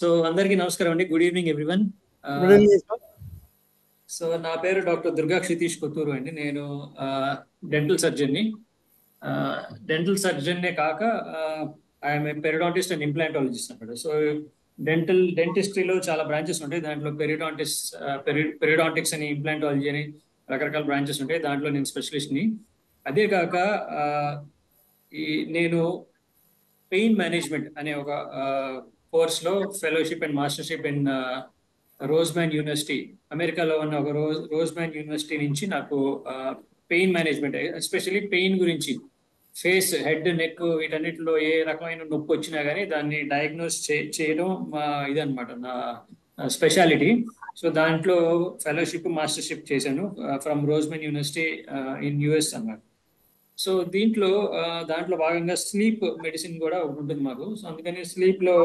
So అందరికీ నమస్కారం అండి. Good evening everyone. Good evening sir. So నా పేరు డాక్టర్ దుర్గా క్షితీష్ కొత్తూరు అండి. నేను డెంటల్ సర్జన్ని. డెంటల్ సర్జన్నే కాక ఐఎమ్ ఏ పెరిడాంటిస్ట్ అండ్ ఇంప్లాంటాలజిస్ట్ అనమాట. సో డెంటిస్ట్రీలో చాలా బ్రాంచెస్ ఉంటాయి. దాంట్లో పెరిడాంటిక్స్ అని, ఇంప్లాంటాలజీ అని రకరకాల బ్రాంచెస్ ఉంటాయి. దాంట్లో నేను స్పెషలిస్ట్ని. అదే కాక ఆ, నేను పెయిన్ మేనేజ్మెంట్ అనే ఒక కోర్స్లో ఫెలోషిప్ అండ్ మాస్టర్షిప్ ఇన్ రోజ్మ్యాన్ యూనివర్సిటీ, అమెరికాలో ఉన్న ఒక రోజ్మ్యాన్ యూనివర్సిటీ నుంచి నాకు పెయిన్ మేనేజ్మెంట్, ఎస్పెషల్లీ పెయిన్ గురించి, ఫేస్, హెడ్, నెక్ వీటన్నిటిలో ఏ రకమైన నొప్పి వచ్చినా కానీ దాన్ని డయాగ్నోస్ చేయడం మా ఇదనమాట, నా స్పెషాలిటీ. సో దాంట్లో ఫెలోషిప్ మాస్టర్షిప్ చేశాను ఫ్రమ్ రోజ్మెన్ యూనివర్సిటీ ఇన్ యుఎస్ అన్నమాట. సో దాంట్లో భాగంగా స్లీప్ మెడిసిన్ కూడా ఒకటి ఉంటుంది మాకు. సో అందుకని స్లీప్ లో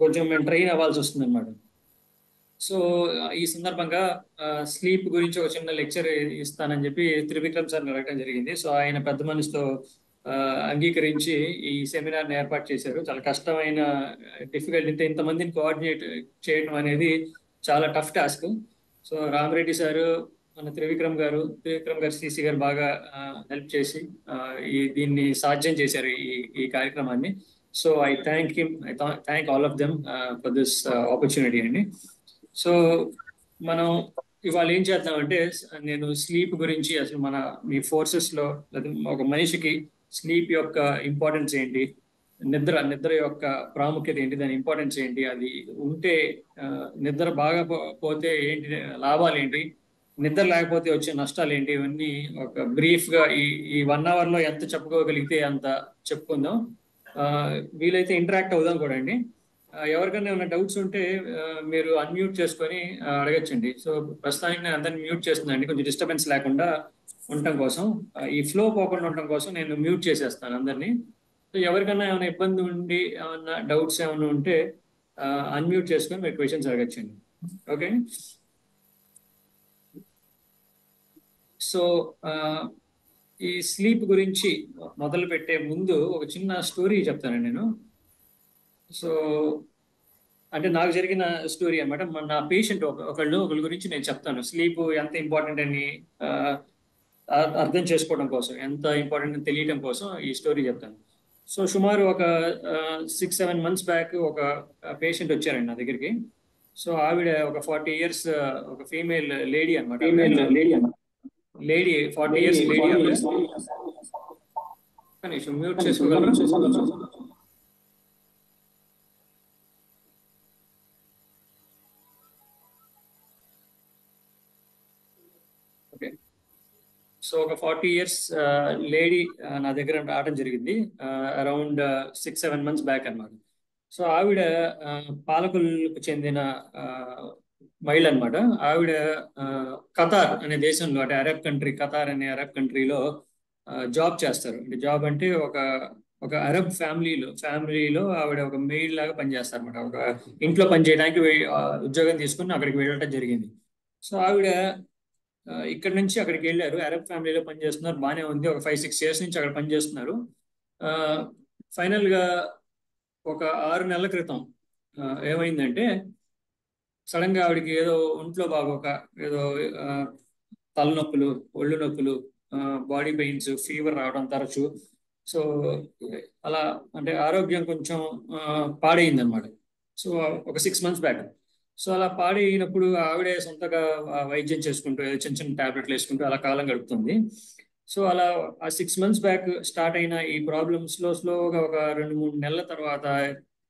కొంచెం మేము ట్రైన్ అవ్వాల్సి వస్తుంది అనమాట. సో ఈ సందర్భంగా స్లీప్ గురించి ఒక చిన్న లెక్చర్ ఇస్తానని చెప్పి త్రివిక్రమ్ సార్ని అడగడం జరిగింది. సో ఆయన పెద్ద మనసుతో అంగీకరించి ఈ సెమినార్ని ఏర్పాటు చేశారు. చాలా కష్టమైన, డిఫికల్ట్, ఇంతమందిని కోఆర్డినేట్ చేయడం అనేది చాలా tough task. So Rama Reddy sir, మన త్రివిక్రమ్ గారు సిసి గారు బాగా హెల్ప్ చేసి దీన్ని సాధ్యం చేశారు, ఈ కార్యక్రమాన్ని. So I thank all of them for this opportunity అండి. సో మనం ఇవాళ ఏం చేద్దామంటే, నేను స్లీప్ గురించి, అసలు మీ ఫోర్సెస్ లో లేదా ఒక మనిషికి స్లీప్ యొక్క ఇంపార్టెన్స్ ఏంటి, నిద్ర యొక్క ప్రాముఖ్యత ఏంటి, దాని ఇంపార్టెన్స్ ఏంటి, అది ఉంటే నిద్ర బాగా పోతే ఏంటి లాభాలు ఏంటి, నిద్ర లేకపోతే వచ్చే నష్టాలు ఏంటి, ఇవన్నీ ఒక బ్రీఫ్ గా ఈ 1 hour లో ఎంత చెప్పుకోగలిగితే అంత చెప్పుకుందాం. వీలైతే ఇంటరాక్ట్ అవుదాం కూడా అండి. ఎవరికైనా ఏమైనా డౌట్స్ ఉంటే మీరు అన్మ్యూట్ చేసుకొని అడగచ్చండి. సో ప్రస్తుతానికి నేను అందరిని మ్యూట్ చేస్తున్నానండి, కొంచెం డిస్టర్బెన్స్ లేకుండా ఉండటం కోసం, ఈ ఫ్లో పోకుండా ఉండటం కోసం నేను మ్యూట్ చేసేస్తాను అందరినీ. సో ఎవరికైనా ఏమైనా ఇబ్బంది ఉండి ఏమన్నా డౌట్స్ ఏమైనా ఉంటే అన్మ్యూట్ చేసుకొని మీరు క్వశ్చన్స్ అడగచ్చండి. ఓకే. సో ఈ స్లీప్ గురించి మొదలు పెట్టే ముందు ఒక చిన్న స్టోరీ చెప్తానండి నేను. సో అంటే నాకు జరిగిన స్టోరీ అనమాట. నా పేషెంట్ ఒకళ్ళ గురించి నేను చెప్తాను. స్లీప్ ఎంత ఇంపార్టెంట్ అని అర్థం చేసుకోవడం కోసం, ఎంత ఇంపార్టెంట్ అని తెలియడం కోసం ఈ స్టోరీ చెప్తాను. సో సుమారు ఒక 6-7 months బ్యాక్ ఒక పేషెంట్ వచ్చారండి నా దగ్గరికి. సో ఆవిడ ఒక 40 years, ఒక ఫీమేల్ లేడీ అనమాట. Lady 40 years lady. మ్యూట్ చేసుకోగలరా? ఓకే. సో ఒక 40 years లేడీ నా దగ్గర రావడం జరిగింది అరౌండ్ 6-7 months బ్యాక్ అన్నమాట. సో ఆవిడ పాలకులకు చెందిన మహిళ అనమాట. ఆవిడ ఖతార్ అనే దేశంలో, అంటే ఖతార్ అనే అరబ్ కంట్రీలో జాబ్ చేస్తారు. అంటే జాబ్ అంటే ఒక అరబ్ ఫ్యామిలీలో ఆవిడ ఒక మెయిడ్ లాగా పనిచేస్తారు అనమాట. ఒక ఇంట్లో పనిచేయడానికి ఉద్యోగం తీసుకుని అక్కడికి వెళ్ళడం జరిగింది. సో ఆవిడ ఇక్కడ నుంచి అక్కడికి వెళ్ళారు, అరబ్ ఫ్యామిలీలో పనిచేస్తున్నారు, బాగానే ఉంది. ఒక 5-6 years నుంచి అక్కడ పనిచేస్తున్నారు. ఫైనల్ గా ఒక 6 నెలల క్రితం ఏమైందంటే, సడన్ గా ఆవిడకి ఏదో ఒంట్లో బాగోక, ఏదో తలనొప్పులు, ఒళ్ళు నొప్పులు, బాడీ పెయిన్స్, ఫీవర్ రావడం తరచు. సో అలా అంటే ఆరోగ్యం కొంచెం పాడైంది అనమాట. సో ఒక 6 months బ్యాక్. సో అలా పాడైనప్పుడు ఆవిడే సొంతగా వైద్యం చేసుకుంటూ చిన్న చిన్న టాబ్లెట్లు వేసుకుంటూ అలా కాలం గడుపుతుంది. సో అలా ఆ 6 months బ్యాక్ స్టార్ట్ అయిన ఈ ప్రాబ్లమ్స్ స్లోగా ఒక 2-3 నెలల తర్వాత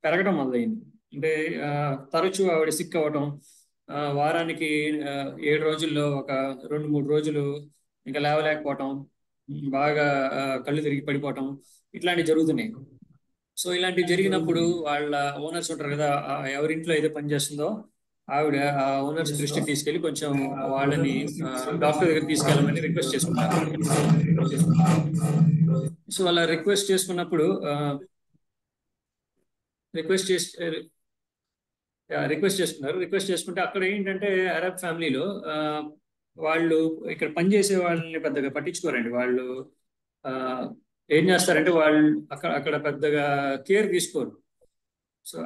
పెరగడం మొదలైంది. అంటే తరచూ ఆవిడ సిక్ అవ్వటం, వారానికి 7 రోజుల్లో ఒక 2-3 రోజులు ఇంకా లేవలేకపోవటం, బాగా కళ్ళు తిరిగి పడిపోవటం, ఇట్లాంటివి జరుగుతున్నాయి. సో ఇలాంటివి జరిగినప్పుడు వాళ్ళ ఓనర్స్ ఉంటారు కదా, ఎవరింట్లో అయితే పనిచేస్తుందో ఆవిడ ఆ ఓనర్స్ దృష్టికి తీసుకెళ్లి కొంచెం వాళ్ళని డాక్టర్ దగ్గర తీసుకెళ్ళమని రిక్వెస్ట్ చేసుకున్నారు. సో అలా రిక్వెస్ట్ చేసుకున్నప్పుడు రిక్వెస్ట్ చేసుకుంటే అక్కడ ఏంటంటే అరబ్ ఫ్యామిలీలో వాళ్ళు ఇక్కడ పనిచేసే వాళ్ళని పెద్దగా పట్టించుకోరండి. వాళ్ళు ఏం చేస్తారంటే వాళ్ళు అక్కడ పెద్దగా కేర్ తీసుకోరు. సో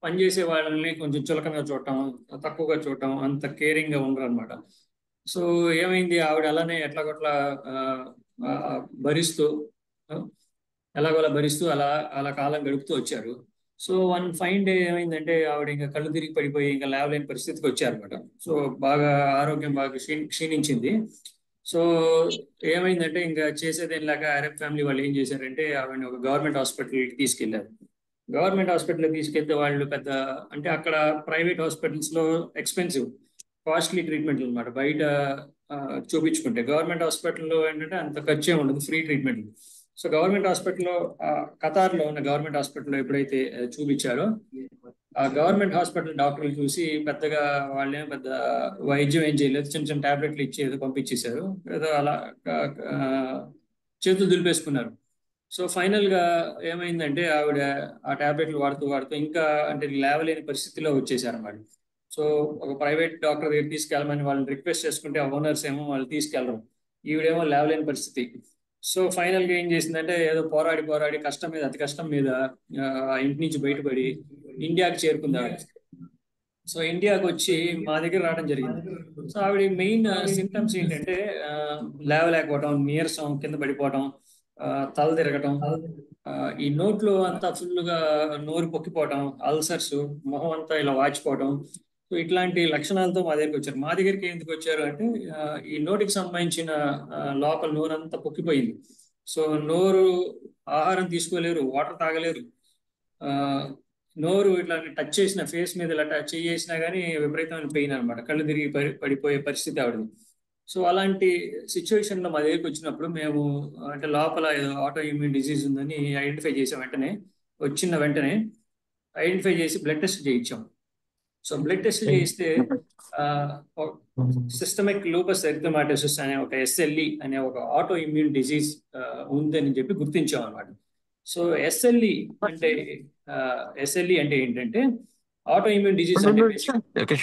పనిచేసే వాళ్ళని కొంచెం చులకనగా చూడటం, తక్కువగా చూడటం, అంత కేరింగ్గా ఉండరు అనమాట. సో ఏమైంది, ఆవిడ అలానే ఎట్లాగొట్లా ఆ, ఆ, భరిస్తూ ఆ, ఎలాగోలా భరిస్తూ అలా అలా కాలం గడుపుతూ వచ్చారు. సో వన్ ఫైన్ డే ఏమైందంటే ఆవిడ ఇంకా కళ్ళు తిరిగి పడిపోయి ఇంకా లేవలేని పరిస్థితికి వచ్చారనమాట. సో బాగా ఆరోగ్యం బాగా క్షీణించింది. సో ఏమైందంటే ఇంకా చేసేదేం లేక అరబ్ ఫ్యామిలీ వాళ్ళు ఏం చేశారంటే ఆవిడని ఒక గవర్నమెంట్ హాస్పిటల్కి తీసుకెళ్లారు. గవర్నమెంట్ హాస్పిటల్కి తీసుకెళ్తే వాళ్ళు పెద్ద, అంటే అక్కడ ప్రైవేట్ హాస్పిటల్స్ లో ఎక్స్పెన్సివ్, కాస్ట్లీ ట్రీట్మెంట్లు అనమాట. బయట ఆ, చూపించుకుంటే గవర్నమెంట్ హాస్పిటల్లో ఏంటంటే అంత ఖర్చే ఉండదు, ఫ్రీ ట్రీట్మెంట్. సో గవర్నమెంట్ హాస్పిటల్లో ఖతార్లో ఉన్న గవర్నమెంట్ హాస్పిటల్లో ఎప్పుడైతే చూపించారో, ఆ గవర్నమెంట్ హాస్పిటల్ డాక్టర్లు చూసి పెద్దగా వాళ్ళేం పెద్ద వైద్యం ఏం చేయలేదు, చిన్న చిన్న టాబ్లెట్లు ఇచ్చి ఏదో పంపించేశారు. ఏదో అలా ఆ, చేతులు దులిపేసుకున్నారు. సో ఫైనల్ గా ఏమైందంటే ఆవిడ ఆ టాబ్లెట్లు వాడుతూ వాడుతూ ఇంకా అంటే లేవలేని పరిస్థితిలో వచ్చేసారన్నమాట. సో ఒక ప్రైవేట్ డాక్టర్ దగ్గర తీసుకెళ్ళమని వాళ్ళని రిక్వెస్ట్ చేసుకుంటే ఆ ఓనర్స్ ఏమో వాళ్ళు తీసుకెళ్ళరు. ఈవిడేమో లేవలేని పరిస్థితి. సో ఫైనల్ గా ఏం చేసిందంటే ఏదో పోరాడి పోరాడి కష్టం మీద అతి కష్టం మీద ఆ ఇంటి నుంచి బయటపడి ఇండియాకి చేరుకుంది ఆవిడ. సో ఇండియాకి వచ్చి మా దగ్గర రావడం జరిగింది. సో ఆవిడ మెయిన్ సిమ్టమ్స్ ఏంటంటే ఆ, లేవలేకపోవడం, నీరసం, కింద పడిపోవడం, ఆ, తల తిరగటం, ఆ, ఈ నోట్లో అంతా ఫుల్గా నోరు పొక్కిపోవటం, అల్సర్స్, మొహం అంతా ఇలా వాచిపోవటం. సో ఇట్లాంటి లక్షణాలతో మా దగ్గరికి వచ్చారు. మా దగ్గరికి ఎందుకు వచ్చారు అంటే ఆ, ఈ నోటికి సంబంధించిన లోపల నోరు అంతా పొక్కిపోయింది. సో నోరు, ఆహారం తీసుకోలేరు, వాటర్ తాగలేరు. ఆ, నోరు ఇట్లా టచ్ చేసిన, ఫేస్ మీద ఇలా టచ్ చేసినా కానీ విపరీతమైన పెయిన్ అనమాట. కళ్ళు తిరిగి పడిపోయే పరిస్థితి ఆవిడది. సో అలాంటి సిచ్యువేషన్ లో మా దగ్గరికి వచ్చినప్పుడు మేము అంటే లోపల ఏదో ఆటో ఇమ్యూన్ డిసీజ్ ఉందని ఐడెంటిఫై చేసాం. వెంటనే వచ్చిన వెంటనే ఐడెంటిఫై చేసి బ్లడ్ టెస్ట్ చేయించాం. సో బ్లడ్ టెస్ట్ చేయిస్తే సిస్టమిక్ లూపస్ ఎరిథెమాటోసిస్ అనే ఒక ఎస్ఎల్ఈ అనే ఒక ఆటో ఇమ్యూన్ డిసీజ్ ఉందని చెప్పి గుర్తించాం అనమాట. సో ఎస్ఎల్ఈ అంటే ఎస్ఎల్ఈ అంటే ఏంటంటే ఆటో ఇమ్యూన్ డిసీజ్ అంటే basic. Okay.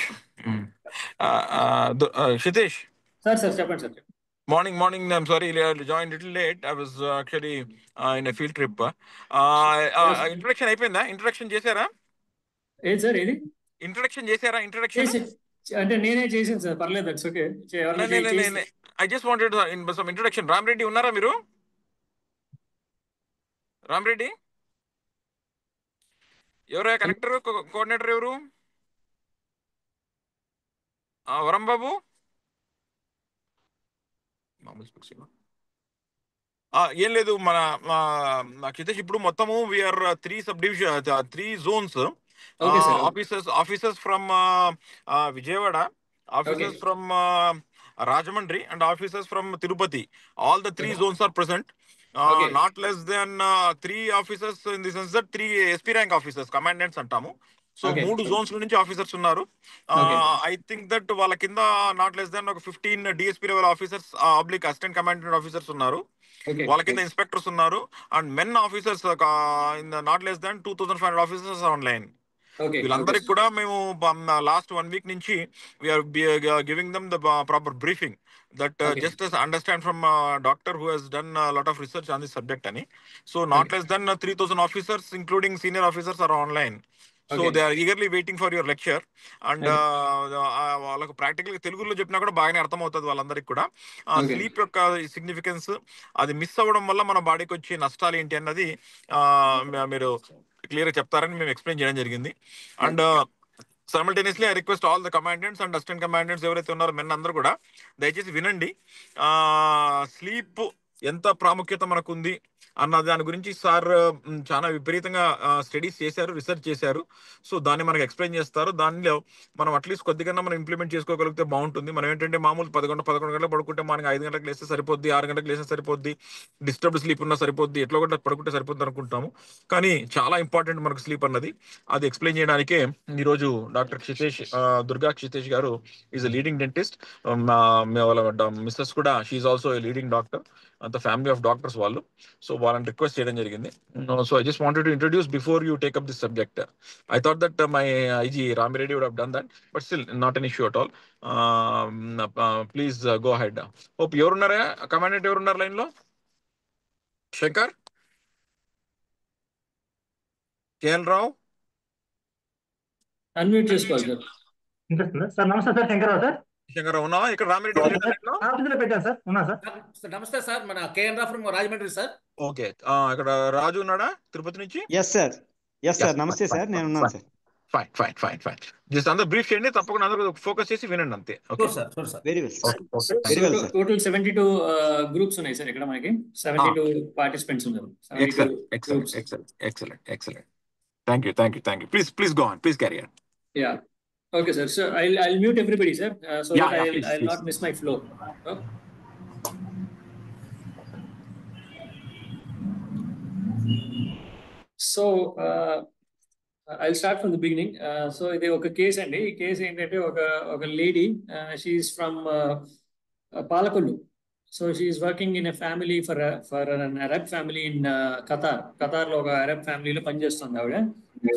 Shitesh, sir sir చెప్పండి sir. morning. I'm sorry, I joined a little late. I was actually in a field trip. Introduction అయిపోయిందా? ఇంట్రడక్షన్ చేశారా? ఏది సార్ ఏది ఇంట్రడక్షన్ చేశారా? ఇంట్రడక్షన్ చేసి, అంటే నేనే చేసాను సార్, పర్లేదు, దట్స్ ఓకే. ఎవరైనా చేస్తే I just wanted some introduction. Ram Reddy ఉన్నారా మీరు? రామ్ రెడ్డి ఎవరు? కలెక్టర్ కోఆర్డినేటర్ ఎవరు? వరం బాబు మామూలు speaks. ఏం లేదు, నాకు హితేష్ ఇప్పుడు మొత్తము we're 3 subdivision, 3 zones. Okay sir. Officers from Vijayawada, okay officers from Rajamandri, and officers from Tirupati. All the 3 zones are present. Okay Not less than 3 officers, in the sense that 3 SP rank officers, commandants అంటాము. So okay 3 zones నుంచి officers ఉన్నారు. Okay I think that వాళ్ళ కింద not less than ఒక 15 DSP level officers, అబ్లిక్ assistant commandant officers ఉన్నారు. Okay వాళ్ళ కింద ఇన్స్పెక్టర్స్ ఉన్నారు. And men officers in not less than 2500 officers online. Okay okay వీళ్ళందరికీ కూడా మేము లాస్ట్ 1 వీక్ నుంచి we're giving them the proper briefing that okay just understand from doctor who he's done lot of research on this subject అని. So okay not less than 3000 officers including senior officers are online. So okay they are eagerly waiting for your lecture. And okay వాళ్ళకు practical తెలుగులో చెప్పినా కూడా బాగానే అర్థమవుతుంది వాళ్ళందరికీ కూడా. Okay sleep యొక్క సిగ్నిఫికెన్స్, అది మిస్ అవ్వడం వల్ల మన బాడీకి వచ్చే నష్టాలు ఏంటి అన్నది మీరు క్లియర్గా చెప్తారని మేము ఎక్స్ప్లెయిన్ చేయడం జరిగింది. And simultaneously I request all the commandants and assistant commandants ఎవరైతే ఉన్నారో మెన్ అందరూ కూడా దయచేసి వినండి. స్లీప్ ఎంత ప్రాముఖ్యత మనకు ఉంది అన్న దాని గురించి సార్ చాలా విపరీతంగా స్టడీస్ చేశారు, రీసెర్చ్ చేశారు. సో దాన్ని మనకు ఎక్స్ప్లెయిన్ చేస్తారు. దానిలో మనం అట్లీస్ట్ కొద్దిగా మనం ఇంప్లిమెంట్ చేసుకోగలిగితే బాగుంటుంది. మనం ఏంటంటే మామూలు 11 గంటలు పడుకుంటే మనకి 5 గంటలకు లేస్తే సరిపోద్ది, 6 గంటలకు లేస్తే సరిపోద్ది, డిస్టర్బ్డ్ స్లీప్ ఉన్నా సరిపోద్ది, ఎట్లా కూడా పడుకుంటే సరిపోద్ది అనుకుంటాము. కానీ చాలా ఇంపార్టెంట్ మనకు స్లీప్ అన్నది. అది ఎక్స్ప్లెయిన్ చేయడానికే ఈరోజు డాక్టర్ దుర్గా క్షితేష్ గారు ఈజ్ అ లీడింగ్ డెంటిస్ట్. వాళ్ళ మిస్సెస్ కూడా షీఈ్ ఆల్సో లీడింగ్ డాక్టర్. అంత ఫ్యామిలీ ఆఫ్ డాక్టర్స్ వాళ్ళు. సో వాళ్ళని రిక్వెస్ట్ చేయడం జరిగింది. So I just wanted to introduce before you take up this subject. I thought that my IG Ramireddy would have done that, but still not an issue at all. Please go ahead. Hope ఎవరున్నారా commandant, ఎవరున్నారు line లో? Shankar, KL Rao, unmute చేసుకోవాలి sir. వినిపిస్తుందా sir? నమస్తే sir, Shankarrao sir. Shankar ఉన్నావా ఇక్కడ? రామిరెడ్డి గారు లేరా లైన్లో? ఆఫీసులో పెట్టాను సార్, ఉన్నా సార్. సార్ నమస్తే సార్, మన KN Rao from Rajahmundry sir. Okay, ఇక్కడ రాజు ఉన్నాడా తిరుపతి నుంచి? ఎస్ సార్, ఎస్ సార్, నమస్తే సార్, నేను ఉన్నాను sir. Fine fine fine fine. Just అందరూ బ్రీఫ్ చేయండి, తప్పకుండా అందరూ ఫోకస్ చేసి వినండి అంతే. Okay sir, sure sir. Very well sir, very so well sir. Total 72 groups ఉన్నాయి సార్ ఇక్కడ మనకి. 72 పార్టిసిపెంట్స్ ఉన్నారు. 72 excellent excellent excellent excellent. Thank you thank you thank you. Please go on, please carry on. Yeah. Okay, sir. So I'll mute everybody, sir, so Yeah, that please, I'll please. not miss my flow. So I'll start from the beginning. So ఇది ఒక case అండి. ఈ case ఏంటంటే ఒక lady, she's from Palakollu. So she's working in a family for an Arab family in Qatar లో ఒక Arab ఫ్యామిలీలో పనిచేస్తుంది ఆవిడ.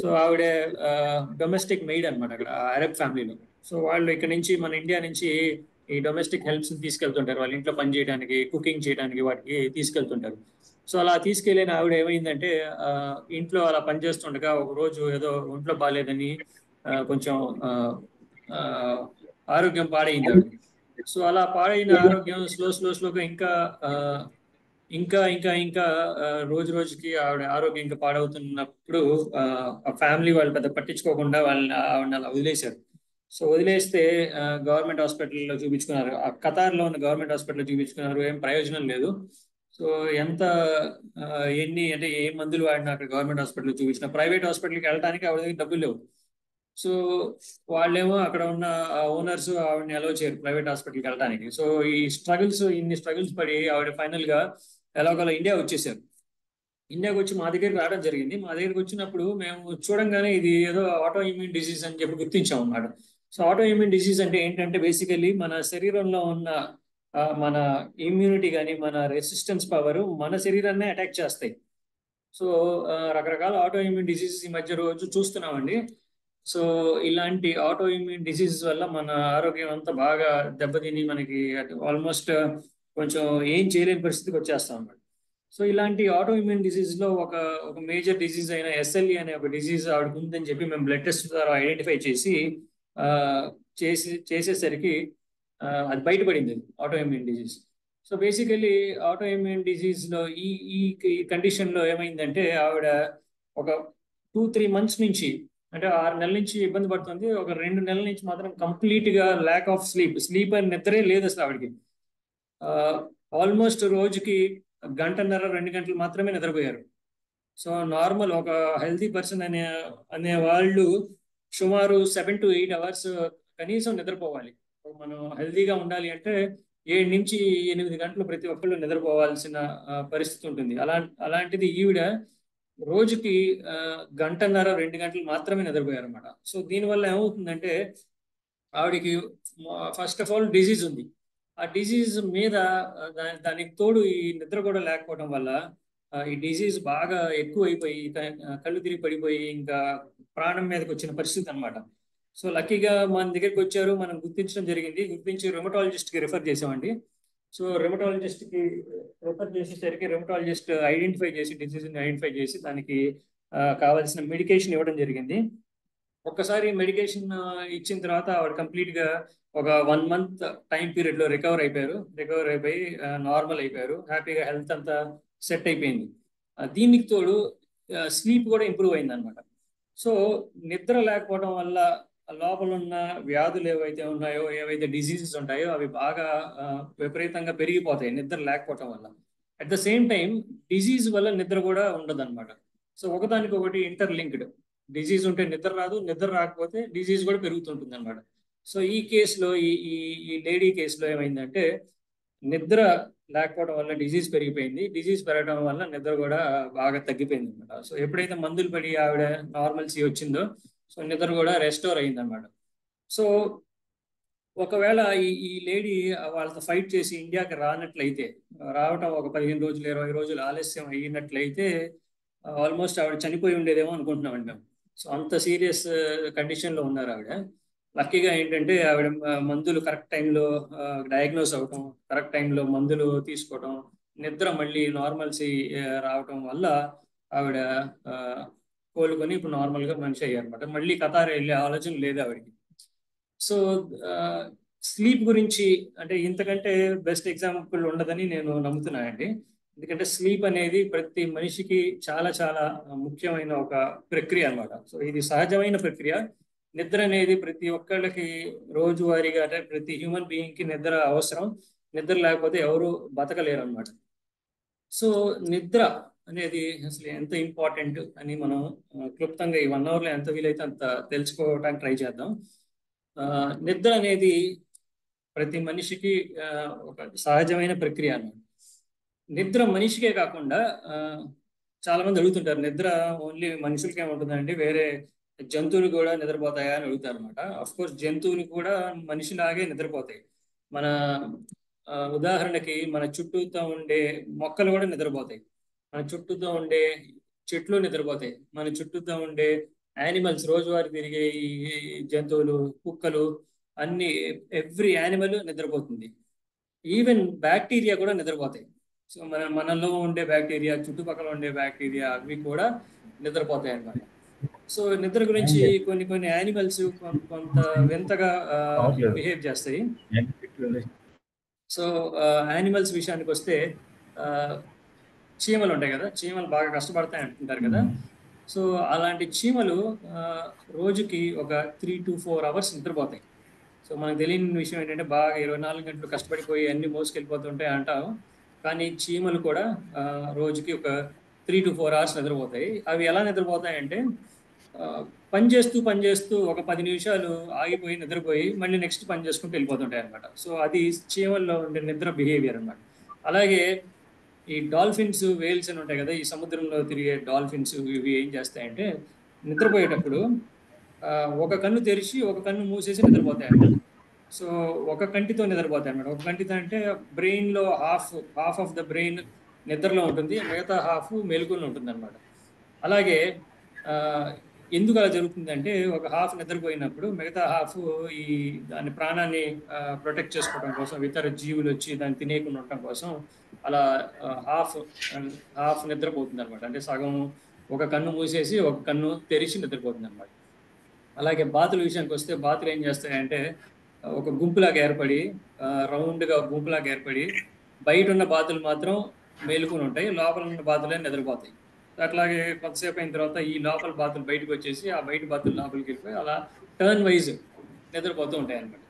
సో ఆవిడ డొమెస్టిక్ మెయిడ్ అనమాట అక్కడ అరబ్ ఫ్యామిలీలో. సో వాళ్ళు ఇక్కడ నుంచి మన ఇండియా నుంచి ఈ డొమెస్టిక్ హెల్ప్స్ తీసుకెళ్తుంటారు, వాళ్ళ ఇంట్లో పని చేయడానికి, కుకింగ్ చేయడానికి వాటికి తీసుకెళ్తుంటారు. సో అలా తీసుకెళ్ళిన ఆవిడ ఏమైందంటే ఇంట్లో అలా పనిచేస్తుండగా ఒక రోజు ఏదో ఒంట్లో బాగాలేదని కొంచెం ఆరోగ్యం పాడైంది ఆవిడకి. సో అలా పాడైన ఆరోగ్యం స్లోగా ఇంకా రోజు రోజుకి ఆవిడ ఆరోగ్యం ఇంకా పాడవుతున్నప్పుడు ఆ ఫ్యామిలీ వాళ్ళు పెద్ద పట్టించుకోకుండా ఆవిడని అలా వదిలేశారు. సో వదిలేస్తే గవర్నమెంట్ హాస్పిటల్లో చూపించుకున్నారు, ఆ ఖతార్లో ఉన్న గవర్నమెంట్ హాస్పిటల్లో చూపించుకున్నారు. ఏం ప్రయోజనం లేదు. సో అంటే ఏ మందులు వాడినా అక్కడ గవర్నమెంట్ హాస్పిటల్లో చూపించిన, ప్రైవేట్ హాస్పిటల్కి వెళ్ళడానికి ఆవిడ దగ్గర డబ్బులు లేవు. సో వాళ్ళేమో అక్కడ ఉన్న ఓనర్స్ ఆవిడని అలౌ చేయరు ప్రైవేట్ హాస్పిటల్కి వెళ్ళడానికి. సో ఇన్ని స్ట్రగుల్స్ పడి ఆవిడ ఫైనల్ గా ఎలాగోలా ఇండియా వచ్చేసారు. ఇండియాకి వచ్చి మా దగ్గరికి రావడం జరిగింది. మా దగ్గరికి వచ్చినప్పుడు మేము చూడంగానే ఇది ఏదో ఆటో ఇమ్యూన్ డిసీజ్ అని చెప్పి గుర్తించాం అన్నమాట. సో ఆటో ఇమ్యూన్ డిసీజ్ అంటే ఏంటంటే బేసికల్లీ మన శరీరంలో ఉన్న మన ఇమ్యూనిటీ కానీ మన రెసిస్టెన్స్ పవర్ మన శరీరాన్నే అటాక్ చేస్తాయి. సో రకరకాల ఆటో ఇమ్యూన్ డిసీజెస్ ఈ మధ్య రోజు చూస్తున్నామండి. సో ఇలాంటి ఆటో ఇమ్యూన్ డిసీజ్ వల్ల మన ఆరోగ్యం అంతా బాగా దెబ్బతిని మనకి ఆల్మోస్ట్ కొంచెం ఏం చేయలేని పరిస్థితికి వచ్చేస్తాం అన్నమాట. సో ఇలాంటి ఆటో ఇమ్యూన్ డిసీజ్ లో ఒక మేజర్ డిసీజ్ అయిన ఎస్ఎల్ఈ అనే ఒక డిసీజ్ ఆవిడకు ఉందని చెప్పి మేము బ్లడ్ టెస్ట్ ద్వారా ఐడెంటిఫై చేసేసరికి అది బయటపడింది auto immune disease. So basically auto immune disease లో ఈ కండిషన్ లో ఏమైందంటే ఆవిడ ఒక 2-3 months నుంచి, అంటే 6 నెలల నుంచి ఇబ్బంది పడుతుంది. ఒక 2 నెలల నుంచి మాత్రం కంప్లీట్ గా ల్యాక్ ఆఫ్ స్లీప్ అని నిద్రే లేదు అసలు ఆవిడకి. ఆల్మోస్ట్ రోజుకి 1.5-2 గంటలు మాత్రమే నిద్రపోయారు. సో నార్మల్ ఒక హెల్తీ పర్సన్ అనే వాళ్ళు సుమారు 7 to 8 hours కనీసం నిద్రపోవాలి. మనం హెల్తీగా ఉండాలి అంటే 7 నుంచి 8 గంటలు ప్రతి ఒక్కళ్ళు నిద్రపోవాల్సిన పరిస్థితి ఉంటుంది. అలాంటిది ఈవిడ రోజుకి 1.5-2 గంటలు మాత్రమే నిద్రపోయారు అనమాట. సో దీనివల్ల ఏమవుతుందంటే ఆవిడకి ఫస్ట్ ఆఫ్ ఆల్ డిసీజ్ ఉంది. ఆ డిసీజ్ మీద దానికి తోడు ఈ నిద్ర కూడా లేకపోవడం వల్ల ఈ డిసీజ్ బాగా ఎక్కువ అయిపోయి కళ్ళు తిరిగి పడిపోయి ఇంకా ప్రాణం మీదకి వచ్చిన పరిస్థితి అనమాట. సో లక్కీగా మన దగ్గరికి వచ్చారు, మనం గుర్తించడం జరిగింది. గుర్తించి కి రిఫర్ చేసామండి. సో కి రిఫర్ చేసేసరికి రెమటాలజిస్ట్ డిసీజ్ని ఐడెంటిఫై చేసి దానికి కావాల్సిన మెడికేషన్ ఇవ్వడం జరిగింది. ఒక్కసారి మెడికేషన్ ఇచ్చిన తర్వాత ఆవిడ కంప్లీట్ గా ఒక 1 month టైం పీరియడ్ లో రికవర్ అయిపోయి నార్మల్ అయిపోయారు. హ్యాపీగా హెల్త్ అంతా సెట్ అయిపోయింది. దీనికి తోడు స్లీప్ కూడా ఇంప్రూవ్ అయింది అనమాట. సో నిద్ర లేకపోవడం వల్ల లోపల ఉన్న వ్యాధులు ఏవైతే ఉన్నాయో, ఏవైతే డిసీజెస్ ఉంటాయో అవి బాగా విపరీతంగా పెరిగిపోతాయి నిద్ర లేకపోవటం వల్ల. At the same time disease వల్ల నిద్ర కూడా ఉండదు అనమాట. సో ఒకదానికి ఒకటి ఇంటర్లింక్డ్. డిసీజ్ ఉంటే నిద్ర రాదు, నిద్ర రాకపోతే డిసీజ్ కూడా పెరుగుతుంటుంది అనమాట. సో ఈ కేసులో ఈ లేడీ కేసులో ఏమైందంటే నిద్ర లేకపోవడం వల్ల డిసీజ్ పెరిగిపోయింది. డిసీజ్ పెరగడం వల్ల నిద్ర కూడా బాగా తగ్గిపోయింది అనమాట. సో ఎప్పుడైతే మందులు పడి ఆవిడ నార్మల్సీ వచ్చిందో సో నిద్ర కూడా రెస్టోర్ అయింది అనమాట. సో ఒకవేళ ఈ లేడీ వాళ్ళతో ఫైట్ చేసి ఇండియాకి రావటం ఒక 15 రోజులు 20 రోజులు ఆలస్యం అయినట్లయితే ఆల్మోస్ట్ ఆవిడ చనిపోయి ఉండేదేమో అనుకుంటున్నామండి మేము. సో అంత సీరియస్ కండిషన్లో ఉన్నారు ఆవిడ. లక్కీగా ఏంటంటే ఆవిడ మందులు కరెక్ట్ టైంలో డయాగ్నోస్ అవ్వటం, కరెక్ట్ టైంలో మందులు తీసుకోవటం, నిద్ర మళ్ళీ నార్మల్సీ రావటం వల్ల ఆవిడ కోలుకొని ఇప్పుడు నార్మల్గా మనిషి అయ్యారు అనమాట. మళ్ళీ కతార్ వెళ్ళే ఆలోచన లేదు ఆవిడకి. సో స్లీప్ గురించి అంటే ఇంతకంటే బెస్ట్ ఎగ్జాంపుల్ ఉండదని నేను నమ్ముతున్నానండి. ఎందుకంటే స్లీప్ అనేది ప్రతి మనిషికి చాలా చాలా ముఖ్యమైన ఒక ప్రక్రియ అన్నమాట. సో ఇది సహజమైన ప్రక్రియ. నిద్ర అనేది ప్రతి ఒక్కళ్ళకి రోజువారీగా అంటే ప్రతి హ్యూమన్ బీయింగ్ కి నిద్ర అవసరం. నిద్ర లేకపోతే ఎవరు బతకలేరు అనమాట. సో నిద్ర అనేది అసలు ఎంత ఇంపార్టెంట్ అని మనం క్లుప్తంగా ఈ 1 అవర్లో ఎంత వీలైతే అంత తెలుసుకోవడానికి ట్రై చేద్దాం. నిద్ర అనేది ప్రతి మనిషికి ఒక సహజమైన ప్రక్రియ అన్నమాట. నిద్ర మనిషికే కాకుండా చాలా మంది అడుగుతుంటారు, నిద్ర ఓన్లీ మనుషులకే ఉంటుందండి, వేరే జంతువులు కూడా నిద్రపోతాయా అని అడుగుతారు అనమాట. అఫ్ కోర్స్ జంతువులు కూడా మనిషిలాగే నిద్రపోతాయి. మన ఉదాహరణకి మన చుట్టూతో ఉండే మొక్కలు కూడా నిద్రపోతాయి, మన చుట్టూతో ఉండే చెట్లు నిద్రపోతాయి, మన చుట్టూతో ఉండే యానిమల్స్ రోజువారీ తిరిగే ఈ జంతువులు, కుక్కలు, అన్ని ఎవ్రీ యానిమల్ నిద్రపోతుంది. ఈవెన్ బ్యాక్టీరియా కూడా నిద్రపోతాయి. సో మనలో ఉండే బ్యాక్టీరియా, చుట్టుపక్కల ఉండే బ్యాక్టీరియా అవి కూడా నిద్రపోతాయి అన్నమాట. సో నిద్ర గురించి కొన్ని కొన్ని యానిమల్స్ కొంత వింతగా బిహేవ్ చేస్తాయి. సో యానిమల్స్ విషయానికి వస్తే చీమలు ఉంటాయి కదా, చీమలు బాగా కష్టపడతాయి అంటుంటారు కదా. సో అలాంటి చీమలు రోజుకి ఒక 3 to 4 hours నిద్రపోతాయి. సో మనకు తెలియని విషయం ఏంటంటే బాగా 24 గంటలు కష్టపడిపోయి అన్ని మోసుకెళ్ళిపోతుంటాయి అంటాం, కానీ చీమలు కూడా రోజుకి ఒక 3 to 4 hours నిద్రపోతాయి. అవి ఎలా నిద్రపోతాయి అంటే పని చేస్తూ ఒక 10 నిమిషాలు ఆగిపోయి నిద్రపోయి మళ్ళీ నెక్స్ట్ పని చేసుకుంటూ వెళ్ళిపోతుంటాయి అనమాట. సో అది చీమల్లో ఉండే నిద్ర బిహేవియర్ అనమాట. అలాగే ఈ డాల్ఫిన్స్, వేల్స్ అని ఉంటాయి కదా, ఈ సముద్రంలో తిరిగే డాల్ఫిన్స్, ఇవి ఏం చేస్తాయంటే నిద్రపోయేటప్పుడు ఒక కన్ను తెరిచి ఒక కన్ను మూసేసి నిద్రపోతాయి అన్నమాట. సో ఒక కంటితో నిద్రపోతాయి అన్నమాట. ఒక కంటితో అంటే బ్రెయిన్లో హాఫ్ ఆఫ్ ద బ్రెయిన్ నిద్రలో ఉంటుంది, మిగతా హాఫ్ మెలకువలో ఉంటుంది అనమాట. అలాగే ఎందుకు అలా జరుగుతుందంటే ఒక హాఫ్ నిద్రపోయినప్పుడు మిగతా హాఫ్ ఈ దాని ప్రాణాన్ని ప్రొటెక్ట్ చేసుకోవడం కోసం, ఇతర జీవులు వచ్చి దాన్ని తినేయకుండా ఉండటం కోసం అలా హాఫ్ నిద్రపోతుంది అనమాట. అంటే సగం ఒక కన్ను మూసేసి ఒక కన్ను తెరిచి నిద్రపోతుంది అనమాట. అలాగే బాతుల విషయానికి వస్తే బాతులు ఏం చేస్తాయంటే ఒక గుంపులాగా ఏర్పడి, రౌండ్గా గుంపులాగా ఏర్పడి, బయట ఉన్న బాతులు మాత్రం మేలుకుని ఉంటాయి, లోపల ఉన్న బాతులే నిద్రపోతాయి. అట్లాగే కొంతసేపు అయిన తర్వాత ఈ లోపల బాతులు బయటకు వచ్చేసి ఆ బయట బాతులు లోపలికి వెళ్ళిపోయి అలా టర్న్ వైజ్ నిద్రపోతూ ఉంటాయి అన్నమాట.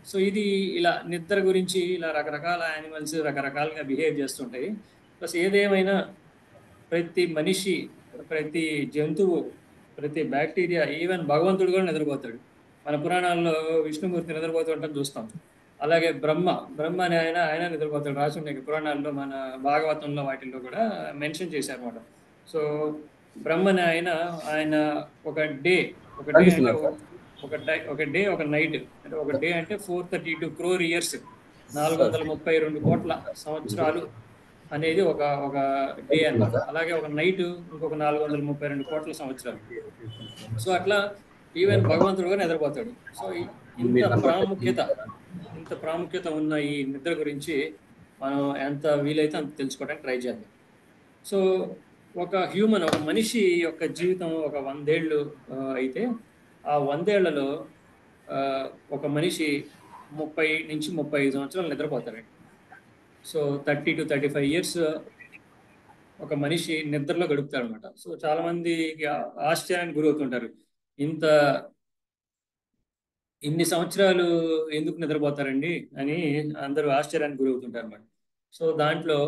సో ఇది ఇలా నిద్ర గురించి ఇలా రకరకాల యానిమల్స్ రకరకాలుగా బిహేవ్ చేస్తుంటాయి. ప్లస్ ఏదేమైనా ప్రతి మనిషి, ప్రతి జంతువు, ప్రతి బ్యాక్టీరియా, ఈవెన్ భగవంతుడు కూడా నిద్రపోతాడు. మన పురాణాల్లో విష్ణుమూర్తి నిద్రపోతూ ఉంటాం చూస్తాం. అలాగే బ్రహ్మ అనే ఆయన నిద్రపోతాడు. రాసి ఉన్నాయి పురాణాల్లో, మన భాగవతంలో వాటిల్లో కూడా మెన్షన్ చేశారు అన్నమాట. సో బ్రహ్మ అనే ఆయన ఒక డే అంటే ఒక డే ఒక నైట్ అంటే ఒక డే అంటే 432 crore years, 432 కోట్ల సంవత్సరాలు అనేది ఒక డే అన్నమాట. అలాగే ఒక నైట్ ఇంకొక 432 కోట్ల సంవత్సరాలు. సో అట్లా ఈవెన్ భగవంతుడు కూడా నిద్రపోతాడు. సో ఇంత ప్రాముఖ్యత ఉన్న ఈ నిద్ర గురించి మనం ఎంత వీలైతే అంత తెలుసుకోవడానికి ట్రై చేద్దాం. సో ఒక మనిషి యొక్క జీవితం ఒక 100 ఏళ్ళు అయితే ఆ 100 ఏళ్లలో ఒక మనిషి 30 నుంచి 35 సంవత్సరాలు నిద్రపోతారండి. సో 30 to 35 years ఒక మనిషి నిద్రలో గడుపుతాడు అనమాట. సో చాలా మంది ఆశ్చర్యానికి గురవుతుంటారు, ఇన్ని సంవత్సరాలు ఎందుకు నిద్రపోతారండి అని అందరూ ఆశ్చర్యానికి గురవుతుంటారు అనమాట. సో దాంట్లో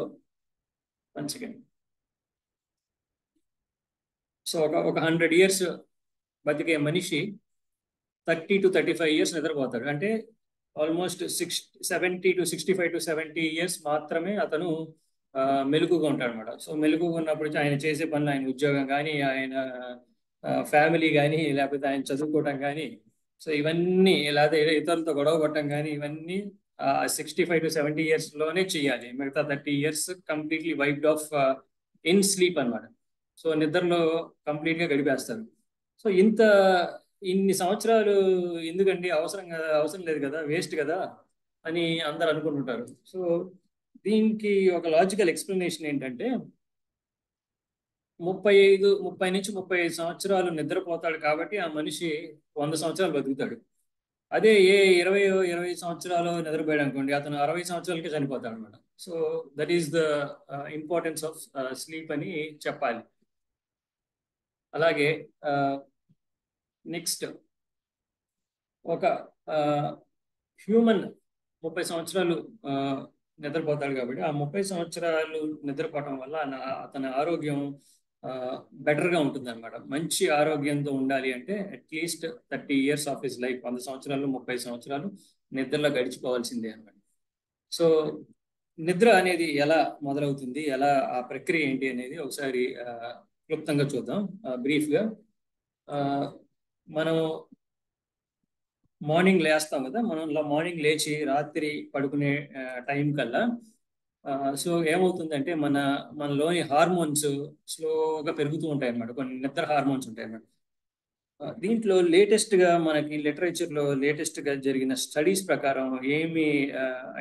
సో ఒక 100 years బతికే మనిషి 30 to 35 years నిద్రపోతాడు. అంటే ఆల్మోస్ట్ 70 to 65 to 70 years మాత్రమే అతను మెలకుగా ఉంటాడు అనమాట. సో మెలకుగా ఉన్నప్పుడు ఆయన చేసే పనులు, ఆయన ఉద్యోగం కానీ, ఆయన ఫ్యామిలీ కానీ, లేకపోతే ఆయన చదువుకోవటం కానీ, సో ఇవన్నీ లేకపోతే ఇతరులతో గొడవ పడటం కానీ, ఇవన్నీ 65 to 70 years లోనే చేయాలి. మిగతా 30 years completely wiped of in sleep అనమాట. సో నిద్రలో కంప్లీట్గా గడిపేస్తారు. సో ఇన్ని సంవత్సరాలు ఎందుకండి, అవసరం లేదు కదా, వేస్ట్ కదా అని అందరు అనుకుంటుంటారు. సో దీనికి ఒక లాజికల్ ఎక్స్ప్లెనేషన్ ఏంటంటే, 30 నుంచి 35 సంవత్సరాలు నిద్రపోతాడు కాబట్టి ఆ మనిషి 100 సంవత్సరాలు బతుకుతాడు. అదే 25 సంవత్సరాలు నిద్రపోయాడు అనుకోండి, అతను 60 సంవత్సరాలకి చనిపోతాడు అనమాట. So that is the importance of sleep అని చెప్పాలి. అలాగే నెక్స్ట్ ఒక హ్యూమన్ 30 సంవత్సరాలు నిద్రపోతాడు కాబట్టి ఆ 30 సంవత్సరాలు నిద్రపోవటం వల్ల అతని ఆరోగ్యం బెటర్గా ఉంటుంది అనమాట. మంచి ఆరోగ్యంతో ఉండాలి అంటే at least 30 years of his life, 100 సంవత్సరాలు 30 సంవత్సరాలు నిద్రలో గడిచిపోవాల్సిందే అనమాట. సో నిద్ర అనేది ఎలా మొదలవుతుంది, ఎలా ఆ ప్రక్రియ ఏంటి అనేది ఒకసారి క్లుప్తంగా చూద్దాం బ్రీఫ్గా. మనం మార్నింగ్ లేస్తాం కదా, మనం మార్నింగ్ లేచి రాత్రి పడుకునే టైం కల్లా సో ఏమవుతుందంటే మనలోని హార్మోన్స్ స్లోగా పెరుగుతూ ఉంటాయి అన్నమాట. కొన్ని నిద్ర హార్మోన్స్ ఉంటాయి అన్నమాట. దీంట్లో లేటెస్ట్గా మనకి లిటరేచర్లో లేటెస్ట్గా జరిగిన స్టడీస్ ప్రకారం ఏమి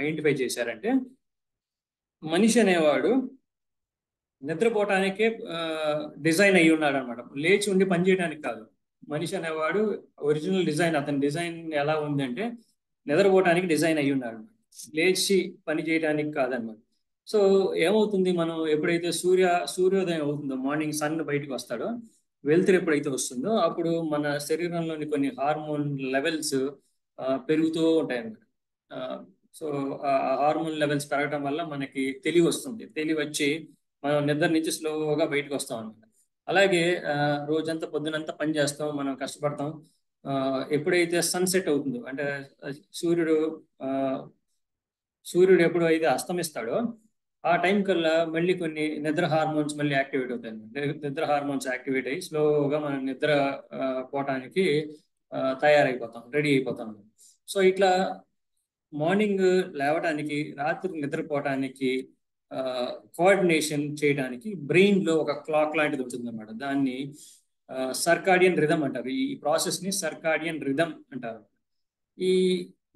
ఐడెంటిఫై చేశారంటే, మనిషి అనేవాడు నిద్రపోవటానికే డిజైన్ అయ్యి ఉన్నాడు అనమాట. లేచి ఉండి పనిచేయడానికి కాదు. మనిషి అనేవాడు ఒరిజినల్ డిజైన్, అతని డిజైన్ ఎలా ఉందంటే నిద్రపోవటానికి డిజైన్ అయ్యి ఉన్నాడు, లేచి పని చేయడానికి కాదనమాట. సో ఏమవుతుంది, మనం ఎప్పుడైతే సూర్యోదయం అవుతుందో, మార్నింగ్ సన్ బయటకు వస్తాడో, వెలుతురు ఎప్పుడైతే వస్తుందో అప్పుడు మన శరీరంలోని కొన్ని హార్మోన్ లెవెల్స్ పెరుగుతూ ఉంటాయి అన్నమాట. సో ఆ హార్మోన్ లెవెల్స్ పెరగడం వల్ల మనకి తెలివి వస్తుంది. తెలివి వచ్చి మనం నిద్ర నుంచి స్లోగా బయటకు వస్తాం అనమాట. అలాగే రోజంతా పొద్దునంతా పని చేస్తాం, మనం కష్టపడతాం. ఎప్పుడైతే సన్సెట్ అవుతుందో, అంటే సూర్యుడు ఎప్పుడు అయితే అస్తమిస్తాడో ఆ టైం కల్లా మళ్ళీ కొన్ని నిద్ర హార్మోన్స్ మళ్ళీ యాక్టివేట్ అవుతాయి. నిద్ర హార్మోన్స్ యాక్టివేట్ అయ్యి స్లోగా మనం నిద్ర పోవటానికి తయారైపోతాం, రెడీ అయిపోతాం. సో ఇట్లా మార్నింగ్ లేవడానికి, రాత్రి నిద్రపోవటానికి కోఆర్డినేషన్ చేయడానికి బ్రెయిన్లో ఒక క్లాక్ లాంటిది ఉంటుంది అన్నమాట. దాన్ని సర్కాడియన్ రిథమ్ అంటారు. ఈ ప్రాసెస్ని సర్కాడియన్ రిథమ్ అంటారు. ఈ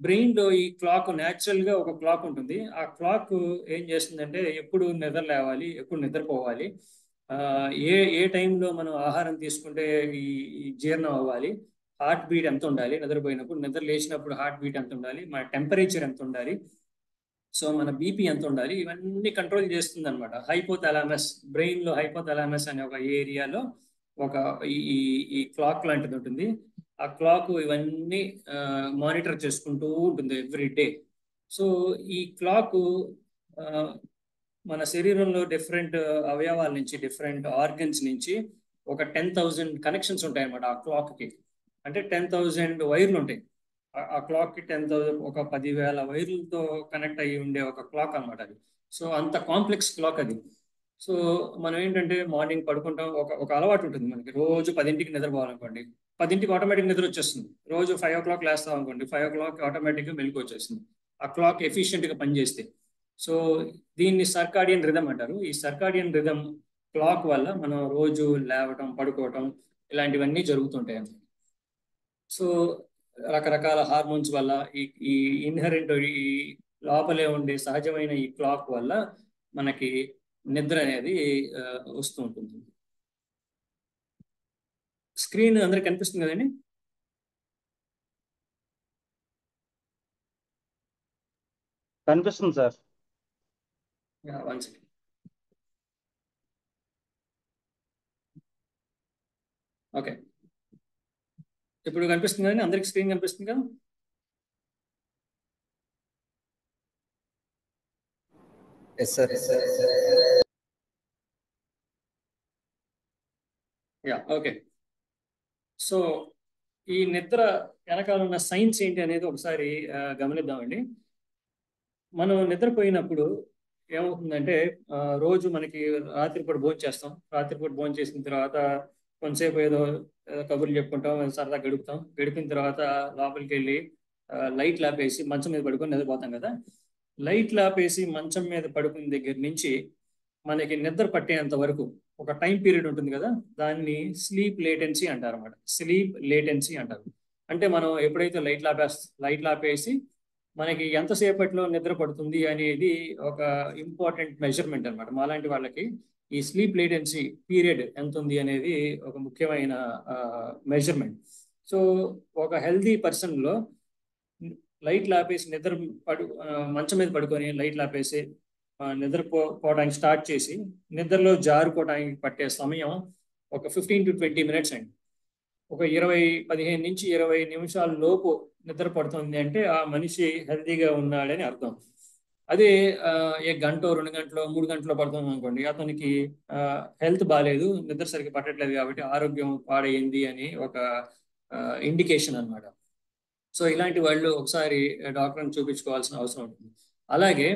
బ్రెయిన్లో ఈ క్లాక్ న్యాచురల్గా ఒక క్లాక్ ఉంటుంది. ఆ క్లాక్ ఏం చేస్తుందంటే ఎప్పుడు నిద్ర లేవాలి, ఎప్పుడు నిద్రపోవాలి, ఏ టైంలో మనం ఆహారం తీసుకుంటే ఈ జీర్ణం అవ్వాలి, హార్ట్ బీట్ ఎంత ఉండాలి, నిద్రపోయినప్పుడు, నిద్ర లేచినప్పుడు హార్ట్ బీట్ ఎంత ఉండాలి, మన టెంపరేచర్ ఎంత ఉండాలి, సో మన బీపీ ఎంత ఉండాలి, ఇవన్నీ కంట్రోల్ చేస్తుంది అనమాట. హైపోథాలమస్, బ్రెయిన్లో హైపోథాలమస్ అనే ఒక ఏరియాలో ఒక ఈ క్లాక్ లాంటిది ఉంటుంది. ఆ క్లాక్ ఇవన్నీ మానిటర్ చేసుకుంటూ ఉంటుంది ఎవ్రీ డే. సో ఈ క్లాక్ మన శరీరంలో డిఫరెంట్ అవయవాల నుంచి, డిఫరెంట్ ఆర్గన్స్ నుంచి ఒక 10,000 కనెక్షన్స్ ఉంటాయి అన్నమాట ఆ క్లాక్కి. అంటే 10,000 వైర్లు ఉంటాయి ఆ క్లాక్కి. 10,000 ఒక 10,000 వైర్లతో కనెక్ట్ అయ్యి ఉండే ఒక క్లాక్ అనమాట అది. సో అంత కాంప్లెక్స్ క్లాక్ అది. సో మనం ఏంటంటే మార్నింగ్ పడుకుంటాం, ఒక అలవాటు ఉంటుంది మనకి. రోజు 10ంటికి నిద్రపోవాలనుకోండి, 10ంటికి ఆటోమేటిక్ నిద్ర వచ్చేస్తుంది. రోజు 5 o'clock లేస్తాం అనుకోండి, 5 o'clock ఆటోమేటిక్గా మెలకు వచ్చేస్తుంది ఆ క్లాక్ ఎఫిషియెంట్గా పనిచేస్తే. సో దీన్ని సర్కాడియన్ రిథమ్ అంటారు. ఈ సర్కాడియన్ రిథమ్ క్లాక్ వల్ల మనం రోజు లేవటం, పడుకోవటం ఇలాంటివన్నీ జరుగుతుంటాయి అన్నమాట. సో రకరకాల హార్మోన్స్ వల్ల, ఈ ఇన్హెరెంట్, ఈ లోపలే ఉండే సహజమైన ఈ క్లాక్ వల్ల మనకి నిద్ర అనేది వస్తూ ఉంటుంది. స్క్రీన్ అందరికి కనిపిస్తుంది కదండి? కనిపిస్తుంది సార్. One second. ఓకే, ఇప్పుడు కనిపిస్తుంది కదండి అందరికి? స్క్రీన్ కనిపిస్తుంది కదా? Yeah, okay. సో ఈ నిద్ర వెనకాల ఉన్న సైన్స్ ఏంటి అనేది ఒకసారి గమనిద్దామండి. మనం నిద్రపోయినప్పుడు ఏమవుతుందంటే రోజు మనకి రాత్రిపూట భోజనం చేస్తాం. రాత్రిపూట భోజనం చేసిన తర్వాత కొంతసేపు ఏదో కబుర్లు చెప్పుకుంటాం, సరదా గడిపిన తర్వాత లోపలికి వెళ్ళి లైట్లు ఆపేసి మంచం మీద పడుకొని నిద్రపోతాం కదా. లైట్లు ఆపేసి మంచం మీద పడుకున్న దగ్గర నుంచి మనకి నిద్ర పట్టేంత వరకు ఒక టైం పీరియడ్ ఉంటుంది కదా, దాన్ని స్లీప్ లేటెన్సీ అంటారు అన్నమాట. స్లీప్ లేటెన్సీ అంటారు. అంటే మనం ఎప్పుడైతే లైట్లు ఆపేసి మనకి ఎంతసేపట్లో నిద్ర పడుతుంది అనేది ఒక ఇంపార్టెంట్ మెజర్మెంట్ అనమాట. మాలాంటి వాళ్ళకి ఈ స్లీప్ లేటెన్సీ పీరియడ్ ఎంత ఉంది అనేది ఒక ముఖ్యమైన మెజర్మెంట్. సో ఒక హెల్దీ పర్సన్లో లైట్లు ఆపేసి మంచం మీద పడుకొని లైట్లు ఆపేసి నిద్రపోవడానికి స్టార్ట్ చేసి నిద్రలో జారుకోవడానికి పట్టే సమయం ఒక 15 to 20 minutes అండి. ఒక 15 నుంచి 20 నిమిషాల లోపు నిద్ర పడుతుంది అంటే ఆ మనిషి హెల్తీగా ఉన్నాడని అర్థం. అదే గంట 2 గంటలో 3 గంటలో పడుతుంది అనుకోండి, అతనికి హెల్త్ బాగాలేదు, నిద్ర సరిగ్గా పట్టట్లేదు కాబట్టి ఆరోగ్యం పాడైంది అని ఒక ఇండికేషన్ అన్నమాట. సో ఇలాంటి వాళ్ళు ఒకసారి డాక్టర్ని చూపించుకోవాల్సిన అవసరం ఉంటుంది. అలాగే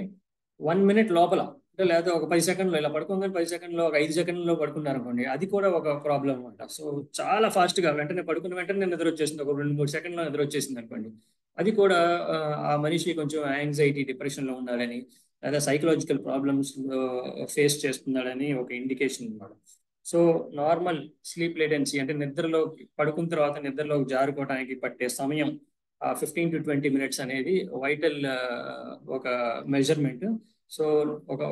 1 minute లోపల అంటే లేదా ఒక 10 సెకండ్లో ఇలా పడుకోగానే 10 సెకండ్లో ఒక 5 సెకండ్లో పడుకున్నారు అనుకోండి, అది కూడా ఒక ప్రాబ్లం అనమాట. సో చాలా ఫాస్ట్గా వెంటనే పడుకున్న వెంటనే నిద్ర వచ్చేసింది, ఒక 2-3 సెకండ్లో నిద్ర వచ్చేసింది అనుకోండి, అది కూడా ఆ మనిషి కొంచెం యాంగ్జైటీ డిప్రెషన్లో ఉన్నాడని లేదా సైకలాజికల్ ప్రాబ్లమ్స్ ఫేస్ చేస్తున్నాడని ఒక ఇండికేషన్ అనమాట. సో నార్మల్ స్లీప్ లేటెన్సీ అంటే నిద్రలో పడుకున్న తర్వాత నిద్రలోకి జారుకోవడానికి పట్టే సమయం 15 to 20 minutes అనేది వైటల్ ఒక మెజర్మెంట్. సో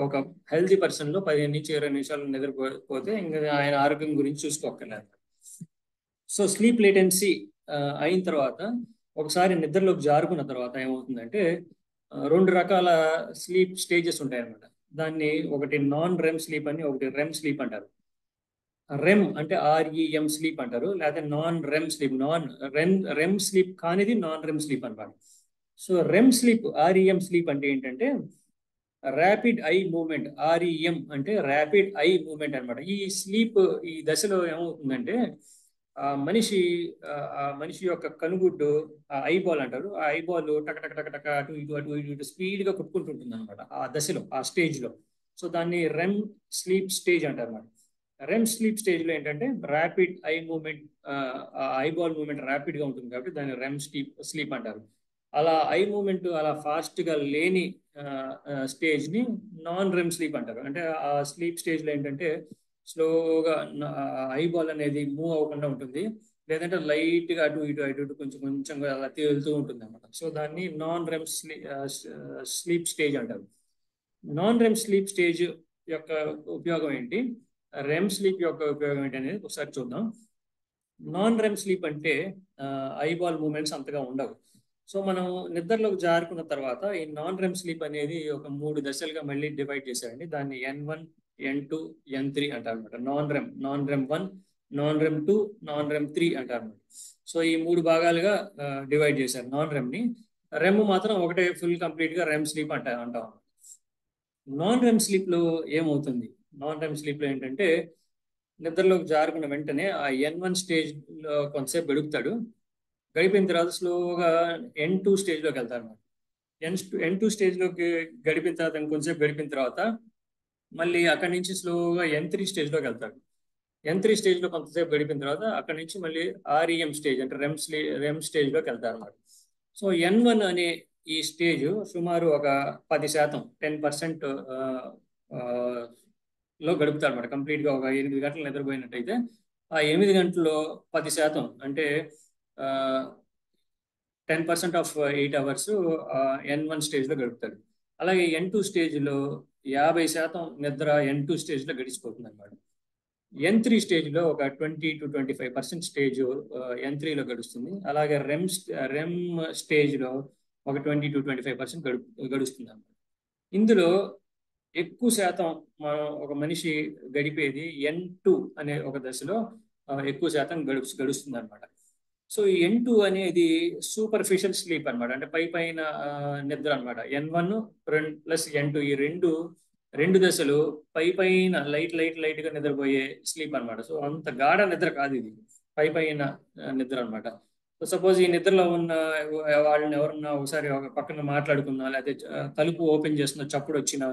ఒక హెల్తీ పర్సన్లో 15 నుంచి 20 నిమిషాలు నిద్రపోతే ఇంకా ఆయన ఆరోగ్యం గురించి చూసుకోక్కర్లేదు. సో స్లీప్ లేటెన్సీ అయిన తర్వాత ఒకసారి నిద్రలోకి జారుకున్న తర్వాత ఏమవుతుందంటే 2 రకాల స్లీప్ స్టేజెస్ ఉంటాయన్నమాట. దాన్ని ఒకటి నాన్ రెమ్ స్లీప్ అని, ఒకటి రెమ్ స్లీప్ అంటారు. రెమ్ అంటే REM స్లీప్ అంటారు, లేకపోతే non REM sleep. REM sleep కానిది నాన్ రెమ్ స్లీప్ అనమాట. So REM sleep REM sleep అంటే ఏంటంటే ర్యాపిడ్ ఐ మూవ్మెంట్. REM అంటే ర్యాపిడ్ ఐ మూవ్మెంట్ అనమాట. ఈ దశలో ఏమవుతుందంటే మనిషి యొక్క కనుగుడ్డు, ఐబాల్ అంటారు, ఆ ఐబాల్ టక టక టక టక అటు ఇటు స్పీడ్గా కొట్టుకుంటుంటుంది అనమాట ఆ దశలో, ఆ స్టేజ్లో. సో దాన్ని రెమ్ స్లీప్ స్టేజ్ అంటారు అన్నమాట. రెమ్ స్లీప్ స్టేజ్లో ఏంటంటే rapid eye movement, eyeball movement ర్యాపిడ్గా ఉంటుంది కాబట్టి దాన్ని రెమ్ స్లీప్ అంటారు. అలా ఐ మూవ్మెంట్ అలా ఫాస్ట్గా లేని స్టేజ్ని నాన్ రెమ్ స్లీప్ అంటారు. అంటే ఆ స్లీప్ స్టేజ్లో ఏంటంటే స్లోగా ఐబాల్ అనేది మూవ్ అవ్వకుండా ఉంటుంది, లేదంటే లైట్గా అటు ఇటు కొంచెం అలా తేలుతూ ఉంటుంది అన్నమాట. సో దాన్ని నాన్ రెమ్ స్లీప్ స్టేజ్ అంటారు. నాన్ రెమ్ స్లీప్ స్టేజ్ యొక్క ఉపయోగం ఏంటి, రెమ్ స్లీప్ యొక్క ఉపయోగం ఏంటి అనేది ఒకసారి చూద్దాం. నాన్ రెమ్ స్లీప్ అంటే ఐబాల్ మూమెంట్స్ అంతగా ఉండవు. సో మనం నిద్రలోకి జారుకున్న తర్వాత ఈ నాన్ రెమ్ స్లీప్ అనేది ఒక 3 దశలుగా మళ్ళీ డివైడ్ చేశారండి. దాన్ని N1, N2, N3 అంటారు అనమాట. Non REM 1, non REM 2, non REM 3 అంటారు అనమాట. సో ఈ 3 భాగాలుగా డివైడ్ చేశారు నాన్ రెమ్ని. రెమ్ మాత్రం ఒకటే ఫుల్ కంప్లీట్గా రెమ్ స్లీప్ అంటాం. నాన్ రెమ్ స్లీప్లో ఏమవుతుంది, నాన్ రెమ్ స్లీప్లో ఏంటంటే నిద్రలోకి జారుకున్న వెంటనే ఆ N1 స్టేజ్లో కొంతసేపు గడిపిన తర్వాత స్లోగా N2 స్టేజ్లోకి వెళ్తారు అన్నమాట. N2 స్టేజ్లోకి గడిపిన తర్వాత ఇంకొంతసేపు గడిపిన తర్వాత మళ్ళీ అక్కడి నుంచి స్లోగా N3 స్టేజ్లోకి వెళ్తారు. N3 స్టేజ్లో కొంతసేపు గడిపిన తర్వాత అక్కడి నుంచి మళ్ళీ REM స్టేజ్ అంటే రెమ్ స్టేజ్లోకి వెళ్తారు అన్నమాట. సో N1 అనే ఈ స్టేజ్ సుమారు ఒక 10%, 10% లో గడుపుతారు అన్నమాట. కంప్లీట్గా ఒక 8 గంటలు నిద్రపోయినట్టయితే ఆ 8 గంటల్లో 10% అంటే 10% ఆఫ్ 8 hours N1 స్టేజ్లో గడుపుతారు. అలాగే N2 స్టేజ్లో 50% నిద్ర N2 స్టేజ్లో గడిచిపోతుంది అనమాట. N3 స్టేజ్లో ఒక 20 to 25% స్టేజ్ N3లో గడుస్తుంది. అలాగే రెమ్ స్టేజ్లో ఒక 20 to 25% గడుస్తుంది అనమాట. ఇందులో ఎక్కువ శాతం ఒక మనిషి గడిపేది N2 అనే ఒక దశలో ఎక్కువ శాతం గడుస్తుంది అనమాట. సో ఈ N2 అనేది సూపర్ఫిషియల్ స్లీప్ అనమాట, అంటే పైన నిద్ర అనమాట. N1 ప్లస్ N2 ఈ రెండు దశలు పైన లైట్గా నిద్రపోయే స్లీప్ అనమాట. సో అంత గాఢ నిద్ర కాదు ఇది, పైన నిద్ర అనమాట. సో సపోజ్ ఈ నిద్రలో ఉన్న వాళ్ళని ఎవరన్నా ఒకసారి ఒక పక్కన మాట్లాడుకున్నా, లేకపోతే తలుపు ఓపెన్ చేస్తున్న చప్పుడు వచ్చినా,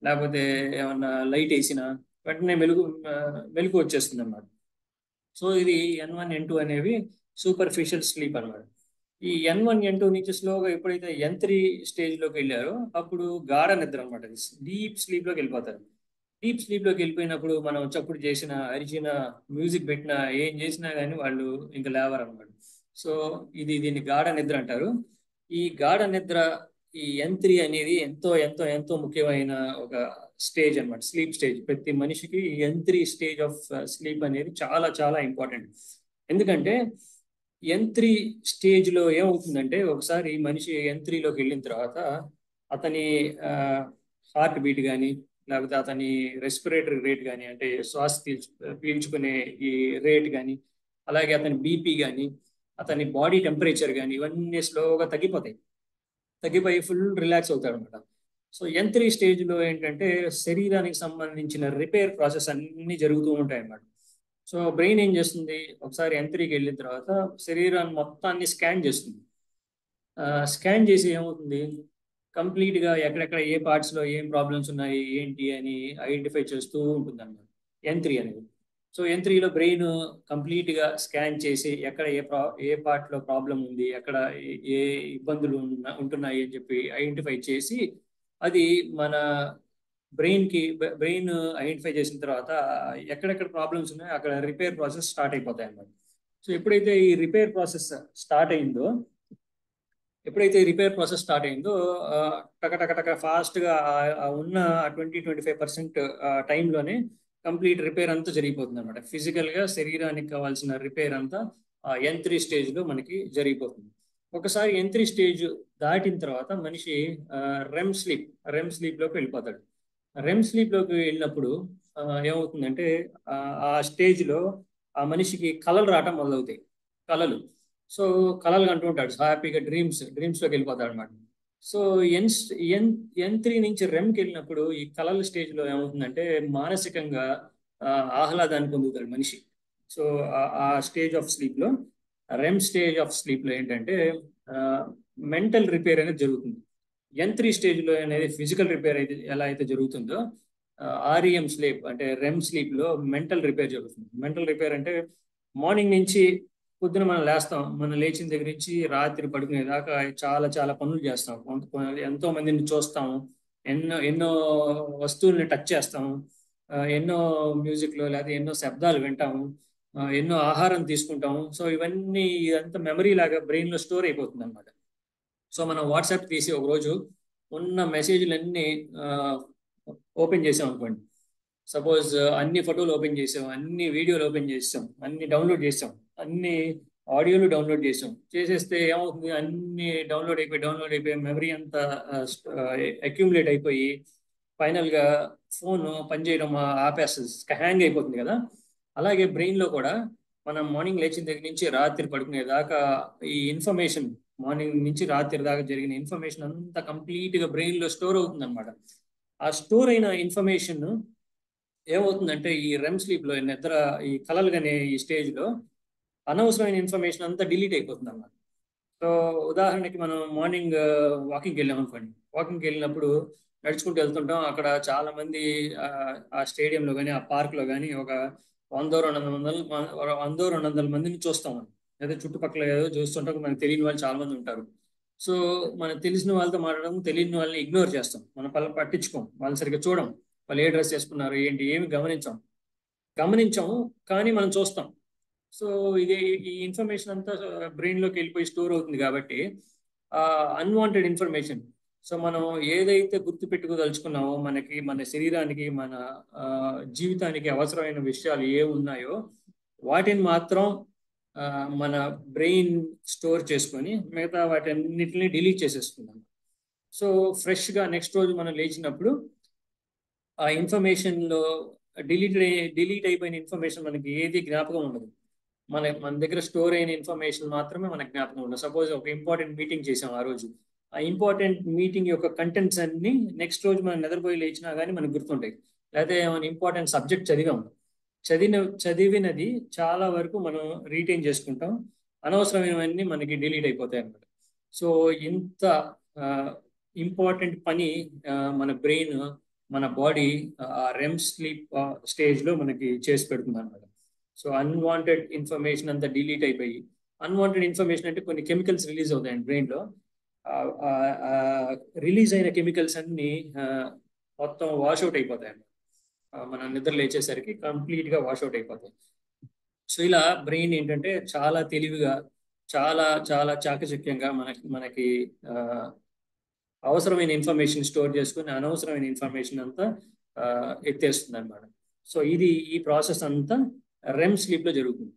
లేకపోతే ఏమన్నా లైట్ వేసినా వెంటనే మెలుగు వచ్చేస్తుంది అన్నమాట. సో ఇది N1, N2 అనేవి సూపర్ఫిషియల్ స్లీప్ అనమాట. ఈ N1, N2 నుంచి స్లోగా ఎప్పుడైతే N3 స్టేజ్లోకి వెళ్ళారో అప్పుడు గాఢ నిద్ర అనమాట, డీప్ స్లీప్లోకి వెళ్ళిపోతారు. డీప్ స్లీప్లోకి వెళ్ళిపోయినప్పుడు మనం చప్పుడు చేసినా, అరిచినా, మ్యూజిక్ పెట్టినా, ఏం చేసినా కానీ వాళ్ళు ఇంకా లేవరు అనమాట. సో దీన్ని గాఢ నిద్ర అంటారు. ఈ గాఢ నిద్ర ఈ N3 అనేది ఎంతో ఎంతో ఎంతో ముఖ్యమైన ఒక స్టేజ్ అన్నమాట, స్లీప్ స్టేజ్. ప్రతి మనిషికి N3 స్టేజ్ ఆఫ్ స్లీప్ అనేది చాలా చాలా ఇంపార్టెంట్. ఎందుకంటే N3 స్టేజ్లో ఏమవుతుందంటే, ఒకసారి మనిషి N3లోకి వెళ్ళిన తర్వాత అతని హార్ట్ బీట్ కానీ, లేకపోతే అతని రెస్పిరేటరీ రేట్ కానీ, అంటే శ్వాస పీల్చుకునే ఈ రేట్ కానీ, అలాగే అతని బీపీ కానీ, అతని బాడీ టెంపరేచర్ కానీ, ఇవన్నీ స్లోగా తగ్గిపోయి ఫుల్ రిలాక్స్ అవుతాడు అనమాట. సో N3 స్టేజ్లో ఏంటంటే శరీరానికి సంబంధించిన రిపేర్ ప్రాసెస్ అన్నీ జరుగుతూ ఉంటాయి అన్నమాట. సో బ్రెయిన్ ఏం చేస్తుంది, ఒకసారి N3కి వెళ్ళిన తర్వాత శరీరాన్ని మొత్తాన్ని స్కాన్ చేస్తుంది. స్కాన్ చేసి ఏమవుతుంది, కంప్లీట్గా ఎక్కడెక్కడ ఏ పార్ట్స్లో ఏం ప్రాబ్లమ్స్ ఉన్నాయి ఏంటి అని ఐడెంటిఫై చేస్తూ ఉంటుంది అన్నమాట N3 అనేది. సో N3లో బ్రెయిన్ కంప్లీట్గా స్కాన్ చేసి ఎక్కడ ఏ పార్ట్లో ప్రాబ్లం ఉంది, ఎక్కడ ఏ ఇబ్బందులు ఉంటున్నాయి అని చెప్పి ఐడెంటిఫై చేసి, అది మన బ్రెయిన్ ఐడెంటిఫై చేసిన తర్వాత ఎక్కడెక్కడ ప్రాబ్లమ్స్ ఉన్నాయో అక్కడ రిపేర్ ప్రాసెస్ స్టార్ట్ అయిపోతాయి అన్నమాట. సో ఎప్పుడైతే ఈ రిపేర్ ప్రాసెస్ స్టార్ట్ అయిందో టక ఫాస్ట్గా ఉన్న 20-25% టైంలోనే కంప్లీట్ రిపేర్ అంతా జరిగిపోతుంది అనమాట. ఫిజికల్గా శరీరానికి కావాల్సిన రిపేర్ అంతా N3 స్టేజ్లో మనకి జరిగిపోతుంది. ఒకసారి N3 స్టేజ్ దాటిన తర్వాత మనిషి రెమ్ స్లీప్లోకి వెళ్ళిపోతాడు. రెమ్ స్లీప్లోకి వెళ్ళినప్పుడు ఏమవుతుందంటే ఆ స్టేజ్లో ఆ మనిషికి కలలు రావటం మొదలవుతాయి. సో కలలు అంటూ ఉంటాడు, హ్యాపీగా డ్రీమ్స్లోకి వెళ్ళిపోతాడు అనమాట. సో N3 నుంచి రెమ్కి వెళ్ళినప్పుడు ఈ కలల స్టేజ్లో ఏమవుతుందంటే మానసికంగా ఆహ్లాదాన్ని పొందుతాడు మనిషి. సో ఆ స్టేజ్ ఆఫ్ స్లీప్లో, రెమ్ స్టేజ్ ఆఫ్ స్లీప్లో ఏంటంటే మెంటల్ రిపేర్ అనేది జరుగుతుంది. N3 స్టేజ్లో అనేది ఫిజికల్ రిపేర్ అయితే ఎలా అయితే జరుగుతుందో, REM స్లీప్ అంటే రెమ్ స్లీప్లో మెంటల్ రిపేర్ జరుగుతుంది. మెంటల్ రిపేర్ అంటే మార్నింగ్ నుంచి పొద్దున మనం లేస్తాం, మనం లేచిన దగ్గర నుంచి రాత్రి పడుకునే దాకా చాలా చాలా పనులు చేస్తాం. ఎంతో మందిని చూస్తాము, ఎన్నో వస్తువుల్ని టచ్ చేస్తాము, ఎన్నో మ్యూజిక్లో లేదా ఎన్నో శబ్దాలు వింటాము, ఎన్నో ఆహారం తీసుకుంటాము. సో ఇవన్నీ ఇదంతా మెమరీ లాగా బ్రెయిన్లో స్టోర్ అయిపోతుంది అనమాట. సో మనం వాట్సాప్ తీసి ఒకరోజు ఉన్న మెసేజ్లన్నీ ఓపెన్ చేసాం అనుకోండి, సపోజ్ అన్ని ఫోటోలు ఓపెన్ చేసాం, అన్ని వీడియోలు ఓపెన్ చేసాం, అన్ని డౌన్లోడ్ చేసాం, అన్ని ఆడియోలు డౌన్లోడ్ చేసేస్తే ఏమవుతుంది, అన్ని డౌన్లోడ్ అయిపోయి మెమరీ అంతా అక్యూములేట్ అయిపోయి ఫైనల్గా ఫోన్ పనిచేయడం ఆపేస్తుంది, హ్యాంగ్ అయిపోతుంది కదా. అలాగే బ్రెయిన్లో కూడా మనం మార్నింగ్ లేచిన దగ్గర నుంచి రాత్రి పడుకునే దాకా ఈ ఇన్ఫర్మేషన్, మార్నింగ్ నుంచి రాత్రి దాకా జరిగిన ఇన్ఫర్మేషన్ అంతా కంప్లీట్గా బ్రెయిన్లో స్టోర్ అవుతుంది అనమాట. ఆ స్టోర్ అయిన ఇన్ఫర్మేషన్ ఏమవుతుందంటే ఈ రెమ్ స్లీప్లో, నిద్ర ఈ కలలుగానే ఈ స్టేజ్లో అనవసరమైన ఇన్ఫర్మేషన్ అంతా డిలీట్ అయిపోతుంది అన్నమాట. సో ఉదాహరణకి మనం మార్నింగ్ వాకింగ్కి వెళ్ళాం అనుకోండి, వాకింగ్కి వెళ్ళినప్పుడు నడుచుకుంటూ వెళ్తుంటాం, అక్కడ చాలా మంది ఆ స్టేడియంలో కానీ ఆ పార్క్లో కానీ ఒక 100-200 మందిని చూస్తాం మనం, లేదా చుట్టుపక్కల ఏదో చూస్తుంటాం. మనకు తెలియని వాళ్ళు చాలా మంది ఉంటారు. సో మనకు తెలిసిన వాళ్ళతో మాట్లాడడం, తెలియని వాళ్ళని ఇగ్నోర్ చేస్తాం, మనం పట్టించుకోం, వాళ్ళని సరిగ్గా చూడం, వాళ్ళు ఏ డ్రెస్ వేసుకున్నారు ఏంటి ఏమి గమనించాము కానీ మనం చూస్తాం. సో ఈ ఇన్ఫర్మేషన్ అంతా బ్రెయిన్లోకి వెళ్ళిపోయి స్టోర్ అవుతుంది కాబట్టి అన్వాంటెడ్ ఇన్ఫర్మేషన్. సో మనం ఏదైతే గుర్తు పెట్టుకోదలుచుకున్నామో, మన శరీరానికి, మన జీవితానికి అవసరమైన విషయాలు ఏ ఉన్నాయో వాటిని మాత్రం మన బ్రెయిన్ స్టోర్ చేసుకొని మిగతా వాటన్నిటిని డిలీట్ చేసేసుకున్నాం. సో ఫ్రెష్గా నెక్స్ట్ రోజు మనం లేచినప్పుడు ఆ ఇన్ఫర్మేషన్లో డిలీట్ అయిపోయిన ఇన్ఫర్మేషన్ మనకి ఏది జ్ఞాపకం ఉండదు. మన దగ్గర స్టోర్ అయిన ఇన్ఫర్మేషన్ మాత్రమే మనకు జ్ఞాపకం ఉండదు. సపోజ్ ఒక ఇంపార్టెంట్ మీటింగ్ చేసాం ఆ రోజు, ఆ ఇంపార్టెంట్ మీటింగ్ యొక్క కంటెంట్స్ అన్ని నెక్స్ట్ రోజు మనం నిద్రపోయి లేచినా కానీ మనకు గుర్తుంటాయి. లేకపోతే ఏమైనా ఇంపార్టెంట్ సబ్జెక్ట్ చదివినది చాలా వరకు మనం రీటైన్ చేసుకుంటాం, అనవసరమైనవన్నీ మనకి డిలీట్ అయిపోతాయి అన్నమాట. సో ఇంత ఇంపార్టెంట్ పని మన బ్రెయిన్, మన బాడీ రెమ్ స్లీప్ స్టేజ్లో మనకి చేసి పెడుతుంది అన్నమాట. సో అన్వాంటెడ్ ఇన్ఫర్మేషన్ అంతా డిలీట్ అయిపోయి, అన్వాంటెడ్ ఇన్ఫర్మేషన్ అంటే కొన్ని కెమికల్స్ రిలీజ్ అవుతాయండి బ్రెయిన్లో. రిలీజ్ అయిన కెమికల్స్ అన్ని మొత్తం వాష్అవుట్ అయిపోతాయి అన్నమాట. మనం నిద్ర లేచేసరికి కంప్లీట్గా వాష్అవుట్ అయిపోతాయి. సో ఇలా బ్రెయిన్ ఏంటంటే చాలా తెలివిగా, చాలా చాలా చాకచక్యంగా మనకి అవసరమైన ఇన్ఫర్మేషన్ స్టోర్ చేసుకుని అనవసరమైన ఇన్ఫర్మేషన్ అంతా ఎత్తేస్తుంది అనమాట. సో ఈ ప్రాసెస్ అంతా రెమ్ స్లీప్లో జరుగుతుంది.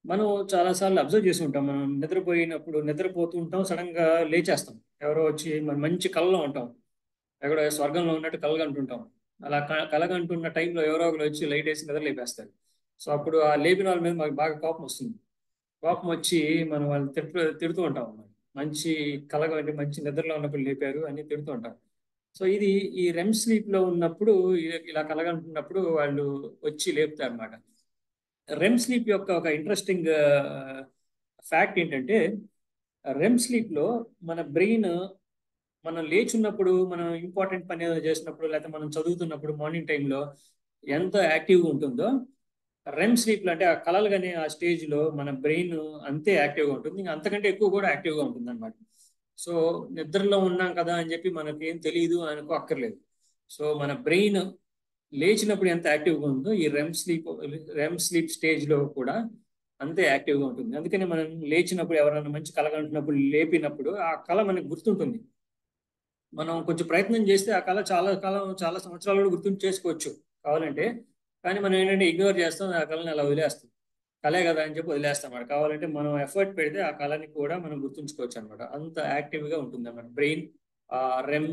మనం చాలాసార్లు అబ్జర్వ్ చేసి ఉంటాం. మనం నిద్రపోతూ ఉంటాం, సడన్గా లేచేస్తాం. ఎవరో వచ్చి మనం మంచి కళలో ఉంటాం, ఎక్కడో స్వర్గంలో ఉన్నట్టు కలగంటుంటాం. అలా కలగంటున్న టైంలో ఎవరో ఒకరు వచ్చి లైట్ వేసి నిద్ర లేపేస్తారు. సో అప్పుడు ఆ లేపిన వాళ్ళ మీద మాకు బాగా కోపం వస్తుంది. కోపం వచ్చి మనం వాళ్ళు తిడుతూ ఉంటాం అన్నమాట. మంచి కలగండి, మంచి నిద్రలో ఉన్నప్పుడు లేపారు అని తిడుతూ ఉంటాం. సో ఈ రెమ్ స్లీప్లో ఉన్నప్పుడు ఇలా కలగంటున్నప్పుడు వాళ్ళు వచ్చి లేపుతారు అనమాట. రెమ్ స్లీప్ యొక్క ఒక ఇంట్రెస్టింగ్ ఫ్యాక్ట్ ఏంటంటే, రెమ్ స్లీప్లో మన బ్రెయిన్ మనం లేచున్నప్పుడు, మనం ఇంపార్టెంట్ పని ఏదో చేసినప్పుడు, లేకపోతే మనం చదువుతున్నప్పుడు మార్నింగ్ టైంలో ఎంత యాక్టివ్గా ఉంటుందో, రెమ్ స్లీప్లో అంటే ఆ కలలు కానీ ఆ స్టేజ్లో మన బ్రెయిన్ అంతే యాక్టివ్గా ఉంటుంది, ఇంకా అంతకంటే ఎక్కువ కూడా యాక్టివ్గా ఉంటుంది అనమాట. సో నిద్రలో ఉన్నాం కదా అని చెప్పి మనకేం తెలియదు అనుకో అక్కర్లేదు. సో మన బ్రెయిన్ లేచినప్పుడు ఎంత యాక్టివ్గా ఉందో ఈ రెమ్ స్లీప్ స్టేజ్లో కూడా అంతే యాక్టివ్గా ఉంటుంది. అందుకని మనం లేచినప్పుడు ఎవరైనా మంచి కళ కంటున్నప్పుడు లేపినప్పుడు ఆ కళ మనకు గుర్తుంటుంది. మనం కొంచెం ప్రయత్నం చేస్తే ఆ కళ చాలా సంవత్సరాలు కూడా గుర్తు చేసుకోవచ్చు కావాలంటే. కానీ మనం ఏంటంటే ఇగ్నోర్ చేస్తాం, ఆ కళని అలా వదిలేస్తాం. కళే కదా అని చెప్పి వదిలేస్తాం అన్నమాట. కావాలంటే మనం ఎఫర్ట్ పెడితే ఆ కళని కూడా మనం గుర్తుంచుకోవచ్చు అనమాట. అంత యాక్టివ్గా ఉంటుంది అన్నమాట బ్రెయిన్ రెమ్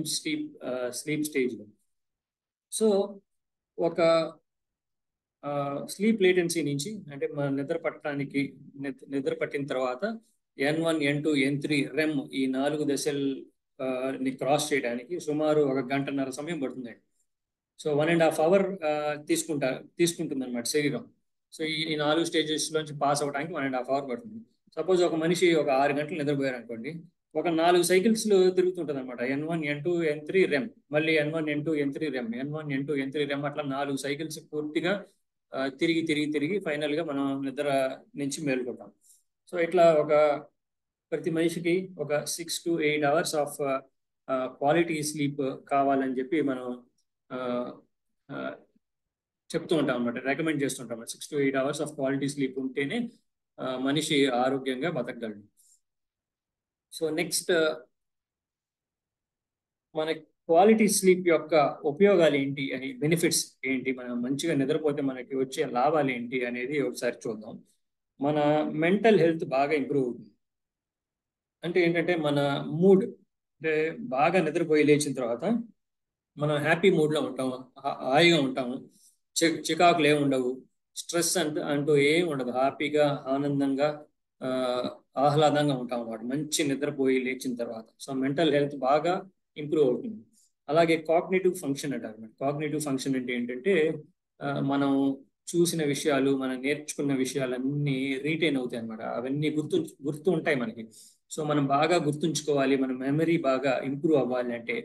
స్లీప్ స్టేజ్లో. సో ఒక స్లీప్ లేటెన్సీ నుంచి, అంటే మన నిద్ర పట్టిన తర్వాత N1, N2, N3 రెమ్ ఈ 4 దశల్ని క్రాస్ చేయడానికి సుమారు 1 గంటన్నర సమయం పడుతుందండి. సో 1.5 hours తీసుకుంటుంది అనమాట శరీరం. సో ఈ 4 స్టేజెస్లోంచి పాస్ అవ్వడానికి 1.5 hours పడుతుంది. సపోజ్ ఒక మనిషి ఒక 6 గంటలు నిద్రపోయారు అనుకోండి, ఒక 4 సైకిల్స్ తిరుగుతుంటుంది అనమాట. N1, N2, N3 రెమ్, మళ్ళీ N1, N2, N3 REM, N1, N2, N3 REM, అట్లా 4 సైకిల్స్ పూర్తిగా తిరిగి ఫైనల్గా మనం నిద్ర నుంచి మేలుకుంటాం. సో ఇట్లా ప్రతి మనిషికి ఒక 6 to 8 hours of quality sleep కావాలని చెప్పి మనం చెప్తూ ఉంటాం అనమాట, రికమెండ్ చేస్తుంటాం. 6 to 8 hours of quality sleep ఉంటేనే మనిషి ఆరోగ్యంగా బతకగలడు. సో నెక్స్ట్ మన క్వాలిటీ స్లీప్ యొక్క ఉపయోగాలు ఏంటి అని, బెనిఫిట్స్ ఏంటి, మనం మంచిగా నిద్రపోతే మనకి వచ్చే లాభాలు ఏంటి అనేది ఒకసారి చూద్దాం. మన మెంటల్ హెల్త్ బాగా ఇంప్రూవ్ అవుతుంది. అంటే ఏంటంటే మన మూడ్, అంటే బాగా నిద్రపోయి లేచిన తర్వాత మనం హ్యాపీ మూడ్లో ఉంటాము, హాయిగా ఉంటాము, చికాకులు ఏమి ఉండవు, స్ట్రెస్ అంటూ ఏమి ఉండదు, హ్యాపీగా ఆనందంగా ఆహ్లాదంగా ఉంటాం అన్నమాట మంచి నిద్రపోయి లేచిన తర్వాత. సో మెంటల్ హెల్త్ బాగా ఇంప్రూవ్ అవుతుంది. అలాగే కాగ్నిటివ్ ఫంక్షన్ అంటారు. కాగ్నిటివ్ ఫంక్షన్ అంటే ఏంటంటే మనం చూసిన విషయాలు, మనం నేర్చుకున్న విషయాలన్నీ రీటైన్ అవుతాయి అన్నమాట. అవన్నీ గుర్తు ఉంటాయి మనకి. సో మనం బాగా గుర్తుంచుకోవాలి, మన మెమరీ బాగా ఇంప్రూవ్ అవ్వాలి అంటే,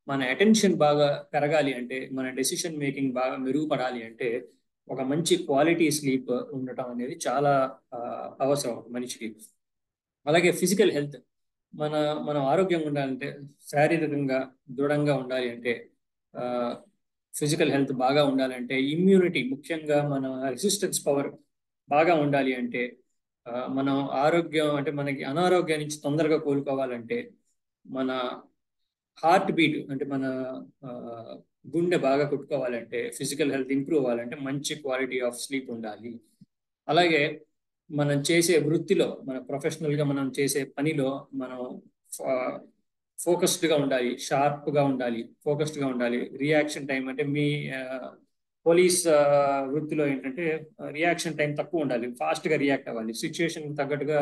మన అటెన్షన్ బాగా పెరగాలి అంటే, మన డెసిషన్ మేకింగ్ బాగా మెరుగుపడాలి అంటే ఒక మంచి క్వాలిటీ స్లీప్ ఉండటం అనేది చాలా అవసరం మనిషికి. అలాగే ఫిజికల్ హెల్త్, మనం ఆరోగ్యంగా ఉండాలంటే, శారీరకంగా దృఢంగా ఉండాలి అంటే, ఫిజికల్ హెల్త్ బాగా ఉండాలంటే, ఇమ్యూనిటీ, ముఖ్యంగా మన రెసిస్టెన్స్ పవర్ బాగా ఉండాలి అంటే, మనం ఆరోగ్యం అంటే మనకి అనారోగ్యం నుంచి తొందరగా కోలుకోవాలంటే, మన హార్ట్ బీట్ అంటే మన గుండె బాగా కొట్టుకోవాలంటే, ఫిజికల్ హెల్త్ ఇంప్రూవ్ అవ్వాలంటే మంచి క్వాలిటీ ఆఫ్ స్లీప్ ఉండాలి. అలాగే మనం చేసే వృత్తిలో, మన ప్రొఫెషనల్గా మనం చేసే పనిలో మనం ఫోకస్డ్గా ఉండాలి, షార్ప్గా ఉండాలి, ఫోకస్డ్గా ఉండాలి. రియాక్షన్ టైం అంటే మీ పోలీస్ వృత్తిలో ఏంటంటే రియాక్షన్ టైం తక్కువ ఉండాలి, ఫాస్ట్గా రియాక్ట్ అవ్వాలి, సిచ్యుయేషన్ తగ్గట్టుగా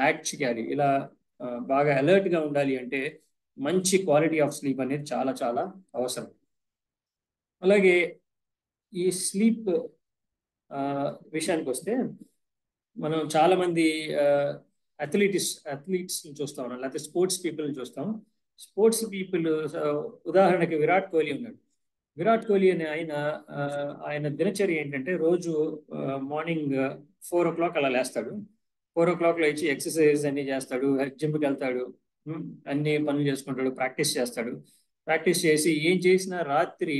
యాక్ట్ చేయాలి. ఇలా బాగా అలర్ట్గా ఉండాలి అంటే మంచి క్వాలిటీ ఆఫ్ స్లీప్ అనేది చాలా చాలా అవసరం. అలాగే ఈ స్లీప్ విషయానికి వస్తే, మనం చాలామంది అథ్లీట్స్ని చూస్తూ ఉన్నాం, లేకపోతే స్పోర్ట్స్ పీపుల్ని చూస్తాం. స్పోర్ట్స్ పీపుల్ ఉదాహరణకి విరాట్ కోహ్లీ ఉన్నాడు. విరాట్ కోహ్లీ అనే ఆయన దినచర్య ఏంటంటే, రోజు మార్నింగ్ 4 o'clock అలా లేస్తాడు. 4 o'clock లేచి ఎక్సర్సైజ్ అన్ని చేస్తాడు, జిమ్కి వెళ్తాడు, అన్ని పనులు చేసుకుంటాడు, ప్రాక్టీస్ చేస్తాడు. ప్రాక్టీస్ చేసి ఏం చేసినా రాత్రి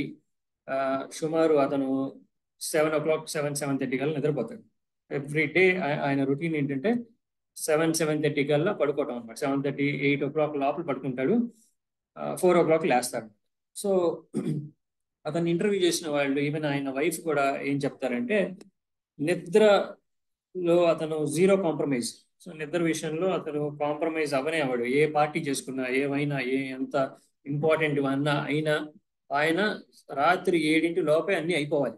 సుమారు అతను 7 o'clock 7:30 కల్లా నిద్రపోతాడు. ఎవ్రీ డే ఆయన రొటీన్ ఏంటంటే 7:30 కల్లా పడుకోవటం అనమాట. 7:30, 8 o'clock లోపల పడుకుంటాడు, 4 o'clock లేస్తాడు. సో అతన్ని ఇంటర్వ్యూ చేసిన వాళ్ళు, ఈవెన్ ఆయన వైఫ్ కూడా ఏం చెప్తారంటే, నిద్రలో అతను జీరో కాంప్రమైజ్. సో నిద్ర విషయంలో అతను కాంప్రమైజ్ అవనే అవ్వడు. ఏ పార్టీ చేసుకున్నా, ఏమైనా, ఎంత ఇంపార్టెంట్ అన్నా అయినా ఆయన రాత్రి 7 లోపే అన్ని అయిపోవాలి.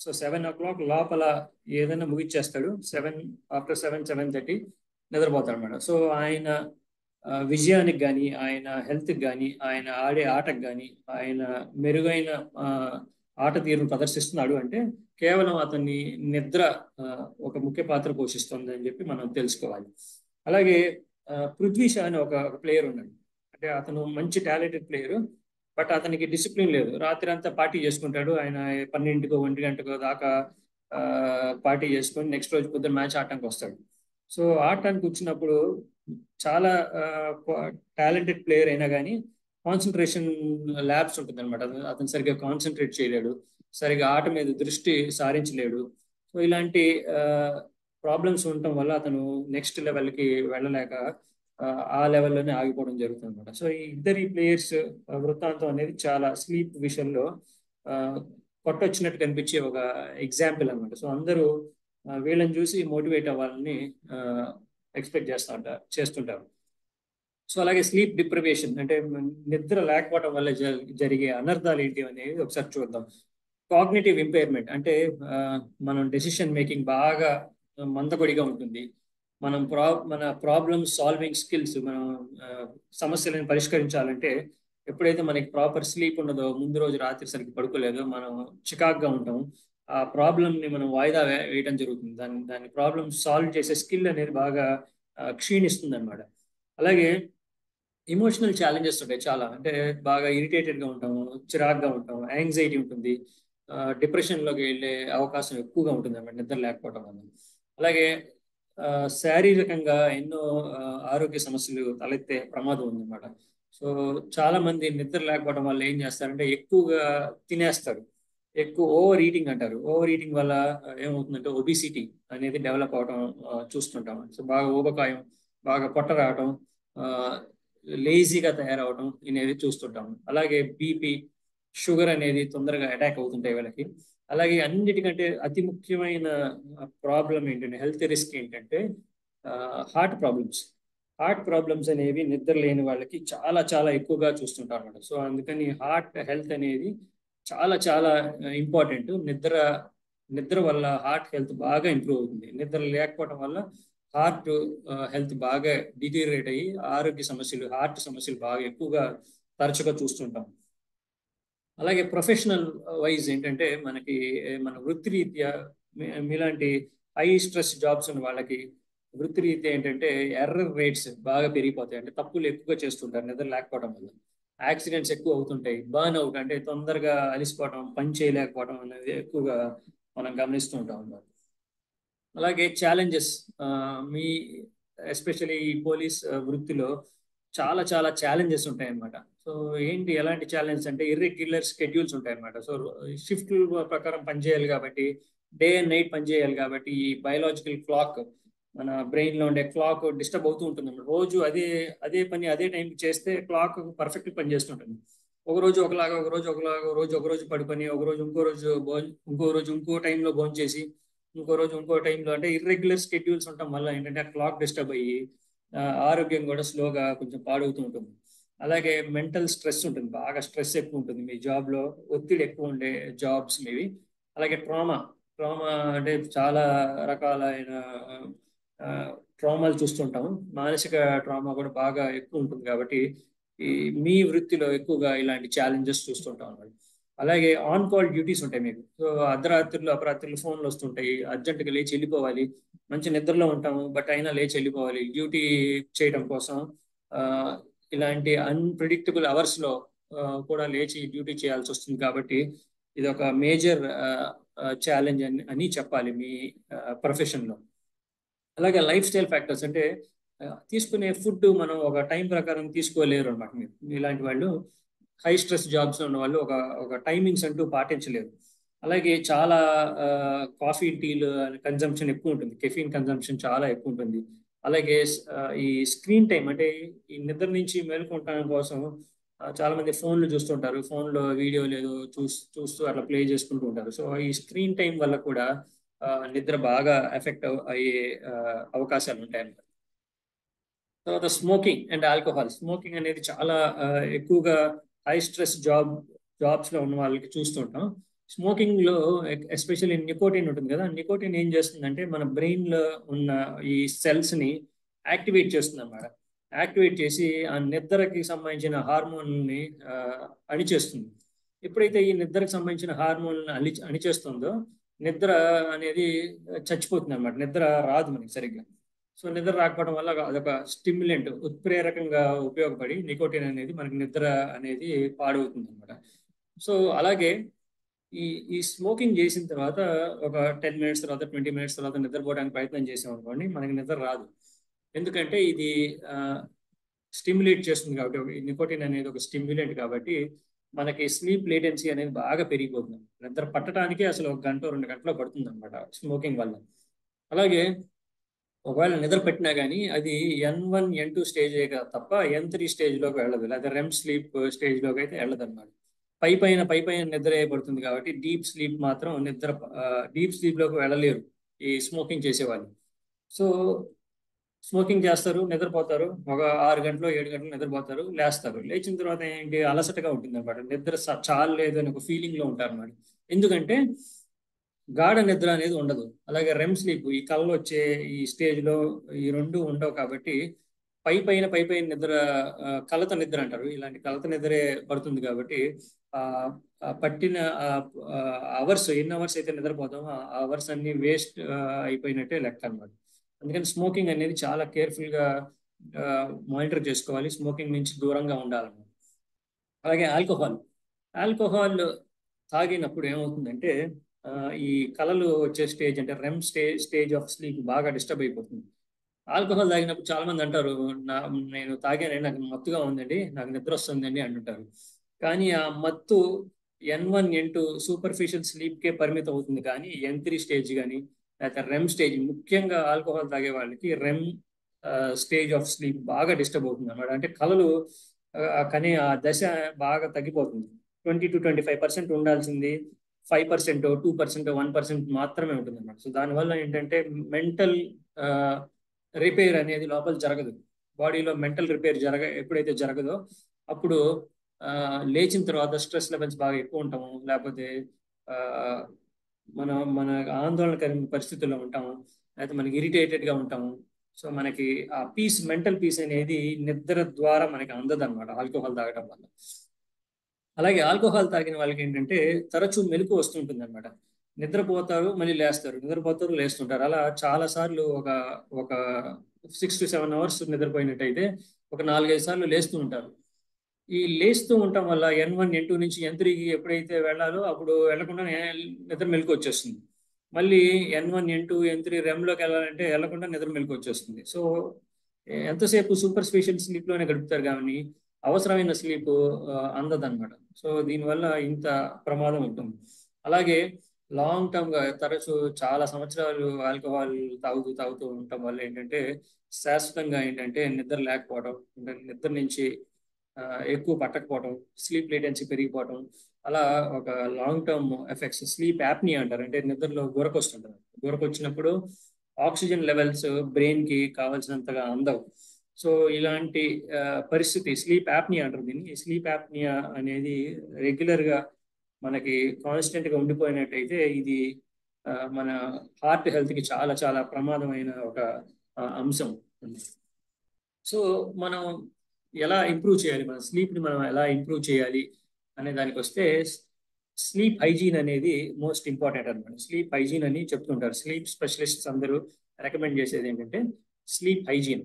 సో 7 o'clock లోపల ఏదైనా ముగిచ్చేస్తాడు. ఆఫ్టర్ 7:30 నిద్రపోతాడు అన్నమాట. సో ఆయన విజయానికి కానీ, ఆయన హెల్త్కి కానీ, ఆయన ఆడే ఆటకు కానీ, ఆయన మెరుగైన ఆట తీరును ప్రదర్శిస్తున్నాడు అంటే కేవలం అతన్ని నిద్ర ఒక ముఖ్య పాత్ర పోషిస్తుంది అని చెప్పి మనం తెలుసుకోవాలి. అలాగే పృథ్వీ షా అని ఒక ప్లేయర్ ఉన్నాడు. అంటే అతను మంచి టాలెంటెడ్ ప్లేయర్, బట్ అతనికి డిసిప్లిన్ లేదు. రాత్రి అంతా పార్టీ చేసుకుంటాడు. ఆయన 12 1 దాకా పార్టీ చేసుకొని నెక్స్ట్ రోజు పొద్దున్న మ్యాచ్ ఆడటానికి వస్తాడు. సో ఆడటానికి వచ్చినప్పుడు చాలా టాలెంటెడ్ ప్లేయర్ అయినా కానీ కాన్సన్ట్రేషన్ ల్యాబ్స్ ఉంటుంది అనమాట. అతను సరిగ్గా కాన్సన్ట్రేట్ చేయలేడు, సరిగ్గా ఆట మీద దృష్టి సారించలేడు. సో ఇలాంటి ప్రాబ్లమ్స్ ఉండటం వల్ల అతను నెక్స్ట్ లెవెల్కి వెళ్ళలేక ఆ లెవెల్లోనే ఆగిపోవడం జరుగుతుంది అనమాట. సో ఈ ఇద్దరి ప్లేయర్స్ వృత్తాంతం అనేది చాలా స్లీప్ విషయంలో కొట్టొచ్చినట్టు కనిపించే ఒక ఎగ్జాంపుల్ అనమాట. సో అందరూ వీళ్ళని చూసి మోటివేట్ అవ్వాలని ఎక్స్పెక్ట్ చేస్తుంటారు. సో అలాగే స్లీప్ డిప్రివేషన్ అంటే నిద్ర లేకపోవడం వల్ల జరిగే అనర్థాలు ఏంటి అనేది ఒకసారి చూద్దాం. కాగ్నిటివ్ ఇంపైర్మెంట్ అంటే మనం డెసిషన్ మేకింగ్ బాగా మందకొడిగా ఉంటుంది. మన ప్రాబ్లమ్ సాల్వింగ్ స్కిల్స్, మనం సమస్యలను పరిష్కరించాలంటే ఎప్పుడైతే మనకి ప్రాపర్ స్లీప్ ఉండదో, ముందు రోజు రాత్రి సరిగ్గా పడుకోలేదో, మనం చికాక్గా ఉంటాం. ఆ ప్రాబ్లమ్ని మనం వాయిదా వేయడం జరుగుతుంది. దాన్ని ప్రాబ్లమ్ సాల్వ్ చేసే స్కిల్ అనేది బాగా క్షీణిస్తుంది అనమాట. అలాగే ఎమోషనల్ ఛాలెంజెస్ ఉంటాయి చాలా. అంటే బాగా ఇరిటేటెడ్గా ఉంటాము, చిరాక్గా ఉంటాము, యాంగ్జైటీ ఉంటుంది, డిప్రెషన్లోకి వెళ్ళే అవకాశం ఎక్కువగా ఉంటుంది అన్నమాట నిద్ర లేకపోవడం వల్ల. అలాగే శారీరకంగా ఎన్నో ఆరోగ్య సమస్యలు తలెత్తే ప్రమాదం ఉందన్నమాట. సో చాలా మంది నిద్ర లేకపోవడం వల్ల ఏం చేస్తారంటే ఎక్కువగా తినేస్తారు. ఎక్కువ ఓవర్ ఈటింగ్ అంటారు. ఓవర్ ఈటింగ్ వల్ల ఏమవుతుందంటే ఒబిసిటీ అనేది డెవలప్ అవడం చూస్తుంటాం. సో బాగా ఊబకాయం, బాగా పొట్ట రావడం, లేజీగా తయారవడం అనేది చూస్తుంటాం. అలాగే బీపీ, షుగర్ అనేది తొందరగా అటాక్ అవుతుంటాయి వీళ్ళకి. అలాగే అన్నిటికంటే అతి ముఖ్యమైన ప్రాబ్లం ఏంటంటే, హెల్త్ రిస్క్ ఏంటంటే హార్ట్ ప్రాబ్లమ్స్ అనేవి నిద్ర లేని వాళ్ళకి చాలా చాలా ఎక్కువగా చూస్తుంటారు అన్నమాట. సో అందుకని హార్ట్ హెల్త్ అనేది చాలా చాలా ఇంపార్టెంట్. నిద్ర వల్ల హార్ట్ హెల్త్ బాగా ఇంప్రూవ్ అవుతుంది. నిద్ర లేకపోవడం వల్ల హార్ట్ హెల్త్ బాగా డిటీరియరేట్ అయ్యి ఆరోగ్య సమస్యలు, హార్ట్ సమస్యలు బాగా ఎక్కువగా తరచుగా చూస్తుంటాం. అలాగే ప్రొఫెషనల్ వైజ్ ఏంటంటే మన వృత్తిరీత్యా మీలాంటి హై స్ట్రెస్ జాబ్స్ ఉన్న వాళ్ళకి వృత్తిరీత్యా ఏంటంటే ఎర్రర్ రేట్స్ బాగా పెరిగిపోతాయి. అంటే తప్పులు ఎక్కువగా చేస్తుంటారు నిద్ర లేకపోవడం వల్ల. యాక్సిడెంట్స్ ఎక్కువ అవుతుంటాయి. బర్న్ అవుట్ అంటే తొందరగా అలిసిపోవడం, పని చేయలేకపోవడం అనేది ఎక్కువగా మనం గమనిస్తూ ఉంటాం అన్నమాట. అలాగే ఛాలెంజెస్, మీ ఎస్పెషల్లీ ఈ పోలీస్ వృత్తిలో చాలా చాలా ఛాలెంజెస్ ఉంటాయి అన్నమాట. సో ఏంటి ఎలాంటి ఛాలెంజెస్ అంటే ఇర్రెగ్యులర్ స్కెడ్యూల్స్ ఉంటాయి అన్నమాట. సో షిఫ్ట్ ప్రకారం పనిచేయాలి కాబట్టి, డే అండ్ నైట్ పనిచేయాలి కాబట్టి, ఈ బయోలాజికల్ క్లాక్, మన బ్రెయిన్లో ఉండే క్లాక్ డిస్టర్బ్ అవుతూ ఉంటుంది అన్నమాట. రోజు అదే పని అదే టైంకి చేస్తే క్లాక్ పర్ఫెక్ట్గా పనిచేస్తుంటుంది. ఒక రోజు ఒకలాగా, ఒక రోజు పడుకొని, ఇంకో రోజు ఇంకో టైంలో భోజనం చేసి, ఇంకో రోజు ఇంకో టైంలో, అంటే ఇర్రెగ్యులర్ స్కెడ్యూల్స్ ఉండటం వల్ల ఏంటంటే ఆ క్లాక్ డిస్టర్బ్ అయ్యి ఆరోగ్యం కూడా స్లోగా కొంచెం పాడవుతూ ఉంటుంది. అలాగే మెంటల్ స్ట్రెస్ ఉంటుంది, బాగా స్ట్రెస్ ఎక్కువ ఉంటుంది మీ జాబ్లో, ఒత్తిడి ఎక్కువ ఉండే జాబ్స్ మీవి. అలాగే ట్రామా అంటే చాలా రకాలైన ట్రామాలు చూస్తుంటాము. మానసిక ట్రామా కూడా బాగా ఎక్కువ ఉంటుంది కాబట్టి మీ వృత్తిలో ఎక్కువగా ఇలాంటి ఛాలెంజెస్ చూస్తుంటాం అన్నమాట. అలాగే ఆన్ కాల్ డ్యూటీస్ ఉంటాయి మీకు. సో అర్ధరాత్రులు అపరాత్రులు ఫోన్లు వస్తుంటాయి, అర్జెంటుగా లేచి వెళ్ళిపోవాలి. మంచి నిద్రలో ఉంటాము బట్ అయినా లేచి వెళ్ళిపోవాలి డ్యూటీ చేయడం కోసం. ఇలాంటి అన్ప్రిడిక్టబుల్ అవర్స్లో కూడా లేచి డ్యూటీ చేయాల్సి వస్తుంది కాబట్టి ఇది ఒక మేజర్ ఛాలెంజ్ అని చెప్పాలి మీ ప్రొఫెషన్లో. అలాగే లైఫ్ స్టైల్ ఫ్యాక్టర్స్ అంటే తీసుకునే ఫుడ్ మనం ఒక టైం ప్రకారం తీసుకోలేరు అనమాట. మీరు ఇలాంటి వాళ్ళు, హై స్ట్రెస్ జాబ్స్ ఉన్న వాళ్ళు ఒక టైమింగ్స్ అంటూ పాటించలేరు. అలాగే చాలా కాఫీ, టీలు కన్జంప్షన్ ఎక్కువ ఉంటుంది, కెఫీన్ కన్జంప్షన్ చాలా ఎక్కువ ఉంటుంది. అలాగే ఈ స్క్రీన్ టైం అంటే ఈ నిద్ర నుంచి మేలుకుంటాం కోసం చాలా మంది ఫోన్లు చూస్తుంటారు, ఫోన్లో వీడియో లేదు చూస్తూ అట్లా ప్లే చేసుకుంటూ ఉంటారు. సో ఈ స్క్రీన్ టైం వల్ల కూడా నిద్ర బాగా ఎఫెక్ట్ అయ్యే అవకాశాలు ఉంటాయన్నమాట. తర్వాత స్మోకింగ్ అండ్ ఆల్కహాల్. స్మోకింగ్ అనేది చాలా ఎక్కువగా హై స్ట్రెస్ జాబ్స్ లో ఉన్న వాళ్ళకి చూస్తుంటాం. స్మోకింగ్ లో ఎస్పెషల్లీ నికోటిన్ ఉంటుంది కదా, నికోటిన్ ఏం చేస్తుందంటే మన బ్రెయిన్ లో ఉన్న ఈ సెల్స్ ని యాక్టివేట్ చేస్తుంది అన్నమాట. యాక్టివేట్ చేసి ఆ నిద్రకి సంబంధించిన హార్మోన్ ని అణిచేస్తుంది. ఎప్పుడైతే ఈ నిద్రకు సంబంధించిన హార్మోన్ అణిచేస్తుందో నిద్ర అనేది చచ్చిపోతుంది అన్నమాట. నిద్ర రాదు మనకి సరిగ్గా. సో నిద్ర రాకపోవడం వల్ల అదొక స్టిమ్యులెంట్, ఉత్ప్రేరకంగా ఉపయోగపడి నికోటిన్ అనేది మనకి నిద్ర అనేది పాడవుతుంది అనమాట. సో అలాగే ఈ ఈ స్మోకింగ్ చేసిన తర్వాత ఒక 10 మినిట్స్ తర్వాత 20 మినిట్స్ తర్వాత నిద్రపోవడానికి ప్రయత్నం చేసాం అనుకోండి, మనకి నిద్ర రాదు. ఎందుకంటే ఇది స్టిమ్యులేట్ చేస్తుంది కాబట్టి, నికోటిన్ అనేది ఒక స్టిమ్యులెంట్ కాబట్టి మనకి స్లీప్ లేటెన్సీ అనేది బాగా పెరిగిపోతుంది. నిద్ర పట్టడానికి అసలు 1 గంట 2 గంటలో పడుతుంది అనమాట స్మోకింగ్ వల్ల. అలాగే ఒకవేళ నిద్ర పెట్టినా కానీ అది N1 N2 స్టేజ్ తప్ప N3 స్టేజ్లోకి వెళ్ళదు, లేదా రెమ్ స్లీప్ స్టేజ్లోకి అయితే వెళ్ళదు అనమాట. పై పైన నిద్ర పడుతుంది కాబట్టి డీప్ స్లీప్ మాత్రం డీప్ స్లీప్లోకి వెళ్ళలేరు ఈ స్మోకింగ్ చేసేవాళ్ళు. సో స్మోకింగ్ చేస్తారు, నిద్రపోతారు, ఒక 6 గంటలు 7 గంటలు నిద్రపోతారు, లేస్తారు. లేచిన తర్వాత ఏంటి, అలసటగా ఉంటుంది అనమాట. నిద్ర చాలు లేదు అని ఒక ఫీలింగ్ లో ఉంటారు అనమాట. ఎందుకంటే గాఢ నిద్ర అనేది ఉండదు. అలాగే రెమ్ స్లీప్, ఈ కళ్ళు వచ్చే ఈ స్టేజ్ లో ఈ రెండు ఉండవు కాబట్టి పై పైన నిద్ర కలత నిద్ర అంటారు. ఇలాంటి కలత నిద్రే పడుతుంది కాబట్టి పట్టిన అవర్స్, ఎన్ని అవర్స్ అయితే నిద్రపోతామో ఆ అవర్స్ అన్ని వేస్ట్ అయిపోయినట్టే లెక్క అనమాట. అందుకని స్మోకింగ్ అనేది చాలా కేర్ఫుల్ గా మానిటర్ చేసుకోవాలి, స్మోకింగ్ నుంచి దూరంగా ఉండాలన్నమాట. అలాగే ఆల్కహాల్ తాగినప్పుడు ఏమవుతుందంటే ఈ కళలు వచ్చే స్టేజ్, అంటే రెమ్ స్టేజ్ ఆఫ్ స్లీప్ బాగా డిస్టర్బ్ అయిపోతుంది. ఆల్కహాల్ తాగినప్పుడు చాలా మంది అంటారు, నేను తాగానండి, నాకు మత్తుగా ఉందండి, నాకు నిద్ర వస్తుందండి అంటుంటారు. కానీ ఆ మత్తు N1 N2 సూపర్ఫిషియల్ స్లీప్కే పరిమితం అవుతుంది. కానీ N3 స్టేజ్ కానీ లేకపోతే రెమ్ స్టేజ్, ముఖ్యంగా ఆల్కహాల్ తాగే వాళ్ళకి రెమ్ స్టేజ్ ఆఫ్ స్లీప్ బాగా డిస్టర్బ్ అవుతుంది అన్నమాట. అంటే కళలు కానీ ఆ దశ బాగా తగ్గిపోతుంది. 20 to 25% ఉండాల్సింది 5%, 2%, 1% మాత్రమే ఉంటుంది అన్నమాట. సో దానివల్ల ఏంటంటే మెంటల్ రిపేర్ అనేది లోపల జరగదు. బాడీలో మెంటల్ రిపేర్ ఎప్పుడైతే జరగదో అప్పుడు లేచిన తర్వాత స్ట్రెస్ లెవెల్స్ బాగా ఎక్కువ ఉంటాము, లేకపోతే మన ఆందోళనకరమైన పరిస్థితుల్లో ఉంటాము, లేకపోతే మనకి ఇరిటేటెడ్గా ఉంటాము. సో మనకి ఆ మెంటల్ పీస్ అనేది నిద్ర ద్వారా మనకి అందదన్నమాట ఆల్కహాల్ తాగడం వల్ల. అలాగే ఆల్కహాల్ తాగిన వాళ్ళకి ఏంటంటే తరచూ మెలకు వస్తుంటుంది అనమాట. నిద్రపోతారు, మళ్ళీ లేస్తారు, నిద్రపోతారు, లేస్తుంటారు. అలా చాలా సార్లు ఒక 6 to 7 అవర్స్ నిద్రపోయినట్టయితే ఒక 4-5 సార్లు లేస్తూ ఉంటారు. ఈ లేస్తూ ఉండటం వల్ల N1 N2 నుంచి N3కి ఎప్పుడైతే వెళ్ళాలో అప్పుడు వెళ్లకుండా నిద్ర మెలకు వచ్చేస్తుంది. మళ్ళీ N1 N2 N3 రెమ్లోకి వెళ్ళాలంటే వెళ్లకుండా నిద్ర మెలకు వచ్చేస్తుంది. సో ఎంతసేపు సూపర్ స్పెషల్ స్లీప్ లోనే గడుపుతారు కానీ అవసరమైన స్లీప్ అందదన్నమాట. సో దీనివల్ల ఇంత ప్రమాదం ఉంటుంది. అలాగే లాంగ్ టర్మ్ గా తరచూ చాలా సంవత్సరాలు ఆల్కహాల్ తాగుతూ ఉండటం వల్ల ఏంటంటే శాశ్వతంగా ఏంటంటే నిద్ర లేకపోవడం, నిద్ర నుంచి ఎక్కువ పట్టకపోవడం, స్లీప్ లేటెన్సీ పెరిగిపోవడం, అలా ఒక long term effects. Sleep apnoea అంటారు, అంటే నిద్రలో గురకొస్తుంటారు. గురకొచ్చినప్పుడు ఆక్సిజన్ లెవెల్స్ బ్రెయిన్ కి కావాల్సినంతగా అందవు. సో ఇలాంటి పరిస్థితి స్లీప్ యాప్నియా అంటారు దీన్ని. ఈ స్లీప్ యాప్నియా అనేది రెగ్యులర్ గా మనకి కాన్స్టెంట్ గా ఉండిపోయినట్టయితే ఇది మన హార్ట్ హెల్త్ కి చాలా చాలా ప్రమాదమైన ఒక అంశం. సో మనం ఎలా ఇంప్రూవ్ చేయాలి, మన స్లీప్ని మనం ఎలా ఇంప్రూవ్ చేయాలి అనే దానికి వస్తే స్లీప్ హైజీన్ అనేది మోస్ట్ ఇంపార్టెంట్ అనమాట. స్లీప్ హైజీన్ అని చెప్తుంటారు స్లీప్ స్పెషలిస్ట్స్ అందరూ. రికమెండ్ చేసేది ఏంటంటే స్లీప్ హైజీన్.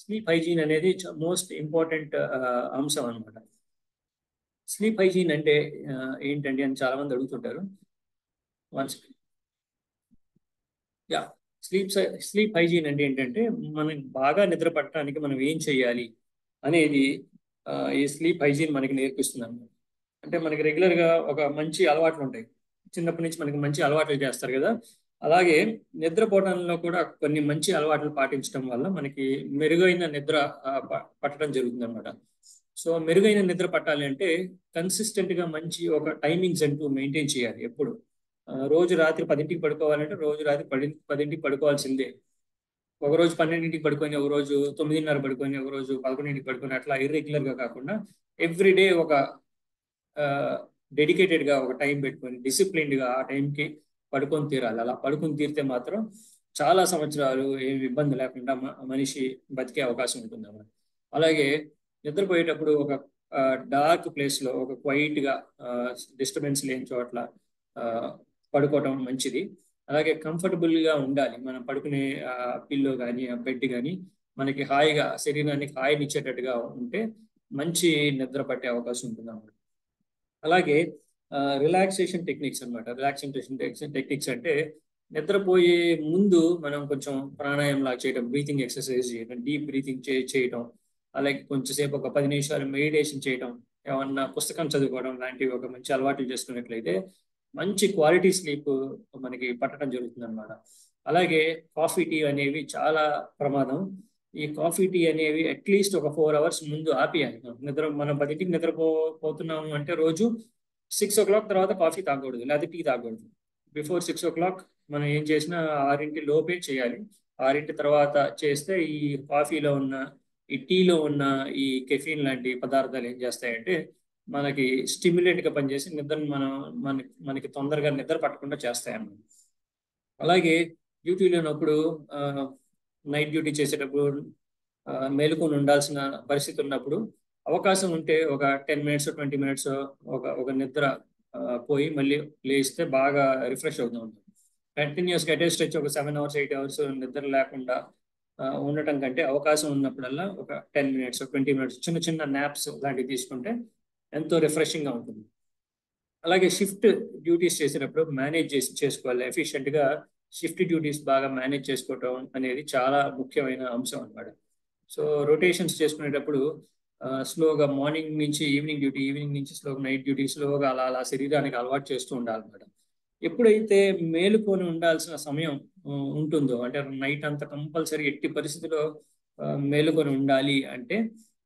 స్లీప్ హైజీన్ అనేది మోస్ట్ ఇంపార్టెంట్ అంశం అనమాట. స్లీప్ హైజీన్ అంటే ఏంటండి అని చాలా మంది అడుగుతుంటారు. యా, స్లీప్ హైజీన్ అంటే ఏంటంటే మనకి బాగా నిద్ర పట్టడానికి మనం ఏం చేయాలి అనేది ఈ స్లీప్ హైజీన్ మనకి నేర్పిస్తుంది అన్నమాట. అంటే మనకి రెగ్యులర్ గా ఒక మంచి అలవాట్లు ఉంటాయి, చిన్నప్పటి నుంచి మనకి మంచి అలవాట్లు చేస్తారు కదా, అలాగే నిద్రపోవడంలో కూడా కొన్ని మంచి అలవాట్లు పాటించడం వల్ల మనకి మెరుగైన నిద్ర పట్టడం జరుగుతుంది అనమాట. సో మెరుగైన నిద్ర పట్టాలి అంటే కన్సిస్టెంట్గా మంచి ఒక టైమింగ్స్ అంటూ మెయింటైన్ చేయాలి ఎప్పుడు. రోజు రాత్రి 10ంటికి పడుకోవాలంటే రోజు రాత్రి 10ంటికి పడుకోవాల్సిందే. ఒకరోజు 12ంటికి పడుకొని, ఒక రోజు 9:30 పడుకొని, ఒక రోజు 11ంటికి పడుకొని, అట్లా ఇర్రెగ్యులర్గా కాకుండా ఎవ్రీడే ఒక డెడికేటెడ్గా ఒక టైం పెట్టుకొని డిసిప్లిన్డ్గా ఆ టైంకి పడుకొని తీరాలి. అలా పడుకొని తీరితే మాత్రం చాలా సంవత్సరాలు ఏమి ఇబ్బంది లేకుండా మనిషి బతికే అవకాశం ఉంటుంది అన్నమాట. అలాగే నిద్రపోయేటప్పుడు ఒక డార్క్ ప్లేస్లో ఒక క్వైట్గా డిస్టర్బెన్స్ లేని చోట్ల పడుకోవటం మంచిది. అలాగే కంఫర్టబుల్గా ఉండాలి. మనం పడుకునే పిల్లో కానీ ఆ బెడ్ కానీ మనకి హాయిగా శరీరానికి హాయినిచ్చేటట్టుగా ఉంటే మంచి నిద్ర పట్టే అవకాశం ఉంటుంది అన్నమాట. అలాగే రిలాక్సేషన్ టెక్నిక్స్ అనమాట. రిలాక్సేషన్ టెక్నిక్స్ అంటే నిద్రపోయే ముందు మనం కొంచెం ప్రాణాయామం లాగా చేయడం, బ్రీతింగ్ ఎక్సర్సైజ్ చేయడం, డీప్ బ్రీతింగ్ చేయటం, అలాగే కొంచెంసేపు ఒక 10 నిమిషాలు మెడిటేషన్ చేయటం, ఏమన్నా పుస్తకం చదువుకోవడం లాంటివి ఒక మంచి అలవాట్లు చేసుకున్నట్లయితే మంచి క్వాలిటీ స్లీప్ మనకి పట్టడం జరుగుతుంది అనమాట. అలాగే కాఫీ టీ అనేవి చాలా ప్రమాదం. ఈ కాఫీ టీ అనేవి అట్లీస్ట్ ఒక 4 hours ముందు ఆపేయాలి. మనం 10ంటికి నిద్రపోతున్నాము అంటే రోజు 6 o'clock తర్వాత కాఫీ తాగకూడదు, లేకపోతే టీ తాగకూడదు. బిఫోర్ 6 o'clock మనం ఏం చేసినా 6 లోపే చేయాలి. 6 తర్వాత చేస్తే ఈ కాఫీలో ఉన్న, ఈ టీలో ఉన్న ఈ కెఫీన్ లాంటి పదార్థాలు ఏం చేస్తాయంటే మనకి స్టిమ్యులేట్గా పనిచేసి మనకి తొందరగా నిద్ర పట్టకుండా చేస్తాయన్నమాట. అలాగే డ్యూటీలో ఉన్నప్పుడు నైట్ డ్యూటీ చేసేటప్పుడు మేలుకొని ఉండాల్సిన పరిస్థితి ఉన్నప్పుడు అవకాశం ఉంటే ఒక 10 minutes 20 minutes ఒక నిద్ర పోయి మళ్ళీ లేస్తే బాగా రిఫ్రెష్ అవుతూ ఉంటుంది. కంటిన్యూస్గా అటెస్ట్ వచ్చి ఒక 7 hours 8 hours నిద్ర లేకుండా ఉండటం కంటే అవకాశం ఉన్నప్పుడల్లా ఒక 10 minutes 20 minutes చిన్న చిన్న నాప్స్ లాంటివి తీసుకుంటే ఎంతో రిఫ్రెషింగ్గా ఉంటుంది. అలాగే షిఫ్ట్ డ్యూటీస్ చేసేటప్పుడు మేనేజ్ చేసుకోవాలి. ఎఫిషియెంట్గా షిఫ్ట్ డ్యూటీస్ బాగా మేనేజ్ చేసుకోవటం అనేది చాలా ముఖ్యమైన అంశం అన్నమాట. సో రొటేషన్స్ చేసుకునేటప్పుడు స్లోగా మార్నింగ్ నుంచి ఈవినింగ్ డ్యూటీ, ఈవినింగ్ నుంచి స్లోగా నైట్ డ్యూటీ, స్లోగా అలా శరీరానికి అలవాటు చేస్తూ ఉండాలన్నమాట. ఎప్పుడైతే మేలుకొని ఉండాల్సిన సమయం ఉంటుందో, అంటే నైట్ అంతా కంపల్సరీ ఎట్టి పరిస్థితిలో మేలుకొని ఉండాలి అంటే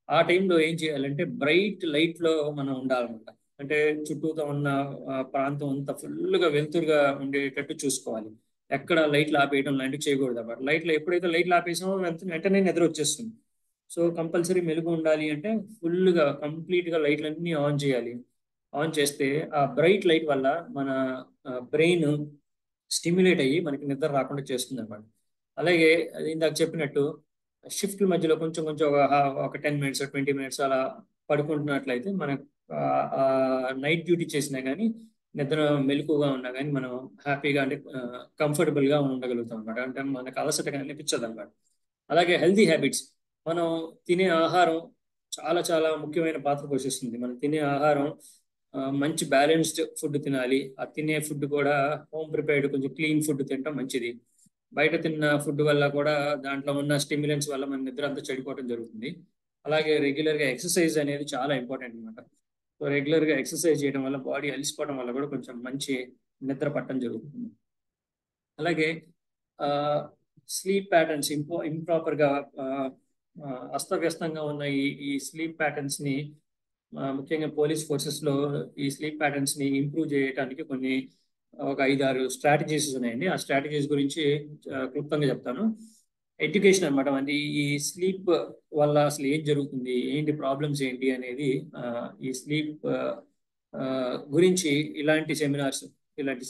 ఆ టైంలో ఏం చేయాలంటే బ్రైట్ లైట్లో మనం ఉండాలన్నమాట. అంటే చుట్టూతో ఉన్న ప్రాంతం అంతా ఫుల్గా వెలుతురుగా ఉండేటట్టు చూసుకోవాలి. ఎక్కడ లైట్లు ఆపేయడం లాంటివి చేయకూడదు అన్నమాట. ఎప్పుడైతే లైట్లు ఆపేసామో వెంటనే నిద్ర వచ్చేస్తుంది. సో కంపల్సరీ మెలుగు ఉండాలి అంటే ఫుల్గా కంప్లీట్గా లైట్లన్నీ ఆన్ చేయాలి. ఆన్ చేస్తే ఆ బ్రైట్ లైట్ వల్ల మన బ్రెయిన్ స్టిమ్యులేట్ అయ్యి మనకి నిద్ర రాకుండా చేస్తుంది అన్నమాట. అలాగే ఇందాక చెప్పినట్టు షిఫ్ట్ మధ్యలో కొంచెం ఒక 10 minutes 20 minutes అలా పడుకుంటున్నట్లయితే మనకు నైట్ డ్యూటీ చేసినా కానీ నిద్ర మెలకుగా ఉన్నా కానీ మనం హ్యాపీగా అంటే కంఫర్టబుల్గా ఉండగలుగుతాం అనమాట. అంటే మనకు అలసటగా అనిపించదు అనమాట. అలాగే హెల్తీ హ్యాబిట్స్, మనం తినే ఆహారం చాలా చాలా ముఖ్యమైన పాత్ర పోషిస్తుంది. మనం తినే ఆహారం మంచి బ్యాలెన్స్డ్ ఫుడ్ తినాలి. ఆ తినే ఫుడ్ కూడా హోమ్ ప్రిపేర్డ్ కొంచెం క్లీన్ ఫుడ్ తినడం మంచిది. బయట తిన్న ఫుడ్ వల్ల కూడా దాంట్లో ఉన్న స్టిమ్యులెంట్స్ వల్ల మన నిద్ర అంతా చెడిపోవడం జరుగుతుంది. అలాగే రెగ్యులర్గా ఎక్సర్సైజ్ అనేది చాలా ఇంపార్టెంట్ అనమాట. సో రెగ్యులర్గా ఎక్సర్సైజ్ చేయడం వల్ల బాడీ అలిసిపోవడం వల్ల కూడా కొంచెం మంచి నిద్ర పట్టడం జరుగుతుంది. అలాగే స్లీప్ ప్యాటర్న్స్ ఇంప్రాపర్గా అస్తవ్యస్తంగా ఉన్న ఈ స్లీప్ ప్యాటర్న్స్ని ముఖ్యంగా పోలీస్ ఫోర్సెస్లో ఈ స్లీప్ ప్యాటర్న్స్ని ఇంప్రూవ్ చేయడానికి ఒక 5-6 స్ట్రాటజీస్ ఉన్నాయండి. ఆ స్ట్రాటజీస్ గురించి క్లుప్తంగా చెప్తాను. ఎడ్యుకేషన్ అనమాట. అంటే ఈ స్లీప్ వల్ల అసలు ఏం జరుగుతుంది, ఏంటి ప్రాబ్లమ్స్ ఏంటి అనేది ఈ స్లీప్ గురించి ఇలాంటి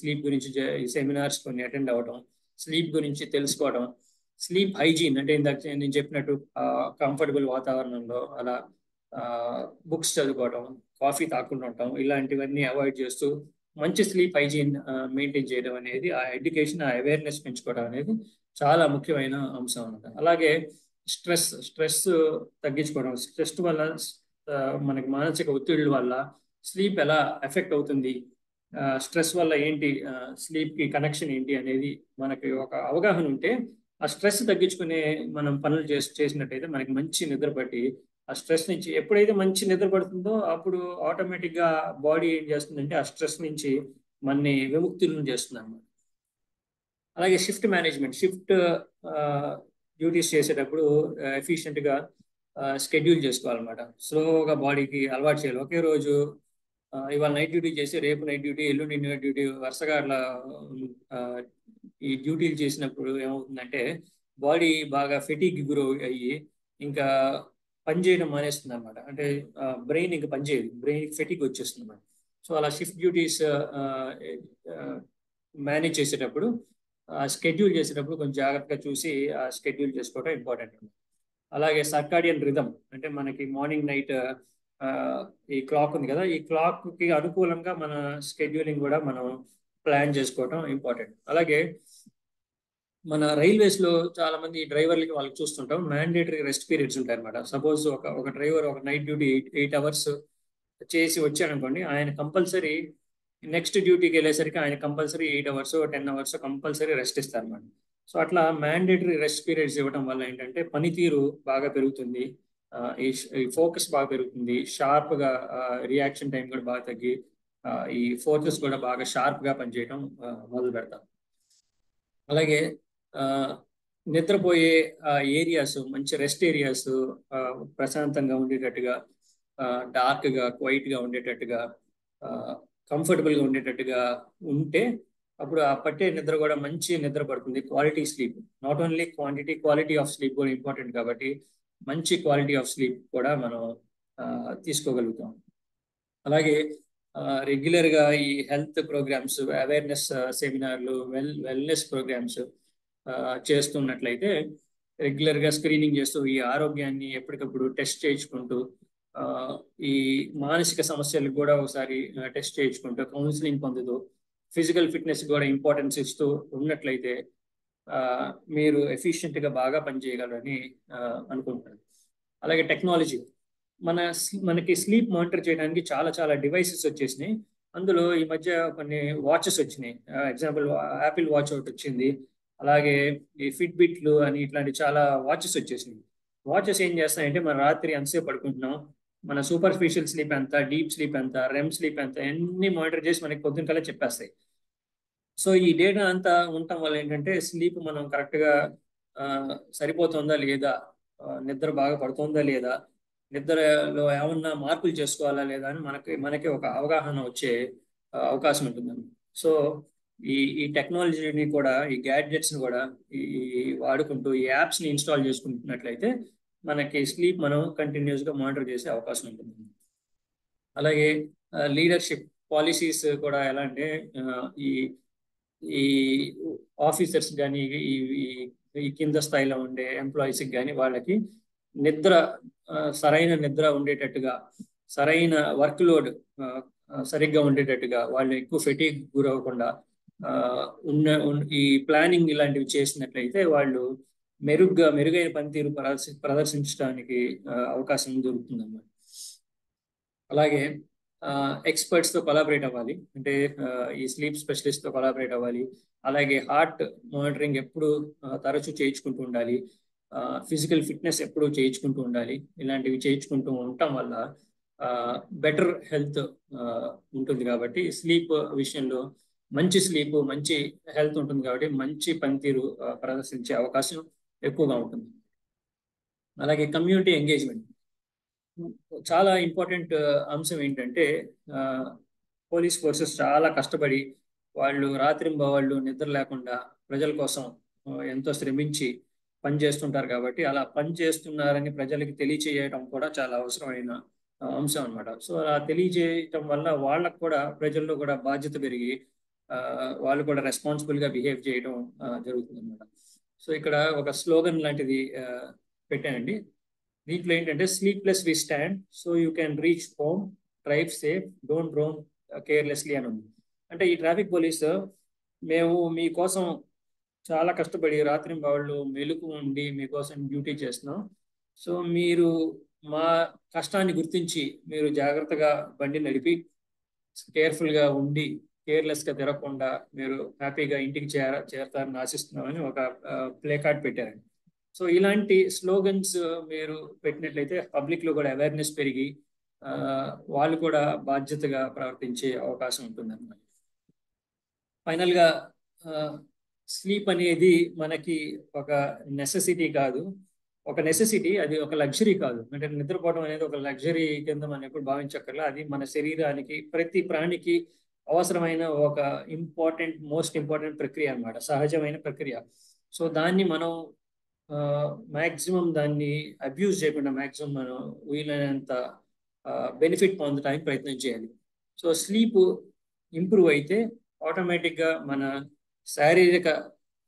స్లీప్ గురించి సెమినార్స్ కొన్ని అటెండ్ అవ్వడం, స్లీప్ గురించి తెలుసుకోవడం, స్లీప్ హైజీన్ అంటే ఇందాక నేను చెప్పినట్టు కంఫర్టబుల్ వాతావరణంలో అలా బుక్స్ చదువుకోవడం, కాఫీ తాకుండా ఉండటం, ఇలాంటివన్నీ అవాయిడ్ చేస్తూ మంచి స్లీప్ హైజీన్ మెయింటైన్ చేయడం అనేది ఆ ఎడ్యుకేషన్, ఆ అవేర్నెస్ పెంచుకోవడం అనేది చాలా ముఖ్యమైన అంశం అన్నమాట. అలాగే స్ట్రెస్ తగ్గించుకోవడం. స్ట్రెస్ వల్ల మనకి మానసిక ఒత్తిడి వల్ల స్లీప్ ఎలా ఎఫెక్ట్ అవుతుంది, స్ట్రెస్ వల్ల ఏంటి, స్లీప్కి కనెక్షన్ ఏంటి అనేది మనకి ఒక అవగాహన ఉంటే ఆ స్ట్రెస్ తగ్గించుకునే మనం పనులు చేసినట్టయితే మనకి మంచి నిద్ర పట్టి ఆ స్ట్రెస్ నుంచి ఎప్పుడైతే మంచి నిద్ర పడుతుందో అప్పుడు ఆటోమేటిక్గా బాడీ ఏం చేస్తుందంటే ఆ స్ట్రెస్ నుంచి మనని విముక్తులను చేస్తుంది అన్నమాట. అలాగే షిఫ్ట్ మేనేజ్మెంట్, షిఫ్ట్ డ్యూటీస్ చేసేటప్పుడు ఎఫిషియెంట్గా షెడ్యూల్ చేసుకోవాలన్నమాట. స్లోగా బాడీకి అలవాటు చేయాలి. ఒకే రోజు ఇవాళ నైట్ డ్యూటీ చేసి రేపు నైట్ డ్యూటీ, ఎల్లుండి నైట్ డ్యూటీ వరుసగా అట్లా ఆ, ఈ డ్యూటీలు చేసినప్పుడు ఏమవుతుందంటే బాడీ బాగా ఫెటీక్ గురి అయ్యి ఇంకా పని చేయడం మానేస్తుంది అనమాట. అంటే బ్రెయిన్ ఇంకా పని చేయదు, బ్రెయిన్ ఫెటీక్ వచ్చేస్తుంది అనమాట. సో అలా షిఫ్ట్ డ్యూటీస్ మేనేజ్ చేసేటప్పుడు షెడ్యూల్ చేసేటప్పుడు కొంచెం జాగ్రత్తగా చూసి ఆ షెడ్యూల్ చేసుకోవడం ఇంపార్టెంట్. అలాగే సర్కాడియన్ రిథమ్ అంటే మనకి మార్నింగ్ నైట్ ఈ క్లాక్ ఉంది కదా, ఈ క్లాక్ కి అనుకూలంగా మన షెడ్యూలింగ్ కూడా మనం ప్లాన్ చేసుకోవడం ఇంపార్టెంట్. అలాగే మన రైల్వేస్ లో చాలా మంది డ్రైవర్లకి వాళ్ళకి చూస్తుంటాం మ్యాండేటరీ రెస్ట్ పీరియడ్స్ ఉంటాయి అనమాట. సపోజ్ ఒక డ్రైవర్ ఒక నైట్ డ్యూటీ 8 అవర్స్ చేసి వచ్చాడనుకోండి, ఆయన కంపల్సరీ నెక్స్ట్ డ్యూటీకి వెళ్ళేసరికి ఆయన compulsory 8 hours 10 hours compulsory rest ఇస్తారు అనమాట. సో అట్లా మ్యాండేటరీ రెస్ట్ పీరియడ్స్ ఇవ్వడం వల్ల ఏంటంటే పనితీరు బాగా పెరుగుతుంది, ఈ ఫోకస్ బాగా పెరుగుతుంది, షార్ప్ గా రియాక్షన్ టైం కూడా బాగా తగ్గి ఈ ఫోకస్ కూడా బాగా షార్ప్ గా పనిచేయడం మొదలు పెడతాం. అలాగే నిద్రపోయే ఏరియాస్, మంచి రెస్ట్ ఏరియాస్ ప్రశాంతంగా ఉండేటట్టుగా, డార్క్ గా క్వైట్ గా ఉండేటట్టుగా, కంఫర్టబుల్ గా ఉండేటట్టుగా ఉంటే అప్పుడు ఆ పట్టే నిద్ర కూడా మంచి నిద్ర పడుతుంది. Quality sleep, not only quantity, quality of sleep కూడా ఇంపార్టెంట్ కాబట్టి మంచి క్వాలిటీ ఆఫ్ స్లీప్ కూడా మనం తీసుకోగలుగుతాం. అలాగే రెగ్యులర్ గా ఈ హెల్త్ ప్రోగ్రామ్స్, అవేర్నెస్ సెమినార్లు, వెల్నెస్ ప్రోగ్రామ్స్ చేస్తున్నట్లయితే రెగ్యులర్ గా స్క్రీనింగ్ చేస్తూ ఈ ఆరోగ్యాన్ని ఎప్పటికప్పుడు టెస్ట్ చేయించుకుంటూ ఈ మానసిక సమస్యలకు కూడా ఒకసారి టెస్ట్ చేయించుకుంటూ కౌన్సిలింగ్ పొందుతూ ఫిజికల్ ఫిట్నెస్ కూడా ఇంపార్టెన్స్ ఇస్తూ ఉన్నట్లయితే మీరు ఎఫిషియెంట్ గా బాగా పనిచేయగలరని అనుకుంటున్నాను. అలాగే టెక్నాలజీ, మనకి స్లీప్ మానిటర్ చేయడానికి చాలా చాలా డివైసెస్ వచ్చేసినాయి. అందులో ఈ మధ్య కొన్ని వాచెస్ వచ్చినాయి. ఎగ్జాంపుల్ యాపిల్ వాచ్ ఒకటి వచ్చింది, అలాగే ఈ ఫిట్బిట్లు అని ఇట్లాంటి చాలా వాచెస్ వచ్చేసినాయి. వాచెస్ ఏం చేస్తాయంటే మన రాత్రి ఎంతసేపు పడుకుంటున్నాం, మన సూపర్ఫిషియల్ స్లీప్ ఎంత, డీప్ స్లీప్ ఎంత, రెమ్ స్లీప్ ఎంత, అన్ని మానిటర్ చేసి మనకి పొద్దున కల్లా చెప్పేస్తాయి. సో ఈ డేటా అంతా ఉండటం వల్ల ఏంటంటే స్లీప్ మనం కరెక్ట్గా సరిపోతుందా లేదా, నిద్ర బాగా పడుతుందా లేదా, నిద్రలో ఏమన్నా మార్పులు చేసుకోవాలా లేదా అని మనకి ఒక అవగాహన వచ్చే అవకాశం ఉంటుందండి. సో ఈ టెక్నాలజీని కూడా, ఈ గ్యాడ్జెట్స్ని కూడా వాడుకుంటూ ఈ యాప్స్ని ఇన్స్టాల్ చేసుకుంటున్నట్లయితే మనకి స్లీప్ మనం కంటిన్యూస్గా మానిటర్ చేసే అవకాశం ఉంటుంది. అలాగే లీడర్షిప్ పాలసీస్ కూడా ఎలా అంటే ఈ ఈ ఆఫీసర్స్ కానీ ఈ కింద స్థాయిలో ఉండే ఎంప్లాయీస్కి కానీ వాళ్ళకి నిద్ర, సరైన నిద్ర ఉండేటట్టుగా, సరైన వర్క్ లోడ్ సరిగ్గా ఉండేటట్టుగా, వాళ్ళు ఎక్కువ ఫెటీగ్ గురవ్వకుండా ఈ ప్లానింగ్ ఇలాంటివి చేసినట్లయితే వాళ్ళు మెరుగైన పనితీరు ప్రదర్శించడానికి అవకాశం దొరుకుతుందన్నమాట. అలాగే ఎక్స్పర్ట్స్ తో కొలాబరేట్ అవ్వాలి, అంటే ఈ స్లీప్ స్పెషలిస్ట్ తో కొలాబరేట్ అవ్వాలి. అలాగే హార్ట్ మానిటరింగ్ ఎప్పుడు తరచూ చేయించుకుంటూ ఉండాలి, ఫిజికల్ ఫిట్నెస్ ఎప్పుడు చేయించుకుంటూ ఉండాలి. ఇలాంటివి చేయించుకుంటూ ఉండటం వల్ల బెటర్ హెల్త్ ఉంటుంది. కాబట్టి స్లీప్ విషయంలో మంచి స్లీప్, మంచి హెల్త్ ఉంటుంది కాబట్టి మంచి పనితీరు ప్రదర్శించే అవకాశం ఎక్కువగా ఉంటుంది. అలాగే కమ్యూనిటీ ఎంగేజ్మెంట్ చాలా ఇంపార్టెంట్ అంశం. ఏంటంటే పోలీస్ ఫోర్సెస్ చాలా కష్టపడి వాళ్ళు రాత్రింబవళ్ళు నిద్ర లేకుండా ప్రజల కోసం ఎంతో శ్రమించి పనిచేస్తుంటారు. కాబట్టి అలా పనిచేస్తున్నారని ప్రజలకి తెలియచేయడం కూడా చాలా అవసరమైన అంశం అన్నమాట. సో అలా తెలియజేయటం వల్ల వాళ్ళకు కూడా ప్రజల్లో కూడా బాధ్యత పెరిగి వాళ్ళు కూడా రెస్పాన్సిబుల్ గా బిహేవ్ చేయడం జరుగుతుంది అన్నమాట. సో ఇక్కడ ఒక స్లోగన్ లాంటిది పెట్టానండి. దీంట్లో ఏంటంటే sleepless we stand so you can reach home, drive safe, don't roam carelessly అని ఉంది. అంటే ఈ ట్రాఫిక్ పోలీస్ మేము మీకోసం చాలా కష్టపడి రాత్రింబవళ్ళు మెలుకు ఉండి మీకోసం డ్యూటీ చేస్తున్నాం. సో మీరు మా కష్టాన్ని గుర్తించి మీరు జాగ్రత్తగా బండి నడిపి కేర్ఫుల్గా ఉండి కేర్లెస్ గా తిరగకుండా మీరు హ్యాపీగా ఇంటికి చేరతారని ఆశిస్తున్నామని ఒక ప్లే కార్డ్ పెట్టారండి. సో ఇలాంటి స్లోగన్స్ మీరు పెట్టినట్లయితే పబ్లిక్ లో కూడా అవేర్నెస్ పెరిగి వాళ్ళు కూడా బాధ్యతగా ప్రవర్తించే అవకాశం ఉంటుందన్నమాట. ఫైనల్ గా స్లీప్ అనేది మనకి ఒక నెసెసిటీ కాదు, ఒక నెసెసిటీ, అది ఒక లగ్జరీ కాదు. అంటే నిద్రపోవడం అనేది ఒక లగ్జరీ కింద మనం ఎప్పుడు భావించక్కర్లా. అది మన శరీరానికి, ప్రతి ప్రాణికి అవసరమైన ఒక మోస్ట్ ఇంపార్టెంట్ ప్రక్రియ అన్నమాట, సహజమైన ప్రక్రియ. సో దాన్ని మనం మాక్సిమం దాన్ని అబ్యూజ్ చేయకుండా మాక్సిమం మనం వీలైనంత బెనిఫిట్ పొందడానికి ప్రయత్నం చేయాలి. సో స్లీప్ ఇంప్రూవ్ అయితే ఆటోమేటిక్గా మన శారీరక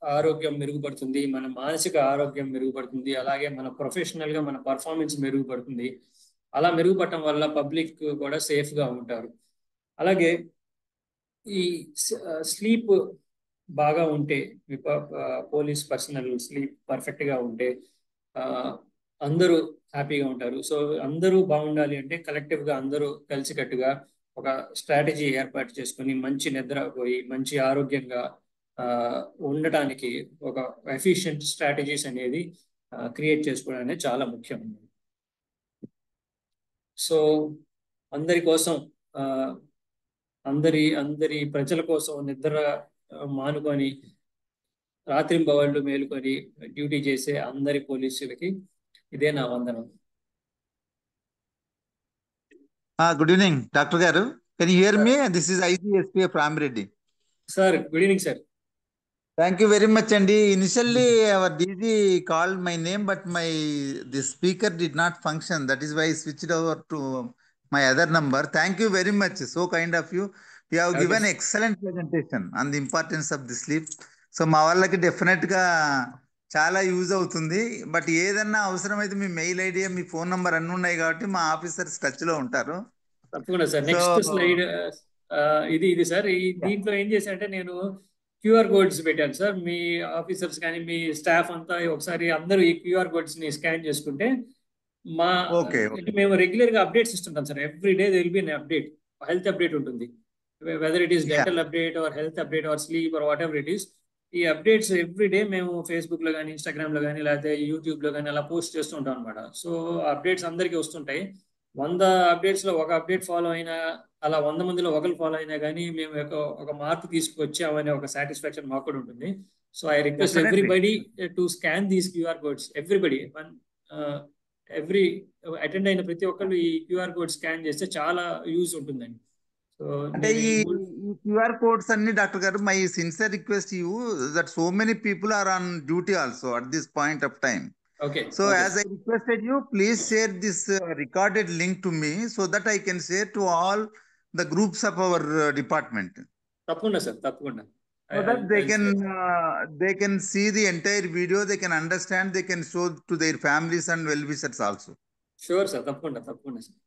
ఆరోగ్యం మెరుగుపడుతుంది, మన మానసిక ఆరోగ్యం మెరుగుపడుతుంది, అలాగే మన ప్రొఫెషనల్గా మన పర్ఫార్మెన్స్ మెరుగుపడుతుంది. అలా మెరుగుపడటం వల్ల పబ్లిక్ కూడా సేఫ్గా ఉంటారు. అలాగే ఈ స్లీప్ బాగా ఉంటే, పోలీస్ పర్సనల్ స్లీప్ పర్ఫెక్ట్గా ఉంటే అందరూ హ్యాపీగా ఉంటారు. సో అందరూ బాగుండాలి అంటే కలెక్టివ్గా అందరూ కలిసికట్టుగా ఒక స్ట్రాటజీ ఏర్పాటు చేసుకుని మంచి నిద్రపోయి మంచి ఆరోగ్యంగా ఉండటానికి ఒక ఎఫిషియెంట్ స్ట్రాటజీస్ అనేది క్రియేట్ చేసుకోవడం అనేది చాలా ముఖ్యం. సో అందరి కోసం, అందరి ప్రజల కోసం నిద్ర మానుకొని రాత్రింబవళ్ళు మేలుకొని డ్యూటీ చేసే అందరి పోలీసులకి ఇదే నా వందనం. గుడ్ ఈవినింగ్ డాక్టర్ గారు. Can you here me? This is IGSPF Ramireddy. Sir good evening sir. Thank you very much, Andy. Initially, our DG called my name, but the speaker did not function. That is why I switched over to my other number. Thank you very much. So kind of you. You have given excellent presentation on the importance of the sleep. So మా వాళ్ళకి definite గా చాలా use అవుతుంది. But ఏదన్నా అవసరమైతే మీ mail ID, మీ phone number అన్ని ఉన్నాయి కాబట్టి మా ఆఫీసర్స్ టచ్ లో ఉంటారు. తప్పకుండా సార్. నెక్స్ట్ స్లైడ్ ఇది సార్. దీంట్లో ఏం చేశానంటే నేను QR కోడ్స్ పెట్టాను సార్. మీ ఆఫీసర్స్ కానీ మీ స్టాఫ్ అంతా ఒకసారి అందరూ ఈ QR కోడ్స్ ని స్కాన్ చేసుకుంటే మేము రెగ్యులర్ గా అప్డేట్స్ ఇస్తుంటాం sir. Every day there will be an update, health update ఉంటుంది. Whether it is dental update or health update or sleep or whatever it is. ఈ అప్డేట్స్ ఎవ్రీ డే మేము Facebook లో కానీ Instagram లో కానీ లేకపోతే YouTube లో కానీ అలా పోస్ట్ చేస్తూ ఉంటాం అనమాట. సో అప్డేట్స్ అందరికీ వస్తుంటాయి. 100 అప్డేట్స్ లో ఒక అప్డేట్ ఫాలో అయినా, అలా 100 మందిలో ఒకరు ఫాలో అయినా కానీ మేము ఒక మార్పు తీసుకొచ్చామనే ఒక సాటిస్ఫాక్షన్ మాకు కూడా ఉంటుంది. So I request everybody to scan these QR codes. Everybody every attend అయిన ప్రతి ఒక్కళ్ళు ఈ QR కోడ్ స్కాన్ చేస్తే చాలా యూజ్ ఉంటుందండి. సో అంటే ఈ QR కోడ్స్ అన్ని డాక్టర్ గారు, my sincere request you that so many people are on duty also at this point of time. Okay. So as I requested you, please share this recorded link to me so that I can share to all the groups of our department. తప్పకుండా sir, తప్పకుండా. So that they can see the entire video, they can understand, they can show to their families and well-wishers also. Sure sir, తప్పకుండా sir.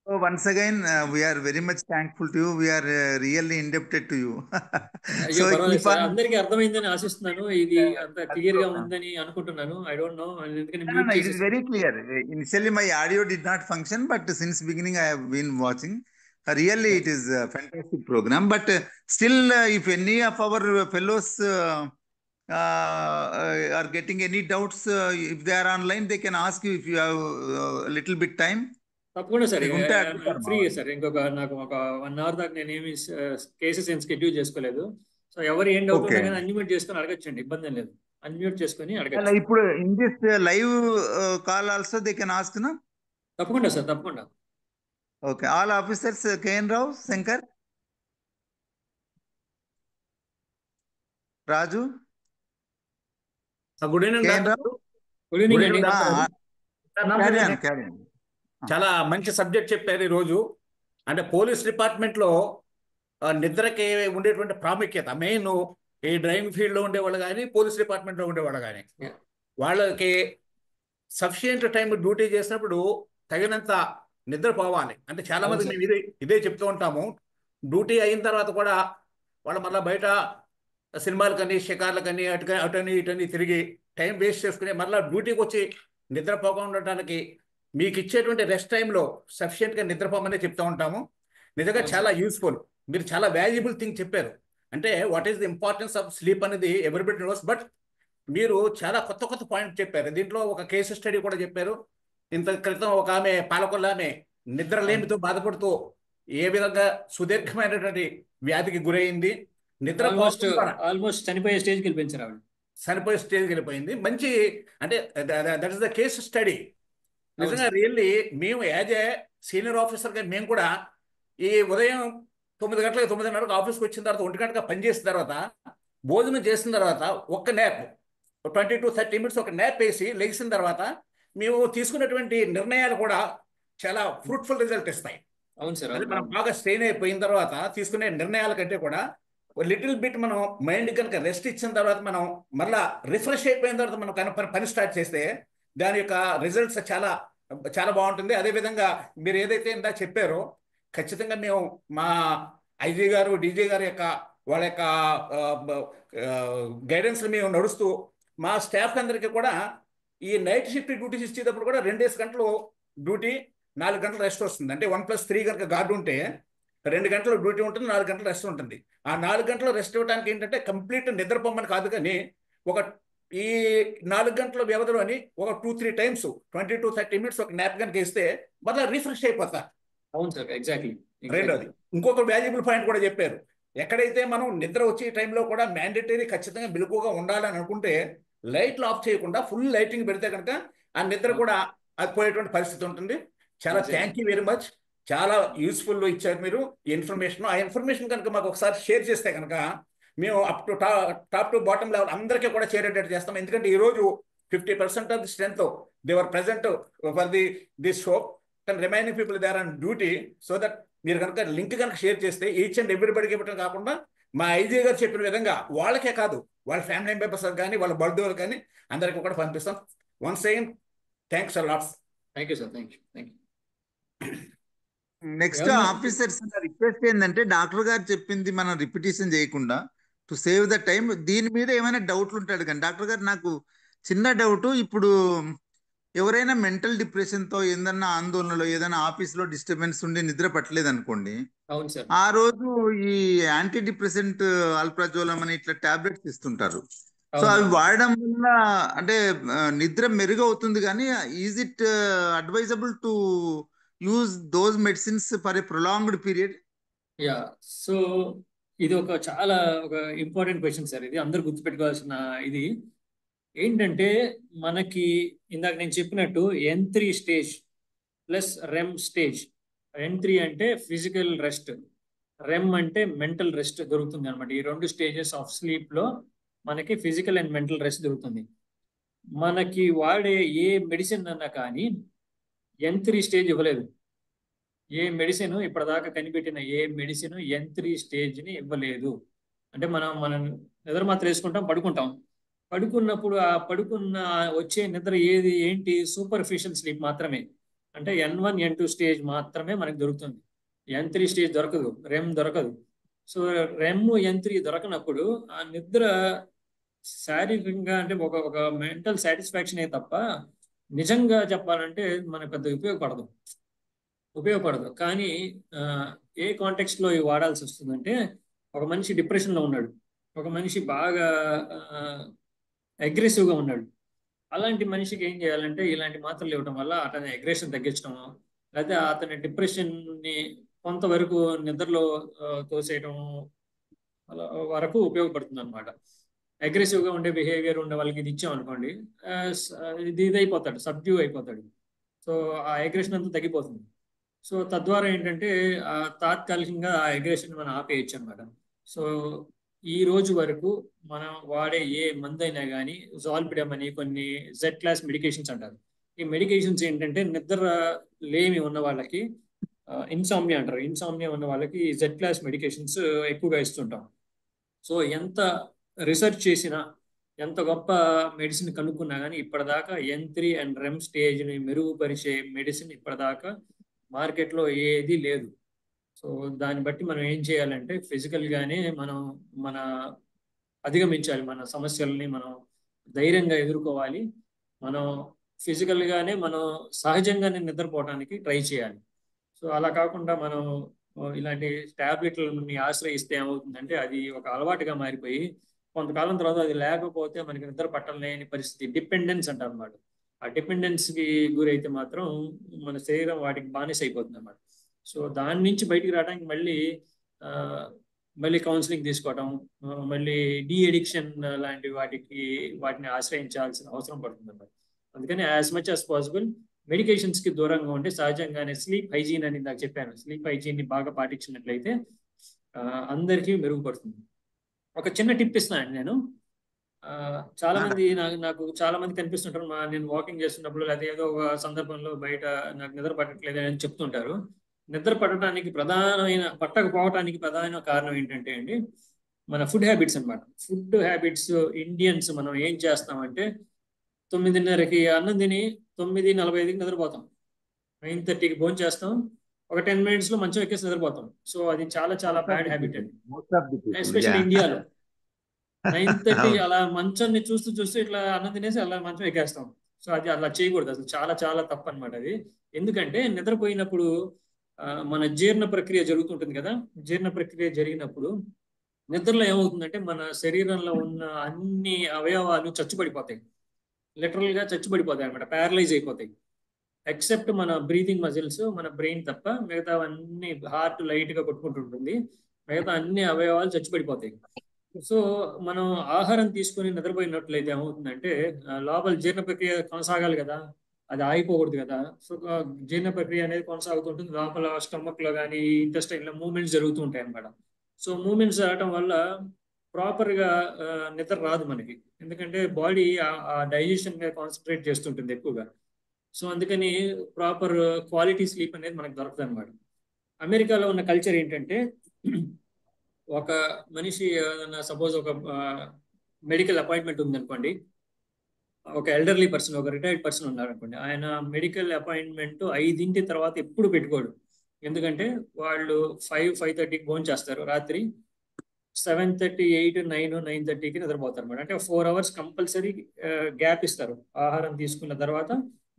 So once again, we are very much thankful to you. We are really indebted to you. So అందరికి అర్థమైందని ఆశిస్తున్నాను. ఇది అంత clear గా ఉందని అనుకుంటున్నాను. I don't know. It is very clear. Initially my audio did not function, but since beginning I have been watching. Really it is a fantastic program. But still, if any of our fellows are getting any doubts, if they are online, they can ask you if you have a little bit time. తప్పకుండా sir, free sir. నాకు ఒక 1 hour దాకా నేను ఏమి cases ఏం schedule చేసుకోలేదు. So ఎవరు ఏం డౌట్ ఉన్నా కానీ అన్మ్యూట్ చేసుకొని అడగచ్చండి, ఇబ్బంది లేదు. అన్మ్యూట్ చేసుకొని అడగచ్చు. ఇప్పుడు in this live call also they can ask నా? తప్పకుండా సార్, తప్పకుండా. ఓకే. ఆల్ ఆఫీసర్స్ KN రావు, శంకర్, రాజు. గుడ్ ఈవినింగ్ KN రావు. గుడ్ ఈవినింగ్ అండి. చాలా మంచి సబ్జెక్ట్ చెప్పారు ఈరోజు. అంటే పోలీస్ డిపార్ట్మెంట్లో నిద్రకి ఉండేటువంటి ప్రాముఖ్యత, మెయిన్ ఈ డ్రైవింగ్ ఫీల్డ్లో ఉండేవాళ్ళు కానీ పోలీస్ డిపార్ట్మెంట్లో ఉండేవాళ్ళు కానీ వాళ్ళకి సఫిషియంట్ టైం డ్యూటీ చేసినప్పుడు తగినంత నిద్రపోవాలి. అంటే చాలా మంది మేము ఇదే చెప్తూ ఉంటాము. డ్యూటీ అయిన తర్వాత కూడా వాళ్ళు మళ్ళీ బయట సినిమాలకని షికార్లకని అటని ఇటని తిరిగి టైం వేస్ట్ చేసుకుని మళ్ళీ డ్యూటీకి వచ్చి నిద్రపోకుండా ఉండటానికి మీకు ఇచ్చేటువంటి రెస్ట్ టైంలో సఫిషియెంట్గా నిద్రపోమనే చెప్తూ ఉంటాము. నిజంగా చాలా యూస్ఫుల్. మీరు చాలా వాల్యుబుల్ థింగ్ చెప్పారు. అంటే what is the importance of sleep అనేది ఎవ్రీబడి నోస్. బట్ మీరు చాలా కొత్త పాయింట్ చెప్పారు. దీంట్లో ఒక కేసు స్టడీ కూడా చెప్పారు. ఇంత క్రితం ఒక ఆమె పాలకొల్ల ఆమె నిద్రలేమితో బాధపడుతూ ఏ విధంగా సుదీర్ఘమైనటువంటి వ్యాధికి గురైంది. నిద్ర ఆల్మోస్ట్ చనిపోయే స్టేజ్కి వెళ్ళిపోయించారు ఆవిడ. చనిపోయే స్టేజ్కి వెళ్ళిపోయింది. మంచి అంటే that is the case study. నిజంగా సార్. రియల్లీ మేము యాజ్ ఏ సీనియర్ ఆఫీసర్గా మేము కూడా ఈ ఉదయం 9 గంటలకు 9:30కు ఆఫీస్కి వచ్చిన తర్వాత 1 గంటగా పనిచేసిన తర్వాత భోజనం చేసిన తర్వాత ఒక్క న్యాప్ 20 to 30 minutes ఒక న్యాప్ వేసి లెగిసిన తర్వాత మేము తీసుకున్నటువంటి నిర్ణయాలు కూడా చాలా ఫ్రూట్ఫుల్ రిజల్ట్ ఇస్తాయి. అవును సార్. అది మనం బాగా స్ట్రెయిన్ అయిపోయిన తర్వాత తీసుకునే నిర్ణయాల కంటే కూడా లిటిల్ బిట్ మనం మైండ్ కనుక రెస్ట్ ఇచ్చిన తర్వాత మనం మళ్ళా రిఫ్రెష్ అయిపోయిన తర్వాత మనం కనుక పని స్టార్ట్ చేస్తే దాని యొక్క రిజల్ట్స్ చాలా చాలా బాగుంటుంది. అదేవిధంగా మీరు ఏదైతే ఇందా చెప్పారో ఖచ్చితంగా మేము మా ఐజీ గారు డీజీ గారి యొక్క వాళ్ళ యొక్క గైడెన్స్ మేము నడుస్తూ మా స్టాఫ్ అందరికీ కూడా ఈ నైట్ షిఫ్ట్ డ్యూటీస్ ఇచ్చేటప్పుడు కూడా 2 గంటలు డ్యూటీ 4 గంటలు రెస్ట్ వస్తుంది. అంటే 1+3 కనుక గార్డు ఉంటే 2 గంటలు డ్యూటీ ఉంటుంది, 4 గంటలు రెస్ట్ ఉంటుంది. ఆ 4 గంటలు రెస్ట్ ఇవ్వడానికి ఏంటంటే కంప్లీట్ నిద్రపోమని కాదు, కానీ ఒక ఈ 4 గంటల వ్యవధిలోని ఒక 2-3 టైమ్స్ 20 to 30 minutes ఒక న్యాప్ కనుక ఇస్తే మళ్ళీ రిఫ్రెష్ అయిపోతారు. అవును సార్. ఎగ్జాక్ట్లీ. రెండోది ఇంకొక వాల్యుబుల్ పాయింట్ కూడా చెప్పారు. ఎక్కడైతే మనం నిద్ర వచ్చే టైంలో కూడా మ్యాండేటరీ ఖచ్చితంగా మెలకువగా ఉండాలని అనుకుంటే లైట్లు ఆఫ్ చేయకుండా ఫుల్ లైటింగ్ పెడితే కనుక ఆ నిద్ర కూడా అది పోయేటువంటి పరిస్థితి ఉంటుంది. చాలా థ్యాంక్ యూ వెరీ మచ్. చాలా యూస్ఫుల్ ఇచ్చారు మీరు ఇన్ఫర్మేషన్. ఆ ఇన్ఫర్మేషన్ కనుక మాకు ఒకసారి షేర్ చేస్తే కనుక మేము up to top to bottom level అందరికీ కూడా చేరేటట్టు చేస్తాం. ఎందుకంటే ఈ రోజు 50% of the strength they were present for this show, కానీ remaining people they are on duty. So that మీరు కనుక లింక్ కనుక షేర్ చేస్తే ఈచ్ అండ్ ఎవ్రీబడికి ఇవ్వటం కాకుండా మా ఐజీ గారు చెప్పిన విధంగా వాళ్ళకే కాదు వాళ్ళ ఫ్యామిలీ మెంబర్స్ కానీ వాళ్ళ బంధువులు కానీ అందరికీ కూడా పంపిస్తాం. Once again thanks a lot. Thank you sir. Thank you. Next officers request ఏంటంటే డాక్టర్ గారు చెప్పింది మనం రిపిటేషన్ చేయకుండా టు సేవ్ ద టైం దీని మీద ఏమైనా డౌట్లు ఉంటాడు. కానీ డాక్టర్ గారు నాకు చిన్న డౌట్, ఇప్పుడు ఎవరైనా మెంటల్ డిప్రెషన్ తో ఏదన్నా ఆందోళనలో ఏదైనా ఆఫీస్ లో డిస్టర్బెన్స్ ఉండి నిద్ర పట్టలేదు అనుకోండి, అవును సార్. ఆ రోజు ఈ యాంటీ డిప్రెసెంట్ అల్ప్రాజోలం అని ఇట్లా టాబ్లెట్స్ ఇస్తుంటారు. సో అవి వాడడం వల్ల అంటే నిద్ర మెరుగవుతుంది, కానీ is it advisable to use those medicines for a prolonged period? Yeah, so ఇది చాలా ఇంపార్టెంట్ క్వశ్చన్ సార్. ఇది అందరు గుర్తుపెట్టుకోవాల్సిన ఇది ఏంటంటే, మనకి ఇందాక నేను చెప్పినట్టు N3 stage plus REM stage. N3 అంటే ఫిజికల్ రెస్ట్, REM అంటే మెంటల్ రెస్ట్ దొరుకుతుంది అనమాట. ఈ 2 స్టేజెస్ ఆఫ్ స్లీప్ లో మనకి ఫిజికల్ అండ్ మెంటల్ రెస్ట్ దొరుకుతుంది. మనకి వాడే ఏ మెడిసిన్ అన్నా కానీ N3 స్టేజ్ ఇవ్వలేదు. ఏ మెడిసిన్ ఇప్పటిదాకా కనిపెట్టిన ఏ మెడిసిన్ N3 స్టేజ్ని ఇవ్వలేదు. అంటే మనం నిద్ర మాత్రం వేసుకుంటాం, పడుకుంటాం. పడుకున్నప్పుడు ఆ పడుకున్న వచ్చే నిద్ర ఏంటి? సూపర్ఫిషియల్ స్లీప్ మాత్రమే. అంటే N1 N2 స్టేజ్ మాత్రమే మనకు దొరుకుతుంది. N3 స్టేజ్ దొరకదు, REM దొరకదు. సో REM N3 దొరకనప్పుడు ఆ నిద్ర శారీరకంగా అంటే ఒక మెంటల్ సాటిస్ఫాక్షనే తప్ప నిజంగా చెప్పాలంటే మనకు పెద్ద ఉపయోగపడదు. కానీ ఏ కాంటెక్స్ట్ లో ఇవి వాడాల్సి వస్తుందంటే, ఒక మనిషి డిప్రెషన్ లో ఉన్నాడు, ఒక మనిషి బాగా అగ్రెసివ్గా ఉన్నాడు. అలాంటి మనిషికి ఏం చేయాలంటే ఇలాంటి మాత్రలు ఇవ్వడం వల్ల అతని అగ్రెషన్ తగ్గించడము, లేకపోతే అతని డిప్రెషన్ని కొంతవరకు నిద్రలో తోసేయడం వరకు ఉపయోగపడుతుంది అనమాట. అగ్రెసివ్గా ఉండే బిహేవియర్ ఉండే వాళ్ళకి ఇది ఇచ్చామనుకోండి, ఇది అయిపోతాడు, సబ్డ్యూ అయిపోతాడు. సో ఆ అగ్రెషన్ అంతా తగ్గిపోతుంది. సో తద్వారా ఏంటంటే తాత్కాలికంగా ఆ అగ్రెషన్ మనం ఆపేయచ్చు అనమాట. సో ఈ రోజు వరకు మనం వాడే ఏ మందైనా కానీ జోల్పిడమ్ అని కొన్ని Z క్లాస్ మెడికేషన్స్ అంటారు. ఈ మెడికేషన్స్ ఏంటంటే నిద్ర లేమి ఉన్న వాళ్ళకి, ఇన్సామ్నియా అంటారు, ఇన్సామ్నియా ఉన్న వాళ్ళకి Z క్లాస్ మెడికేషన్స్ ఎక్కువగా ఇస్తుంటాం. సో ఎంత రీసెర్చ్ చేసినా, ఎంత గొప్ప మెడిసిన్ కనుక్కున్నా కానీ ఇప్పటిదాకా N3 అండ్ REM స్టేజ్ని మెరుగుపరిచే మెడిసిన్ ఇప్పటిదాకా మార్కెట్లో ఏది లేదు. సో దాన్ని బట్టి మనం ఏం చేయాలంటే ఫిజికల్గానే మన అధిగమించాలి, మన సమస్యల్ని మనం ధైర్యంగా ఎదుర్కోవాలి. మనం ఫిజికల్గానే మనం సహజంగానే నిద్రపోవడానికి ట్రై చేయాలి. సో అలా కాకుండా మనం ఇలాంటి ట్యాబ్లెట్లని ఆశ్రయిస్తే ఏమవుతుందంటే అది ఒక అలవాటుగా మారిపోయి కొంతకాలం తర్వాత అది లేకపోతే మనకి నిద్ర పట్టలేని పరిస్థితి, డిపెండెన్స్ అంటారు అన్నమాట. ఆ డిపెండెన్స్కి గురైతే మాత్రం మన శరీరం వాటికి బానిస అయిపోతుంది అన్నమాట. సో దాని నుంచి బయటికి రావడానికి మళ్ళీ మళ్ళీ కౌన్సిలింగ్ తీసుకోవటం, మళ్ళీ డీ ఎడిక్షన్ లాంటి వాటిని ఆశ్రయించాల్సిన అవసరం పడుతుంది అన్నమాట. అందుకని as much as possible medications కి దూరంగా ఉంటే సహజంగానే స్లీప్ హైజీన్ అని నాకు చెప్పాను, స్లీప్ హైజీన్ ని బాగా పాటించినట్లయితే అందరికీ మెరుగుపడుతుంది. ఒక చిన్న టిప్ ఇస్తున్నాను నేను. చాలా మంది నాకు చాలా మంది కనిపిస్తుంటారు, నేను వాకింగ్ చేస్తున్నప్పుడు లేదా ఏదో ఒక సందర్భంలో బయట నాకు నిద్ర పట్టట్లేదు అని చెప్తుంటారు. నిద్ర పట్టకపోవటానికి ప్రధాన కారణం ఏంటంటే అండి, మన ఫుడ్ హ్యాబిట్స్ అన్నమాట. ఫుడ్ హ్యాబిట్స్ ఇండియన్స్ మనం ఏం చేస్తామంటే 9:30కి అన్నం తిని 9:45కి నిద్రపోతాం, 9:30కి భోజనం చేస్తాం, ఒక 10 minutes లో మంచం ఎక్కేసి నిద్రపోతాం. సో అది చాలా చాలా బ్యాడ్ హ్యాబిట్ అండి, ఎస్పెషల్లీ ఇండియాలో. 9:30 అలా మంచాన్ని చూస్తూ చూస్తూ ఇట్లా అన్నం తినేసి అలా మంచం ఎక్కేస్తాం. సో అది అలా చేయకూడదు, అసలు చాలా చాలా తప్పు అనమాట అది. ఎందుకంటే నిద్రపోయినప్పుడు మన జీర్ణ ప్రక్రియ జరుగుతుంటుంది కదా, జీర్ణ ప్రక్రియ జరిగినప్పుడు నిద్రలో ఏమవుతుందంటే మన శరీరంలో ఉన్న అన్ని అవయవాలు చచ్చుబడిపోతాయి, లిటరల్ గా చచ్చుబడిపోతాయి అనమాట, ప్యారలైజ్ అయిపోతాయి. ఎక్సెప్ట్ మన బ్రీతింగ్ మజిల్స్, మన బ్రెయిన్ తప్ప మిగతావన్నీ, హార్ట్ లైట్ గా కొట్టుకుంటుంటుంది, మిగతా అన్ని అవయవాలు చచ్చిపడిపోతాయి. సో మనం ఆహారం తీసుకొని నిద్రపోయినట్లయితే ఏమవుతుందంటే లోపల జీర్ణ ప్రక్రియ కొనసాగాలి కదా, అది ఆగిపోకూడదు కదా. సో జీర్ణ ప్రక్రియ అనేది కొనసాగుతుంటుంది, లోపల స్టమక్ లో కానీ ఇంటెస్టైన్ లో మూవ్మెంట్స్ జరుగుతూ ఉంటాయి అన్నమాట. సో మూవ్మెంట్స్ జరగటం వల్ల ప్రాపర్ గా నిద్ర రాదు మనకి, ఎందుకంటే బాడీ ఆ డైజెషన్ మీద కాన్సన్ట్రేట్ చేస్తుంటుంది ఎక్కువగా. సో అందుకని ప్రాపర్ క్వాలిటీ స్లీప్ అనేది మనకు దొరకదు అనమాట. అమెరికాలో ఉన్న కల్చర్ ఏంటంటే, ఒక మనిషి సపోజ్ ఒక మెడికల్ అపాయింట్మెంట్ ఉందనుకోండి, ఒక ఎల్డర్లీ పర్సన్, ఒక రిటైర్డ్ పర్సన్ ఉన్నారు అనుకోండి, ఆయన మెడికల్ అపాయింట్మెంట్ 5 తర్వాత ఎప్పుడు పెట్టుకోడు. ఎందుకంటే వాళ్ళు 5:30కి భోజనం చేస్తారు, రాత్రి 7:30, 8, 9, 9:30కి నిద్రపోతారు అనమాట. అంటే 4 hours కంపల్సరీ గ్యాప్ ఇస్తారు. ఆహారం తీసుకున్న తర్వాత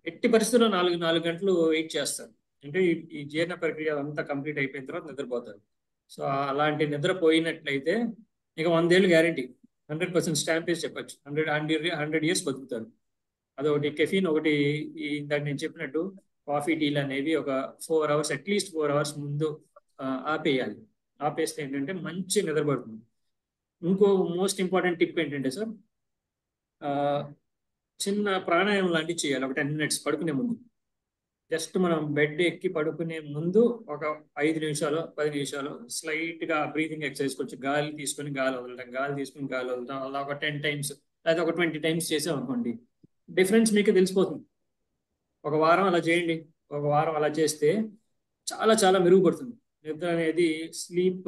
ఎట్టి పరిస్థితుల్లో 4 గంటలు వెయిట్ చేస్తారు, అంటే ఈ జీర్ణ ప్రక్రియ అంతా కంప్లీట్ అయిపోయిన తర్వాత నిద్రపోతారు. సో అలాంటి నిద్ర పోయినట్లయితే ఇక 100 ఏళ్ళు గ్యారంటీ, 100% స్టాంప్ వేసి చెప్పచ్చు, 100 years బతుకుతారు. అదొకటి. కెఫీన్ ఒకటి, ఇందాక నేను చెప్పినట్టు కాఫీ టీలు అనేవి ఒక 4 hours, అట్లీస్ట్ 4 hours ముందు ఆపేయాలి. ఆపేస్తే ఏంటంటే మంచి నిద్రపడుతుంది. ఇంకో మోస్ట్ ఇంపార్టెంట్ టిప్ ఏంటంటే సార్, చిన్న ప్రాణాయామం లాంటివి చేయాలి ఒక 10 minutes పడుకునే ముందు. జస్ట్ మనం బెడ్ ఎక్కి పడుకునే ముందు ఒక 5 నిమిషాలు 10 నిమిషాలు స్లైట్ గా బ్రీతింగ్ ఎక్సర్సైజ్, కొంచెం గాలి తీసుకొని గాలి వదలడం, గాలి తీసుకుని గాలి వదలడం, అలా ఒక 10 times లేదా ఒక 20 times చేసామనుకోండి, డిఫరెన్స్ మీకు తెలిసిపోతుంది. ఒక వారం అలా చేయండి, ఒక వారం అలా చేస్తే చాలా చాలా మెరుగుపడుతుంది నిద్ర అనేది. స్లీప్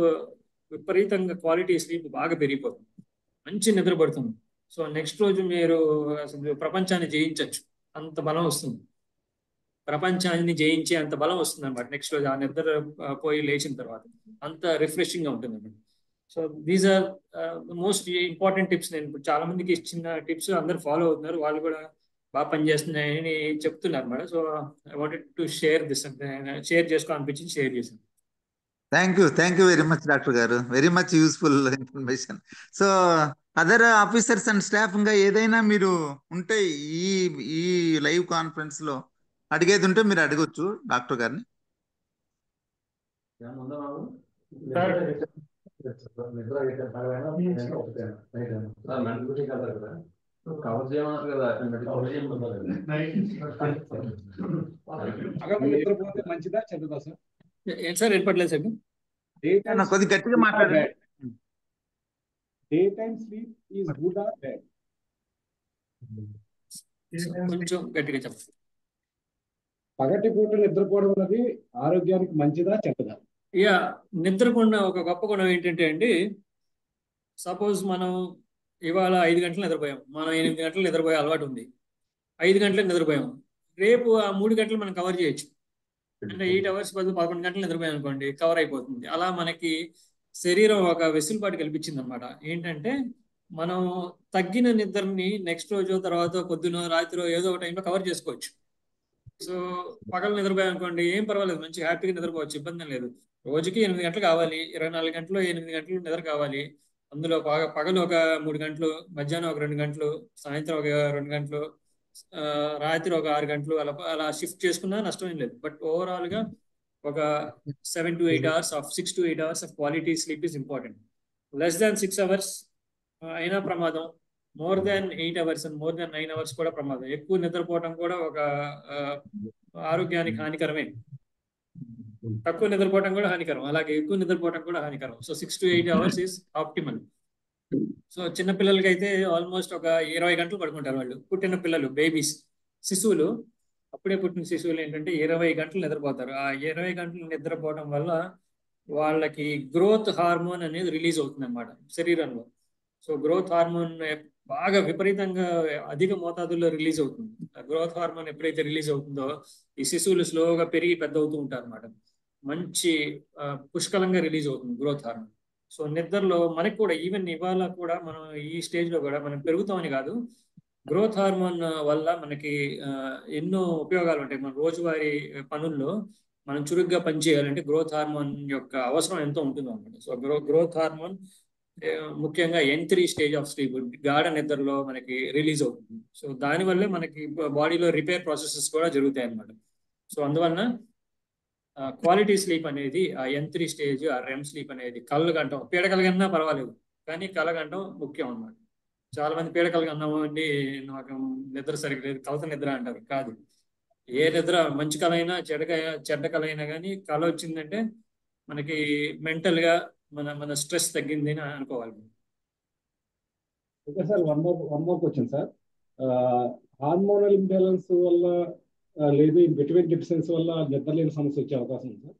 విపరీతంగా, క్వాలిటీ స్లీప్ బాగా పెరిగిపోతుంది, మంచి నిద్ర పడుతుంది. సో నెక్స్ట్ రోజు మీరు అసలు ప్రపంచాన్ని జయించవచ్చు, అంత బలం వస్తుంది, ప్రపంచాన్ని జయించే అంత బలం వస్తుంది అనమాట నెక్స్ట్ రోజు ఆ నిద్ర పోయి లేచిన తర్వాత. అంత రిఫ్రెషింగ్ గా ఉంటుంది అన్నమాట. So these are most important tips. నేను ఇప్పుడు చాలా మందికి ఇచ్చిన టిప్స్ అందరు ఫాలో అవుతున్నారు, వాళ్ళు కూడా బాగా పనిచేస్తున్నాయని చెప్తున్నారు అన్నమాట. So I wanted to share this, అంటే షేర్ చేసుకోవాలనిపించింది, షేర్ చేశాను. Thank you very much doctor గారు, very much useful information. So other officers and staff ఇంకా ఏదైనా మీరు ఉంటే ఈ ఈ లైవ్ కాన్ఫరెన్స్ లో అడిగేది ఉంటే మీరు అడగొచ్చు డాక్టర్ గారిని. కవర్ చేయమన్నారు కదా, నిద్రపోతే మంచిదా చెడ్డదా సార్? ఏంటి సార్ ఏర్పడలేదు సార్? కొద్దిగా గట్టిగా మాట్లాడండి. Day time sleep is good or bad? కొంచెం గట్టిగా చెప్పండి. పగటి పూట నిద్రపోవడం అనేది ఆరోగ్యానికి మంచిదా చెడ్డదా? యా, నిద్రకున్న ఒక గొప్ప గుణం ఏంటంటే అండి, సపోజ్ మనం ఇవాళ 5 గంటలు నిద్రపోయాం, మనం 8 గంటలు నిద్రపోయే అలవాటు ఉంది, 5 గంటలకు నిద్రపోయాం, రేపు ఆ 3 గంటలు మనం కవర్ చేయొచ్చు. అంటే 8 hours బదులు 11 గంటలు నిద్రపోయాం అనుకోండి, కవర్ అయిపోతుంది. అలా మనకి శరీరం ఒక వెసులుబాటు కల్పించింది అనమాట. ఏంటంటే మనం తగ్గిన నిద్రని నెక్స్ట్ రోజు, తర్వాత పొద్దున, రాత్రి ఏదో ఒక టైంలో కవర్ చేసుకోవచ్చు. సో పగలు నిద్రపోయాం అనుకోండి, ఏం పర్వాలేదు, మంచి హ్యాపీగా నిద్రపోవచ్చు, ఇబ్బంది లేదు. రోజుకి 8 గంటలు కావాలి, 24 గంటలు 8 గంటలు నిద్ర కావాలి. అందులో పగలు ఒక 3 గంటలు, మధ్యాహ్నం ఒక 2 గంటలు, సాయంత్రం ఒక 2 గంటలు, రాత్రి ఒక 6 గంటలు, అలా షిఫ్ట్ చేసుకున్నా నష్టం ఏం లేదు. బట్ ఓవరాల్ గా ఒక 7 to 8 hours of 6 to 8 hours of quality sleep is important. Less than 6 hours అయినా ప్రమాదం, more than 8 hours and more than 9 hours కూడా ప్రమాదం. ఎక్కువ నిద్రపోవడం కూడా ఒక ఆరోగ్యానికి హానికరమే. తక్కువ నిద్రపోవడం కూడా హానికరం, అలాగే ఎక్కువ నిద్రపోవడం కూడా హానికరం. So 6 to 8 hours is optimal. So చిన్న పిల్లలకి అయితే ఆల్మోస్ట్ ఒక 20 గంటలు పడుకుంటారు వాళ్ళు. పుట్టిన పిల్లలు, బేబీస్, శిశువులు, అప్పుడే పుట్టిన శిశువులు ఏంటంటే 20 గంటలు నిద్రపోతారు. ఆ 20 గంటలు నిద్రపోవడం వల్ల వాళ్ళకి గ్రోత్ హార్మోన్ అనేది రిలీజ్ అవుతుంది అన్నమాట శరీరంలో. సో గ్రోత్ హార్మోన్ బాగా విపరీతంగా అధిక మోతాదుల్లో రిలీజ్ అవుతుంది. గ్రోత్ హార్మోన్ ఎప్పుడైతే రిలీజ్ అవుతుందో ఈ శిశువులు స్లోగా పెరిగి పెద్ద అవుతూ ఉంటారు అన్నమాట. మంచి పుష్కలంగా రిలీజ్ అవుతుంది గ్రోత్ హార్మోన్. సో నిద్రలో మనకు కూడా ఈవెన్ ఇవాళ కూడా మనం ఈ స్టేజ్ లో కూడా మనం పెరుగుతామని కాదు, గ్రోత్ హార్మోన్ వల్ల మనకి ఎన్నో ఉపయోగాలు ఉంటాయి. మన రోజువారీ పనుల్లో మనం చురుగ్గా పనిచేయాలంటే గ్రోత్ హార్మోన్ యొక్క అవసరం ఎంతో ఉంటుంది అన్నమాట. సో గ్రోత్ హార్మోన్ ముఖ్యంగా N3 స్టేజ్ ఆఫ్ స్లీప్, గాఢ నిద్రలో మనకి రిలీజ్ అవుతుంది. సో దానివల్లే మనకి బాడీలో రిపేర్ ప్రాసెసెస్ కూడా జరుగుతాయి అన్నమాట. సో అందువలన క్వాలిటీ స్లీప్ అనేది ఆ N3 స్టేజ్, ఆ REM స్లీప్ అనేది కళ్ళు గంటం, పీడకలు కన్నా పర్వాలేదు కానీ కళ్ళ గంటం ముఖ్యం అన్నమాట. చాలా మంది పీడకలు కన్నాము అండి, నాకు నిద్ర సరిగ్గా లేదు, కలత నిద్ర అంటారు. కాదు, ఏ నిద్ర మంచి కళ అయినా చెడ్డ కళ అయినా కానీ కళ వచ్చిందంటే మనకి మెంటల్ గా మన స్ట్రెస్ తగ్గింది అని అనుకోవాలి. Okay sir, one more question sir. Hormonal imbalance వల్ల లేదు విటమిన్ డెఫిషియన్సీ వల్ల నిద్రలేని సమస్య వచ్చే అవకాశం ఉంది సార్?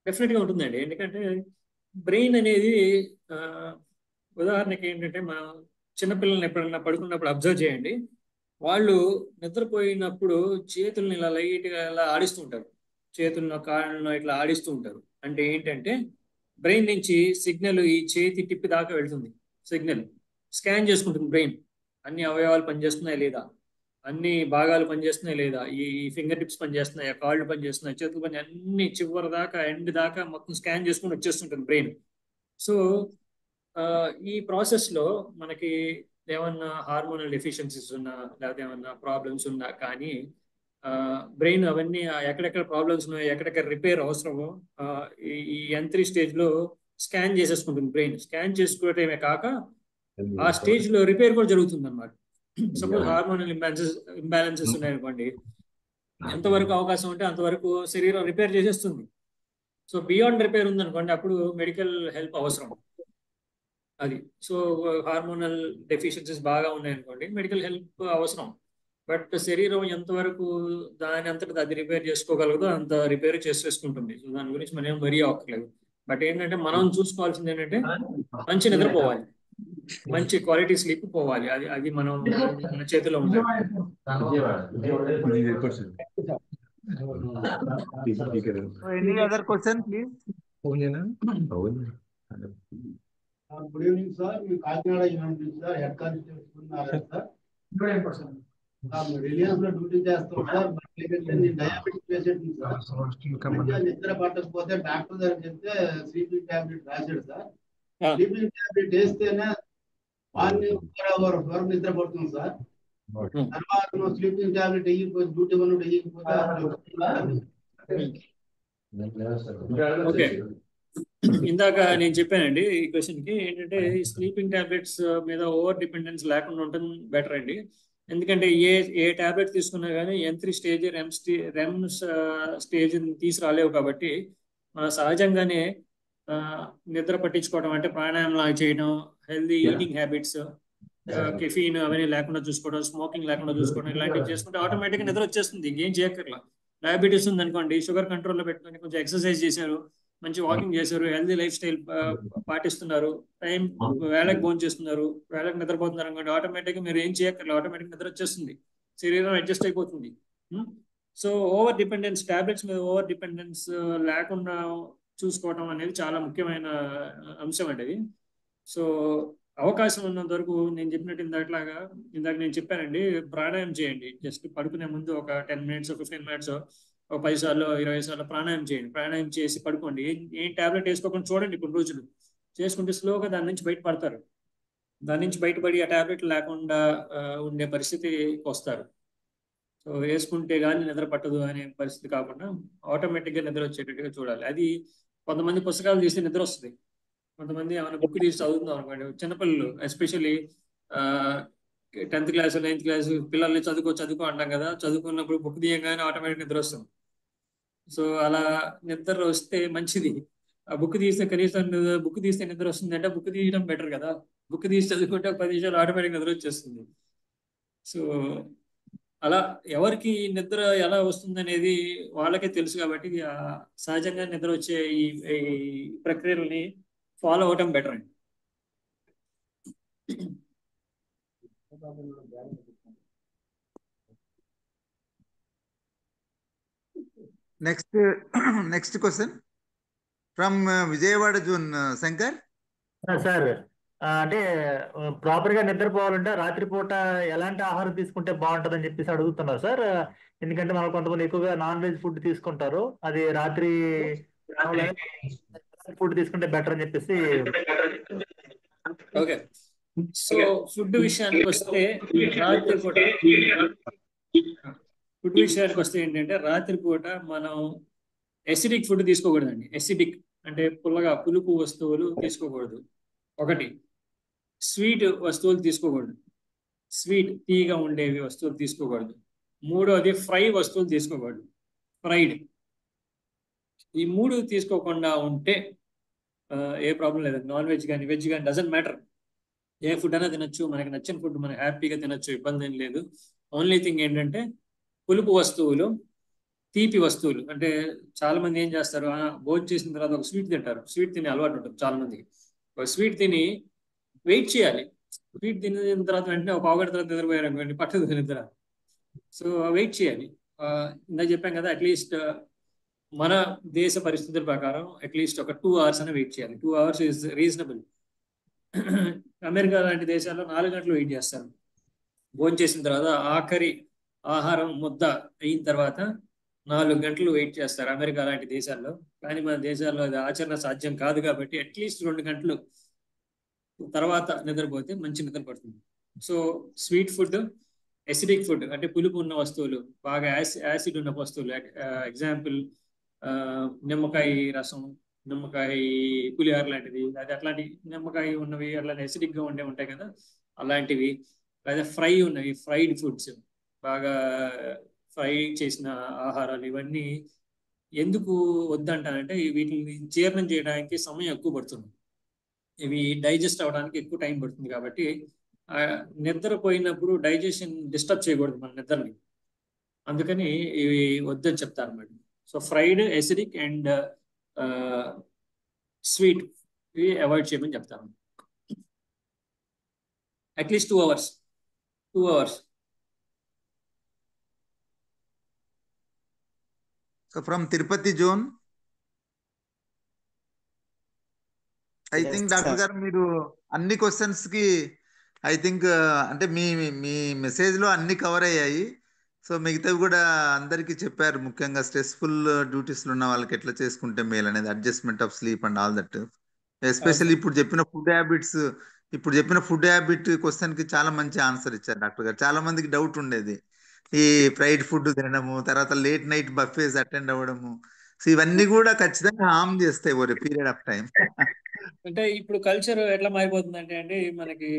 డెఫినెట్ గా ఉంటుందండి. ఎందుకంటే బ్రెయిన్ అనేది ఉదాహరణకి ఏంటంటే మా చిన్నపిల్లల్ని ఎప్పుడన్నా పడుకున్నప్పుడు అబ్జర్వ్ చేయండి, వాళ్ళు నిద్రపోయినప్పుడు చేతుల్ని ఇలా లైట్గా ఇలా ఆడిస్తూ ఉంటారు, చేతులను కాళ్ళను ఇట్లా ఆడిస్తూ ఉంటారు. అంటే ఏంటంటే బ్రెయిన్ నుంచి సిగ్నల్ ఈ చేతి టిప్పి దాకా వెళ్తుంది. సిగ్నల్ స్కాన్ చేసుకుంటుంది బ్రెయిన్, అన్ని అవయవాలు పనిచేస్తున్నాయి లేదా, అన్ని భాగాలు పనిచేస్తున్నాయి లేదా, ఈ ఫింగర్ టిప్స్ పనిచేస్తున్నాయి, కాళ్ళు పనిచేస్తున్నాయి, చేతులు పని, అన్ని చివరి దాకా ఎండ్ దాకా మొత్తం స్కాన్ చేసుకుని వచ్చేస్తుంటుంది బ్రెయిన్. సో ఈ ప్రాసెస్ లో మనకి ఏమన్నా హార్మోనల్ డెఫిషియన్సీస్ ఉన్నా లేకపోతే ఏమన్నా ప్రాబ్లమ్స్ ఉన్నా కానీ బ్రెయిన్ అవన్నీ ఎక్కడెక్కడ ప్రాబ్లమ్స్ ఉన్నాయో, ఎక్కడెక్కడ రిపేర్ అవసరమో ఈ N3 స్టేజ్ లో స్కాన్ చేసేసుకుంటుంది బ్రెయిన్. స్కాన్ చేసుకోవటమే కాక ఆ స్టేజ్ లో రిపేర్ కూడా జరుగుతుంది అన్నమాట. సపోజ్ హార్మోనల్ ఇంబ్యాలెన్సెస్ ఉన్నాయనుకోండి, ఎంతవరకు అవకాశం ఉంటే అంతవరకు శరీరం రిపేర్ చేసేస్తుంది. సో బియాండ్ రిపేర్ ఉందనుకోండి, అప్పుడు మెడికల్ హెల్ప్ అవసరం. అది సో హార్మోనల్ డెఫిషియన్సీస్ బాగా ఉన్నాయనుకోండి, మెడికల్ హెల్ప్ అవసరం. బట్ శరీరం ఎంతవరకు దాని అంతటా అది రిపేర్ చేసుకోగలదో అంత రిపేర్ చేసేసుకుంటుంది. సో దాని గురించి మనం ఏం వరీ అవ్వట్లేదు. బట్ ఏంటంటే మనం చూసుకోవాల్సింది ఏంటంటే మంచి నిద్రపోవాలి, మంచి క్వాలిటీ స్లీప్ పోవాలి. అది మన చేతిలో ఉంటుంది. Any other question, please? Good evening sir. Me Kakinada university sir, head constable sir. Reliance లో డ్యూటీ చేస్తాం సార్. నేను డయాబెటిక్ పేషెంట్ సార్. నిద్ర పట్టకపోతే డాక్టర్ దగ్గర చెప్తే స్లీపింగ్ టాబ్లెట్ రాశాడు సార్. స్లీపింగ్ టాబ్లెట్ వేస్తేనే మార్నింగ్ 4 hours వరకు నిద్ర పడుతుంది సార్. తర్వాత స్లీపింగ్ టాబ్లెట్ వేయకపోతే డ్యూటీ వన్ వేయకపోతే ఓకే, ఇందాక నేను చెప్పానండి ఈ క్వశ్చన్ కి ఏంటంటే స్లీపింగ్ టాబ్లెట్స్ మీద ఓవర్ డిపెండెన్స్ లేకుండా ఉండటం బెటర్ అండి. ఎందుకంటే ఏ టాబ్లెట్ తీసుకున్నా కానీ N3 స్టేజ్, REM స్టేజ్ తీసుకురాలేవు. కాబట్టి మన సహజంగానే నిద్ర పట్టించుకోవడం అంటే ప్రాణాయామం లాగా చేయడం, హెల్దీ ఈటింగ్ హ్యాబిట్స్, కెఫీన్ అవన్నీ లేకుండా చూసుకోవడం, స్మోకింగ్ లేకుండా చూసుకోవడం, ఇలాంటివి చేసుకుంటే ఆటోమేటిక్గా నిద్ర వచ్చేస్తుంది, ఇంకేం చేయక్కర్లా. డయాబెటీస్ ఉంది అనుకోండి, షుగర్ కంట్రోల్లో పెట్టుకొని కొంచెం ఎక్సర్సైజ్ చేశారు, మంచి వాకింగ్ చేశారు, హెల్దీ లైఫ్ స్టైల్ పాటిస్తున్నారు, టైం వేళకు భోజనం చేస్తున్నారు, వేళకు నిద్రపోతున్నారు అనుకోండి, ఆటోమేటిక్గా మీరు ఏం చేయక్కర్లేదు, ఆటోమేటిక్ నిద్ర వచ్చేస్తుంది, శరీరం అడ్జస్ట్ అయిపోతుంది. సో ఓవర్ డిపెండెన్స్, టాబ్లెట్స్ మీద ఓవర్ డిపెండెన్స్ లేకుండా చూసుకోవడం అనేది చాలా ముఖ్యమైన అంశం అండి అది. సో అవకాశం ఉన్నంత వరకు నేను చెప్పినట్టు ఇందాక నేను చెప్పానండి, ప్రాణాయామం చేయండి. జస్ట్ పడుకునే ముందు ఒక 10 minutes 15 minutes ఒక 10 సార్లు 20 సార్లు ప్రాణాయామం చేయండి. ప్రాణాయామం చేసి పడుకోండి. ఏం టాబ్లెట్ వేసుకోకుండా చూడండి, కొన్ని రోజులు చేసుకుంటే స్లోగా దాని నుంచి బయటపడతారు. దాని నుంచి బయటపడి ఆ టాబ్లెట్ లేకుండా ఉండే పరిస్థితికి వస్తారు. సో వేసుకుంటే కానీ నిద్ర పట్టదు అనే పరిస్థితి కాకుండా ఆటోమేటిక్గా నిద్ర వచ్చేటట్టుగా చూడాలి. అది కొంతమంది పుస్తకాలు తీస్తే నిద్ర వస్తుంది, కొంతమంది ఏమైనా బుక్ తీసి చదువుతున్నాం అనుకోండి. చిన్నపిల్లలు especially 10th class 9th class పిల్లల్ని చదువుకో అంటాం కదా, చదువుకున్నప్పుడు బుక్ తీయగానే ఆటోమేటిక్ నిద్ర వస్తుంది. సో అలా నిద్ర వస్తే మంచిది. ఆ బుక్ తీస్తే కనీసం బుక్ తీస్తే నిద్ర వస్తుంది అంటే బుక్ తీయడం బెటర్ కదా. బుక్ తీసి చదువుకుంటే 10 నిమిషాలు ఆటోమేటిక్ నిద్ర వచ్చేస్తుంది. సో అలా ఎవరికి నిద్ర ఎలా వస్తుంది అనేది వాళ్ళకే తెలుసు కాబట్టి సహజంగా నిద్ర వచ్చే ఈ ప్రక్రియలని ఫాలో అవటం బెటర్ అండి. Next question from Vijayawada June Shankar. Sir అంటే ప్రాపర్ గా నిద్రపోవాలంటే రాత్రిపూట ఎలాంటి ఆహారం తీసుకుంటే బాగుంటుందని చెప్పేసి అడుగుతున్నారు సార్. ఎందుకంటే మనం కొంతమంది ఎక్కువగా నాన్ వెజ్ ఫుడ్ తీసుకుంటారు, అది రాత్రి ఫుడ్ తీసుకుంటే బెటర్ అని చెప్పేసి. ఓకే, సో ఫుడ్ విషయానికి వస్తే ఏంటంటే రాత్రిపూట మనం ఎసిడిక్ ఫుడ్ తీసుకోకూడదండి. ఎసిడిక్ అంటే పులుపు వస్తువులు తీసుకోకూడదు. ఒకటి, స్వీట్ వస్తువులు తీసుకోకూడదు, స్వీట్ తీగా ఉండేవి వస్తువులు తీసుకోకూడదు. మూడోది ఫ్రై వస్తువులు తీసుకోకూడదు, ఫ్రైడ్. ఈ మూడు తీసుకోకుండా ఉంటే ఏ ప్రాబ్లం లేదండి. నాన్ వెజ్ కానీ వెజ్ కానీ డజంట్ మ్యాటర్, ఏ ఫుడ్ అయినా తినొచ్చు. మనకి నచ్చిన ఫుడ్ మనం హ్యాపీగా తినొచ్చు, ఇబ్బంది ఏం లేదు. ఓన్లీ థింగ్ ఏంటంటే పులుపు వస్తువులు, తీపి వస్తువులు. అంటే చాలా మంది ఏం చేస్తారు, భోజనం చేసిన తర్వాత ఒక స్వీట్ తింటారు. స్వీట్ తినే అలవాటు ఉంటుంది చాలా మందికి. ఒక స్వీట్ తిని వెయిట్ చేయాలి. స్వీట్ తిన్న తర్వాత వెంటనే ఒక పావుగంట తర్వాత నిద్రపోయారు అనుకోండి, పట్టదు నిద్ర. సో వెయిట్ చేయాలి. ఇందాక చెప్పాం కదా, అట్లీస్ట్ మన దేశ పరిస్థితుల ప్రకారం అట్లీస్ట్ ఒక 2 hours అని వెయిట్ చేయాలి. 2 hours ఈజ్ రీజనబుల్. అమెరికా లాంటి దేశాల్లో 4 గంటలు వెయిట్ చేస్తారు. భోజనం చేసిన తర్వాత ఆఖరి ఆహారం ముద్ద అయిన తర్వాత 4 గంటలు వెయిట్ చేస్తారు అమెరికా లాంటి దేశాల్లో. కానీ మన దేశాల్లో అది ఆచరణ సాధ్యం కాదు కాబట్టి అట్లీస్ట్ 2 గంటలు తర్వాత నిద్రపోతే మంచి నిద్ర పడుతుంది. So sweet food, acidic food అంటే పులుపు ఉన్న వస్తువులు, బాగా యాసిడ్ ఉన్న వస్తువులు, ఎగ్జాంపుల్ నిమ్మకాయ రసం, నిమ్మకాయ పులిహోర లాంటిది, అది అట్లాంటి నిమ్మకాయ ఉన్నవి అట్లా ఎసిడిక్గా ఉంటాయి కదా, అలాంటివి. లేదా ఫ్రై ఉన్నవి, ఫ్రైడ్ ఫుడ్స్, బాగా ఫ్రై చేసిన ఆహారాలు, ఇవన్నీ ఎందుకు వద్దంటానంటే వీటిని జీర్ణం చేయడానికి సమయం ఎక్కువ పడుతుంది. ఇవి డైజెస్ట్ అవ్వడానికి ఎక్కువ టైం పడుతుంది కాబట్టి నిద్రపోయినప్పుడు డైజెషన్ డిస్టర్బ్ చేయకూడదు మన నిద్రని. అందుకని ఇవి వద్దని చెప్తారు అన్నమాట. So fried, acidic and sweet ఇవి అవాయిడ్ చేయమని చెప్తాను. At least 2 hours. 2 hours. So from Tirupati zone, I think doctor గారు మీరు అన్ని క్వశ్చన్స్ కి ఐ థింక్ అంటే మీ మెసేజ్ లో అన్ని కవర్ అయ్యాయి. సో మిగతావి కూడా అందరికీ చెప్పారు. ముఖ్యంగా స్ట్రెస్ఫుల్ డ్యూటీస్లో ఉన్న వాళ్ళకి ఎట్లా చేసుకుంటే మేలు అనేది, adjustment of sleep and all that. Especially ఇప్పుడు చెప్పిన ఫుడ్ హ్యాబిట్ క్వశ్చన్ కి చాలా మంచి ఆన్సర్ ఇచ్చారు డాక్టర్ గారు. చాలా మందికి డౌట్ ఉండేది ఈ ఫ్రైడ్ ఫుడ్ తినడము, తర్వాత లేట్ నైట్ బఫేస్ అటెండ్ అవ్వడము. సో ఇవన్నీ కూడా ఖచ్చితంగా హార్మ్ చేస్తాయి ఓవర్ పీరియడ్ ఆఫ్ టైం. అంటే ఇప్పుడు కల్చర్ ఎట్లా మారిపోతుంది అంటే అండి, మనకి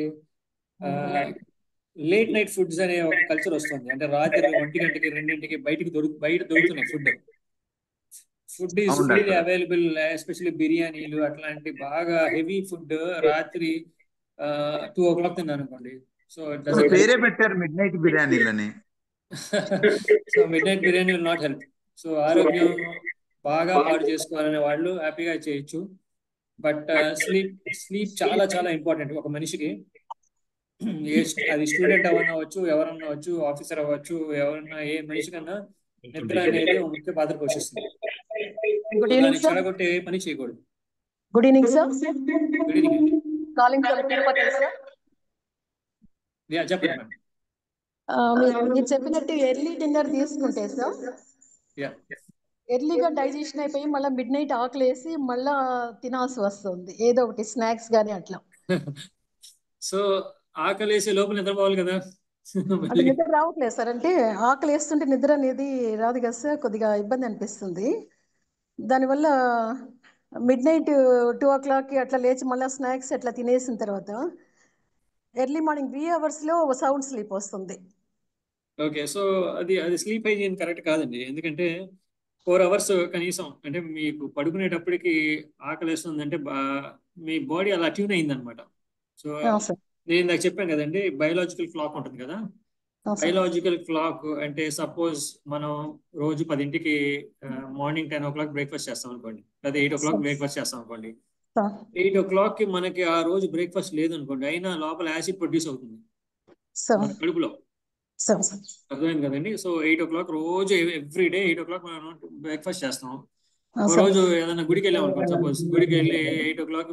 లేట్ నైట్ ఫుడ్స్ అనే ఒక కల్చర్ వస్తుంది. అంటే రాత్రి 1 గంటకి 2 గంటకి బయట దొరుకుతున్నాయి food is freely available. Especially బిర్యానీలు అట్లాంటి బాగా హెవీ ఫుడ్ రాత్రి 2 o'clock తిన్నాను అనుకోండి. సో పేరే పెట్టారు మిడ్ నైట్ బిర్యానీలని. So midnight biryani will not help. So ఆరోగ్యం బాగా పాడు చేసుకోవాలనే వాళ్ళు హ్యాపీగా చేయొచ్చు. బట్ స్లీప్ చాలా చాలా ఇంపార్టెంట్ ఒక మనిషికి. అది స్టూడెంట్ అవ్వచ్చు, ఎవరన్నా అవ్వచ్చు, ఆఫీసర్ అవ్వచ్చు, ఎవరన్నా ఏ మనిషి కన్నా నిద్ర అనేది ఒక ముఖ్య పాత్ర పోషిస్తుంది. దాన్ని చెడగొట్టే పని చేయకూడదు. Good evening sir. Good evening. Calling from Tirupati sir. చెప్పండి మేడం. మీరు చెప్పినట్టు ఎర్లీ డిన్నర్ తీసుకుంటే సార్ ఎర్లీగా డైజెషన్ అయిపోయి మళ్ళీ మిడ్ నైట్ ఆకలేసి మళ్ళా తినాల్సి వస్తుంది ఏదో ఒకటి స్నాక్స్ గానీ అట్లా. సో ఆకలేసి లోపల నిద్రపోవాలి కదా. అంటే నిద్ర రావట్లేదు సార్. అంటే ఆకలి వేస్తుంటే నిద్ర అనేది రాదు కదా సార్, కొద్దిగా ఇబ్బంది అనిపిస్తుంది. దానివల్ల మిడ్ నైట్ 2 o'clock అట్లా లేచి మళ్ళీ స్నాక్స్ అట్లా తినేసిన తర్వాత early morning 3 hours sound sleep వస్తుంది. ఓకే. సో అది స్లీప్ హైజీన్ కరెక్ట్ కాదండి. ఎందుకంటే 4 hours కనీసం, అంటే మీకు పడుకునేటప్పటికి ఆకలేస్తుందంటే మీ బాడీ అలా ట్యూన్ అయిందనమాట. So sir. నేను ఇందాక చెప్పాను కదండి, బయలాజికల్ క్లాక్ ఉంటుంది కదా. సార్. బయలాజికల్ క్లాక్ అంటే సపోజ్ మనం రోజు 10కి మార్నింగ్ 10 o'clock బ్రేక్ఫాస్ట్ చేస్తాం అనుకోండి, లేదా 8 o'clock బ్రేక్ఫాస్ట్ చేస్తాం అనుకోండి. 8 o'clock మనకి ఆ రోజు బ్రేక్ఫాస్ట్ లేదు అనుకోండి, అయినా లోపల యాసిడ్ ప్రొడ్యూస్ అవుతుంది మన కడుపులో. అర్థమైంది కదండి. సో 8 o'clock రోజు ఎవ్రీ డే 8 o'clock మనం బ్రేక్ఫాస్ట్ చేస్తాం. ఒక రోజు ఏదైనా గుడికి వెళ్ళాం అనుకోండి, సపోజ్ గుడికి వెళ్ళి 8 o'clock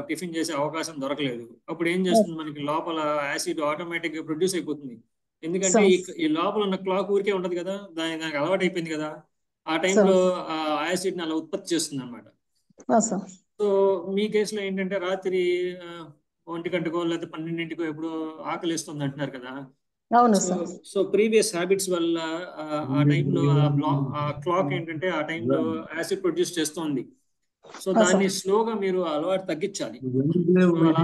టిఫిన్ చేసే అవకాశం దొరకలేదు. అప్పుడు ఏం చేస్తుంది, మనకి లోపల యాసిడ్ ఆటోమేటిక్ గా ప్రొడ్యూస్ అయిపోతుంది. ఎందుకంటే ఈ లోపల ఉన్న క్లాక్ ఊరికే ఉంటది కదా, దానికి అలవాటు అయిపోయింది కదా. ఆ టైంలో ఆ యాసిడ్ ని అలా ఉత్పత్తి చేస్తుంది అనమాట. సో మీ కేసులో ఏంటంటే రాత్రి 1 గంటకో లేదా 12ంటికో ఎప్పుడో ఆకలిస్తుంది అంటున్నారు కదా. సో ప్రీవియస్ హ్యాబిట్స్ వల్ల ఆ టైంలో ఆ క్లాక్ ఏంటంటే ఆ టైంలో యాసిడ్ ప్రొడ్యూస్ చేస్తోంది. సో దాన్ని స్లోగా మీరు అలవాటు తగ్గించాలి.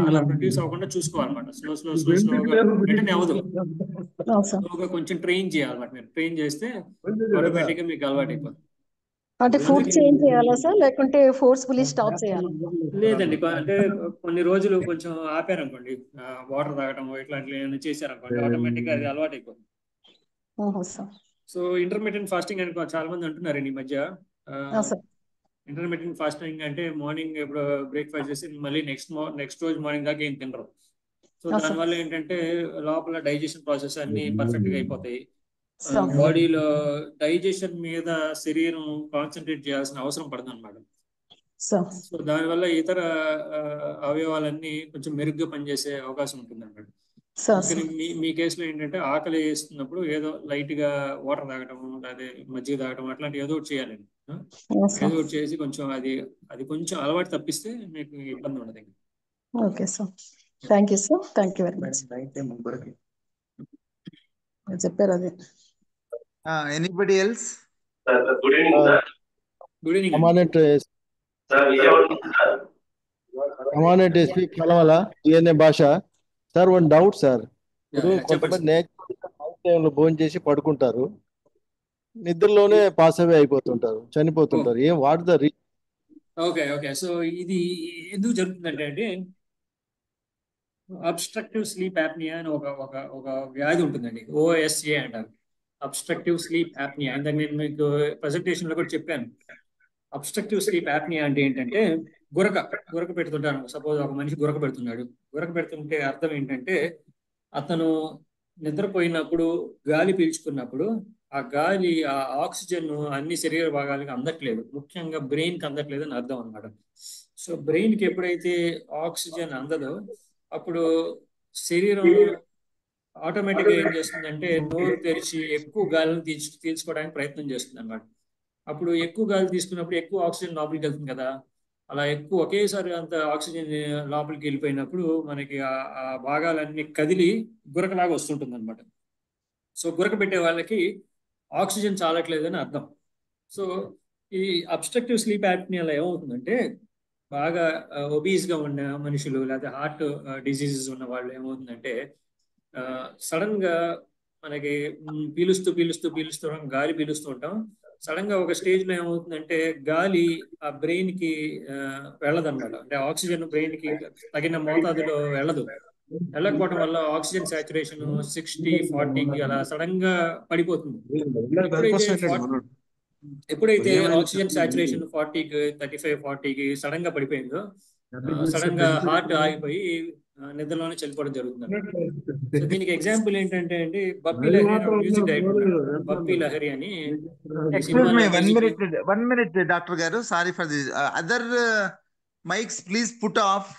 అలా ప్రొడ్యూస్ అవ్వకుండా చూసుకోవాలన్నమాట. స్లోగా వెంటనే అవ్వదు, స్లోగా కొంచెం ట్రైన్ చేయాలన్నమాట. మీరు ట్రైన్ చేస్తే ఆటోమేటిక్ గా మీకు అలవాటు అయిపోతుంది. అంటే ఫుడ్ చేంజ్ చేయాలా సార్, లేకుంటే ఫోర్స్ఫుల్లీ స్టాప్ చేయాలా? లేదండి, అంటే కొన్ని రోజులు కొంచెం ఆపారనుకోండి, వాటర్ తాగడం ఇట్లాంటి ఏమైనా చేశారనుకోండి, ఆటోమేటిక్ గా అది అలవాటు అయిపోతుంది. సో ఇంటర్మీడియట్ ఫాస్టింగ్ అని చాలా మంది అంటున్నారు ఈ మధ్య. ఇంటర్మీడియట్ ఫాస్టింగ్ అంటే మార్నింగ్ ఇప్పుడు బ్రేక్ఫాస్ట్ చేసి మళ్ళీ నెక్స్ట్ రోజు మార్నింగ్ దాకా ఏం తినరు. సో దానివల్ల ఏంటంటే లోపల డైజెషన్ ప్రాసెస్ అన్ని పర్ఫెక్ట్ గా అయిపోతాయి. బాడీలో డైజెషన్ మీద శరీరం కాన్సన్ట్రేట్ చేయాల్సిన అవసరం పడుతుంది అనమాట. సో దానివల్ల ఇతర అవయవాలన్నీ కొంచెం మెరుగ్గా పనిచేసే అవకాశం ఉంటుంది అన్నమాట. మీ కేసులో ఏంటంటే ఆకలి వేస్తున్నప్పుడు ఏదో లైట్ గా వాటర్ తాగటం, అదే మజ్జిగ తాగటం, అట్లాంటి ఏదో ఒకటి చేయాలండి. ఏదో ఒకటి చేసి కొంచెం అది కొంచెం అలవాటు తప్పిస్తే మీకు ఇబ్బంది ఉండదు. Okay sir, thank you sir, thank you very much. చెప్పారు అదే. Anybody else? Good evening. Commandant SP కలవాల డిఎన్ఏ భాష. సార్ వన్ డౌట్ సార్, ఇప్పుడు కొంతమంది నైట్ టైంలో భోజనం చేసి పడుకుంటారు, నిద్రలోనే పాస్ అవే అయిపోతుంటారు, చనిపోతుంటారు. What the reason? Okay. So ఇది ఎందుకు జరుగుతుందంటే అండి, అబ్స్ట్రక్టివ్ స్లీప్ యాప్నియా అని ఒక వ్యాధి ఉంటుందండి. OSA అంటారు, అబ్స్ట్రక్టివ్ స్లీప్ యాప్నియా. ఇందాక నేను మీకు ప్రెజెంటేషన్ లో కూడా చెప్పాను. అబ్స్ట్రక్టివ్ స్లీప్ యాప్నియా అంటే ఏంటంటే గురక పెడుతుంటాను. సపోజ్ ఒక మనిషి గురక పెడుతున్నాడు, గురక పెడుతుంటే అర్థం ఏంటంటే అతను నిద్రపోయినప్పుడు గాలి పీల్చుకున్నప్పుడు ఆ గాలి, ఆ ఆక్సిజన్ అన్ని శరీర భాగాలకు అందట్లేదు, ముఖ్యంగా బ్రెయిన్ కి అందట్లేదు అని అర్థం అన్నమాట. సో బ్రెయిన్ కి ఎప్పుడైతే ఆక్సిజన్ అందదో అప్పుడు శరీరం ఆటోమేటిక్గా ఏం చేస్తుందంటే నోరు తెరిచి ఎక్కువ గాలిని తీసుకోవడానికి ప్రయత్నం చేస్తుంది అన్నమాట. అప్పుడు ఎక్కువ గాలి తీసుకున్నప్పుడు ఎక్కువ ఆక్సిజన్ లోపలికి వెళ్తుంది కదా. అలా ఎక్కువ ఒకేసారి అంత ఆక్సిజన్ లోపలికి వెళ్ళిపోయినప్పుడు మనకి ఆ భాగాలన్నీ కదిలి గురకలాగా వస్తుంటుంది అనమాట. సో గురక పెట్టే వాళ్ళకి ఆక్సిజన్ చాలట్లేదని అర్థం. సో ఈ అబ్స్ట్రక్టివ్ స్లీప్ యాప్నియాలో ఏమవుతుందంటే బాగా ఒబీస్గా ఉన్న మనుషులు లేదా హార్ట్ డిసీజెస్ ఉన్న వాళ్ళు ఏమవుతుందంటే సడన్ గా మనకి పీలుస్తూ గాలి పీలుస్తూ ఉంటాం. సడన్ గా ఒక స్టేజ్ లో ఏమవుతుందంటే గాలి ఆ బ్రెయిన్ కి వెళ్ళదన్నమాట. అంటే ఆక్సిజన్ బ్రెయిన్ కి తగిన మోతాదులో వెళ్ళకపోవడం వల్ల ఆక్సిజన్ సాచురేషన్ 60-40కి అలా సడన్ గా పడిపోతుంది. ఎప్పుడైతే ఆక్సిజన్ సాచురేషన్ 40కి 35-40కి సడన్ గా పడిపోయిందో సడన్ గా హార్ట్ ఆగిపోయి నిద్రలోనే చనిపోవడం జరుగుతుంది. సో దీనికి ఎగ్జాంపుల్ ఏంటంటే అండి, బప్పీ లహరి అని మ్యూజిక్ డైరెక్టర్, బప్పీ లహరి అని. వన్ మినిట్ డాక్టర్ గారు, sorry for this. Other mikes please put off.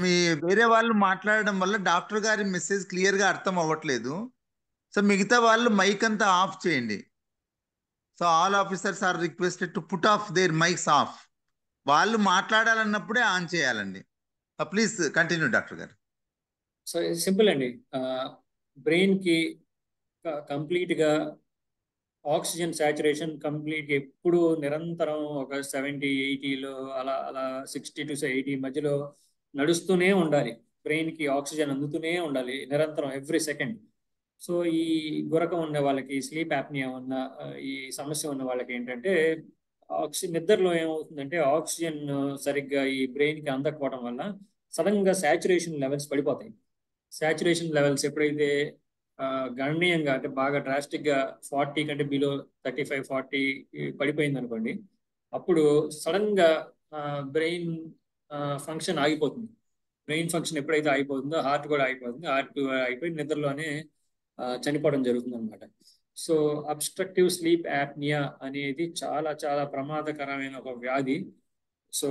మీ వేరే వాళ్ళు మాట్లాడడం వల్ల డాక్టర్ గారి మెసేజ్ క్లియర్ గా అర్థం అవ్వట్లేదు. సో మిగతా వాళ్ళు మైక్ అంతా ఆఫ్ చేయండి. So all officers are requested to put off their mikes off. వాళ్ళు మాట్లాడాలన్నప్పుడే ఆన్ చేయాలండి. ప్లీజ్ కంటిన్యూ డాక్టర్ గారు. సో సింపుల్ అండి, బ్రెయిన్కి కంప్లీట్గా ఆక్సిజన్ సాచురేషన్ కంప్లీట్ ఎప్పుడు నిరంతరం ఒక 70-80లో అలా అలా 60 to 80 మధ్యలో నడుస్తూనే ఉండాలి. బ్రెయిన్కి ఆక్సిజన్ అందుతూనే ఉండాలి నిరంతరం ఎవ్రీ సెకండ్. సో ఈ గురకం ఉన్న వాళ్ళకి, స్లీప్ యాప్నియా ఉన్న ఈ సమస్య ఉన్న వాళ్ళకి ఏంటంటే నిద్రలో ఏమవుతుందంటే ఆక్సిజన్ సరిగ్గా ఈ బ్రెయిన్కి అందకపోవడం వల్ల సడన్గా సాచురేషన్ లెవెల్స్ పడిపోతాయి. సాచురేషన్ లెవెల్స్ ఎప్పుడైతే గణనీయంగా అంటే బాగా డ్రాస్టిక్గా 40 కంటే బిలో 35-40 పడిపోయింది అనుకోండి, అప్పుడు సడన్గా బ్రెయిన్ ఫంక్షన్ ఆగిపోతుంది. బ్రెయిన్ ఫంక్షన్ ఎప్పుడైతే ఆగిపోతుందో హార్ట్ కూడా ఆగిపోతుంది. హార్ట్ అయిపోయి నిద్రలోనే చనిపోవడం జరుగుతుంది అనమాట. సో అబ్స్ట్రక్టివ్ స్లీప్ యాప్నియా అనేది చాలా చాలా ప్రమాదకరమైన ఒక వ్యాధి. సో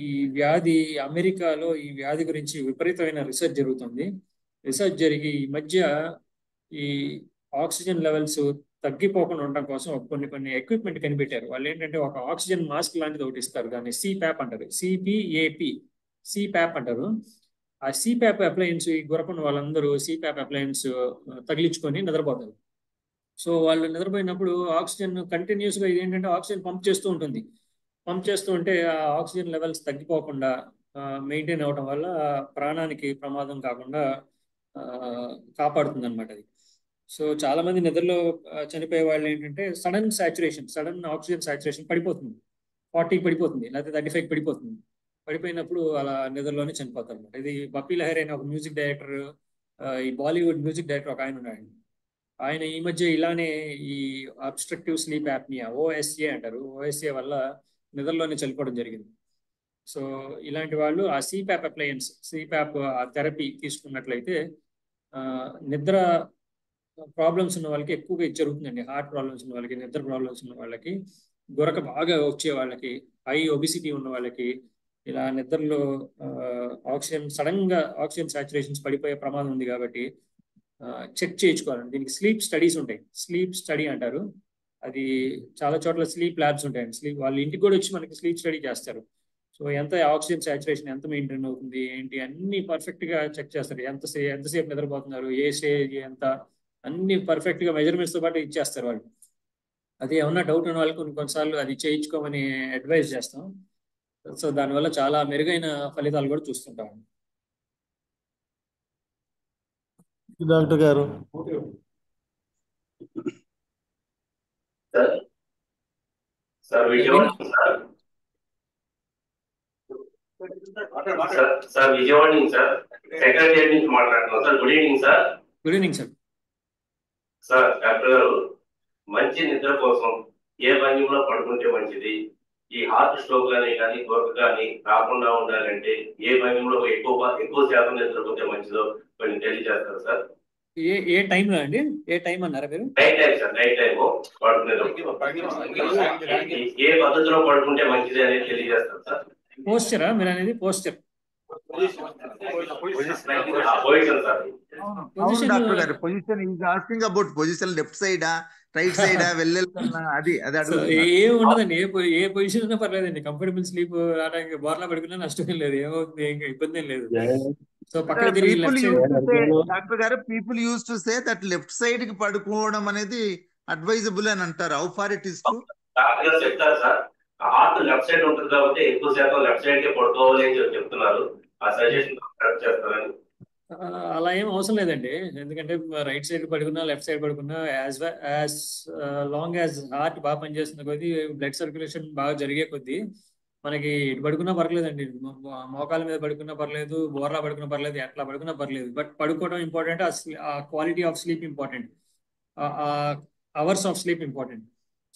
ఈ వ్యాధి అమెరికాలో ఈ వ్యాధి గురించి విపరీతమైన రీసెర్చ్ జరుగుతుంది. రీసెర్చ్ జరిగి ఈ మధ్య ఈ ఆక్సిజన్ లెవెల్స్ తగ్గిపోకుండా ఉండడం కోసం కొన్ని ఎక్విప్మెంట్ కనిపెట్టారు. వాళ్ళు ఏంటంటే ఒక ఆక్సిజన్ మాస్క్ లాంటిది ఒకటి ఇస్తారు, దాన్ని సిప్యాప్ అంటారు, సిప్యాప్ అంటారు. ఆ సిప్యాప్ అప్లయన్స్ ఈ గురకున్న వాళ్ళందరూ సిప్యాప్ అప్లయన్స్ తగిలించుకొని నిద్రపోతారు. సో వాళ్ళు నిద్రపోయినప్పుడు ఆక్సిజన్ కంటిన్యూస్గా ఇదేంటంటే ఆక్సిజన్ పంప్ చేస్తూ ఉంటుంది. పంప్ చేస్తూ ఉంటే ఆ ఆక్సిజన్ లెవెల్స్ తగ్గిపోకుండా మెయింటైన్ అవ్వడం వల్ల ప్రాణానికి ప్రమాదం కాకుండా కాపాడుతుంది అనమాట అది. సో చాలా మంది నిద్రలో చనిపోయే వాళ్ళు ఏంటంటే సడన్ ఆక్సిజన్ సాచురేషన్ పడిపోతుంది, 40 పడిపోతుంది, లేకపోతే 35 పడిపోతుంది. పడిపోయినప్పుడు అలా నిద్రలోనే చనిపోతారు అనమాట. ఇది బప్పీ లహరి అనే ఒక మ్యూజిక్ డైరెక్టర్, ఈ బాలీవుడ్ మ్యూజిక్ డైరెక్టర్ ఒక ఆయన ఉన్నాడు. ఆయన ఈ మధ్య ఇలానే ఈ అబ్స్ట్రక్టివ్ స్లీప్ యాప్నియా ఓఎస్ఏ అంటారు, ఓఎస్ఏ వల్ల నిద్రలోనే చనిపోవడం జరిగింది. సో ఇలాంటి వాళ్ళు ఆ సిప్యాప్ అప్లయన్స్, సిప్యాప్ థెరపీ తీసుకున్నట్లయితే నిద్ర ప్రాబ్లమ్స్ ఉన్న వాళ్ళకి ఎక్కువగా ఇది జరుగుతుందండి. హార్ట్ ప్రాబ్లమ్స్ ఉన్న వాళ్ళకి, నిద్ర ప్రాబ్లమ్స్ ఉన్న వాళ్ళకి, గురక బాగా వచ్చే వాళ్ళకి, హై ఒబిసిటీ ఉన్న వాళ్ళకి, ఇలా నిద్రలో సడన్గా ఆక్సిజన్ సాచురేషన్స్ పడిపోయే ప్రమాదం ఉంది. కాబట్టి చెక్ చేయించుకోవాలండి. దీనికి స్లీప్ స్టడీస్ ఉంటాయి, స్లీప్ స్టడీ అంటారు. అది చాలా చోట్ల స్లీప్ ల్యాబ్స్ ఉంటాయండి. వాళ్ళ ఇంటికి కూడా వచ్చి మనకి స్లీప్ స్టడీ చేస్తారు. సో ఎంత ఆక్సిజన్ సాచురేషన్ ఎంత మెయింటైన్ అవుతుంది ఏంటి అన్ని పర్ఫెక్ట్గా చెక్ చేస్తారు. ఎంతసేపు నిద్రపోతున్నారు, ఏ స్టేజ్ ఎంత, అన్ని పర్ఫెక్ట్గా మెజర్మెంట్స్తో పాటు ఇచ్చేస్తారు వాళ్ళు. అది ఏమన్నా డౌట్ ఉన్న వాళ్ళకి కొన్నిసార్లు అది చేయించుకోమని అడ్వైజ్ చేస్తాం. సో దానివల్ల చాలా మెరుగైన ఫలితాలు కూడా చూస్తుంటాం. డాక్టర్ గారు సార్ విజయవాడ నుంచి సార్ సెక్రటరీ నుంచి మాట్లాడుతున్నాం sir. Good evening sir. Good evening sir. Sir doctor గారు, మంచి నిద్ర కోసం ఏ భంగిమలో పడుకుంటే మంచిది? ఈ హార్ట్ స్ట్రోక్ కానీ గొరక కానీ రాకుండా ఉండాలంటే ఏ భంగిమలో ఎక్కువ శాతం నిద్రపోతే మంచిదో కొన్ని తెలియజేస్తారు సార్. ఏ టైంలో అండి? ఏ టైం అన్నారా మీరు? Night time sir. Night time పడుకునేది ఏ పద్ధతిలో పడుకుంటే మంచిది అనేది తెలియజేస్తారు సార్. పోస్చరా మీరు అనేది? పోస్చర్ డాక్టర్ గారు position is asking about position, left సైడా రైట్ సైడా వెళ్ళాలన్నా అది ఏం ఉండదండి. ఏ పొజిషన్ ఉన్నా పర్లేదండి. కంఫర్టబుల్ స్లీప్ రావడానికి బోర్లా పడుకున్నా నష్టం లేదు, ఏమవుతుంది, ఇబ్బంది ఏం లేదు. సో పక్కన తిరిగి డాక్టర్ గారు people use to say that left side కి పడుకోవడం అనేది అడ్వైజబుల్ అని అంటారు. How far it is true? చెప్తారు సార్. హార్ట్ లెఫ్ట్ సైడ్ ఉంటుంది కాబట్టి ఎక్కువ శాతం లెఫ్ట్ సైడ్ కే పడుకోవాలి అని చెప్తున్నారు. ఆ సజెషన్ చేస్తారని. అలా ఏం అవసరం లేదండి. ఎందుకంటే రైట్ సైడ్ పడుకున్నా లెఫ్ట్ సైడ్ పడుకున్నా యాజ్ లాంగ్ యాజ్ హార్ట్ బాగా పనిచేస్తున్న కొద్దీ, బ్లడ్ సర్క్యులేషన్ బాగా జరిగే కొద్దీ మనకి ఇటు పడుకున్నా పర్లేదండి. మోకాల మీద పడుకున్నా పర్లేదు, బోర్లా పడుకున్నా పర్లేదు, ఎట్లా పడుకున్నా పర్లేదు. బట్ పడుకోవడం ఇంపార్టెంట్, ఆ quality of sleep important, hours of sleep important.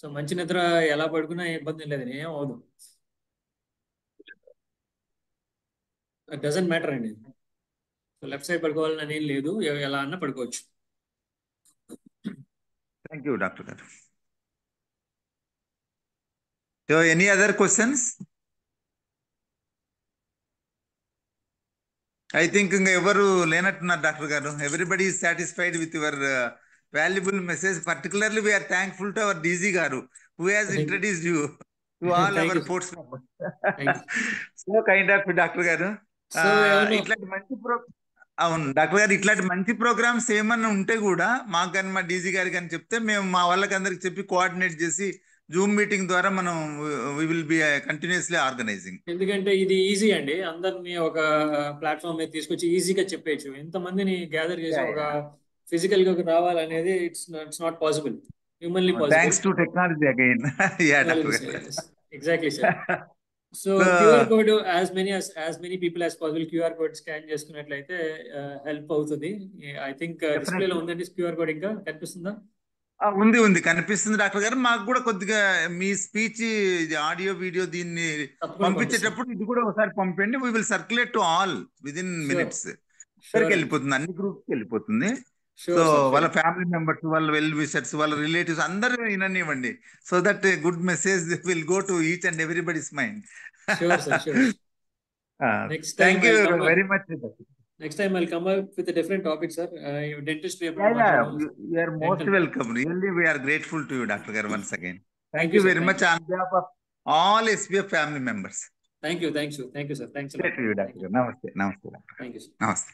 So మంచి నిద్ర ఎలా పడుకున్నా ఇబ్బంది లేదని, ఏం అవదు. ఇట్ డజంట్ మ్యాటర్ అండి. లెఫ్ట్ సైడ్ పడుకోవాలని ఏం లేదు, ఎలా అన్నా పడుకోవచ్చు. థ్యాంక్ యూ డాక్టర్ గారు. So any other questions? I think ఇంకా ఎవరు లేనట్టున్నారు డాక్టర్ గారు. Everybody is satisfied with your valuable message. Particularly we're thankful to our DG గారు who has introduced you to all our sports members. So kind of doctor గారు. ఇట్లాంటి మంచి అవును doctor గారు, ఇట్లాంటి మంచి ప్రోగ్రామ్స్ ఏమన్నా ఉంటే కూడా మాకు కానీ మా డీజీ గారికి కానీ చెప్తే మేము మా వాళ్ళకి అందరికి చెప్పి కోఆర్డినేట్ చేసి జూమ్ మీటింగ్ ద్వారా మనం we will be continuously organising. ఎందుకంటే ఇది ఈజీ అండి, అందరినీ ఒక ప్లాట్ఫామ్ మీద తీసుకొచ్చి ఈజీగా చెప్పేయచ్చు. ఎంతమందిని గ్యాదర్ చేసి ఒక ఫిజికల్ గా రావాలనేది it's not possible, humanly possible. Thanks to technology again. Ya doctor గారు. Exactly sir. So QR code as many people as possible QR code scan చేసుకున్నట్లయితే హెల్ప్ అవుతుంది. ఐ థింక్ డిస్ప్లేలో ఉందండి క్యూఆర్ కోడ్, ఇంకా కనిపిస్తుందా? ఉంది కనిపిస్తుంది డాక్టర్ గారు. మాకు కూడా కొద్దిగా మీ స్పీచ్ ఆడియో వీడియో దీన్ని పంపించేటప్పుడు ఇది కూడా ఒకసారి పంపండి. We will circulate to all within minutes. వెళ్ళిపోతుంది, అన్ని గ్రూప్స్ వెళ్ళిపోతుంది. సో వాళ్ళ ఫ్యామిలీ మెంబర్స్, వాళ్ళ వెల్ విషర్స్, వాళ్ళ రిలేటివ్స్ అందరూ విననివ్వండి. So that good message will go to each and everybody's mind. Thank you very much. Next time I'll come up with a different topic, sir. Dentistry. You are most welcome. Really, we are grateful to you, Dr. Gar, once again. Thank you very much on behalf of all SBF family members. Thank you, sir. Thanks a lot. Thank you, Dr. Gar. Namaste. Namaste, Dr. Thank you, sir. Namaste.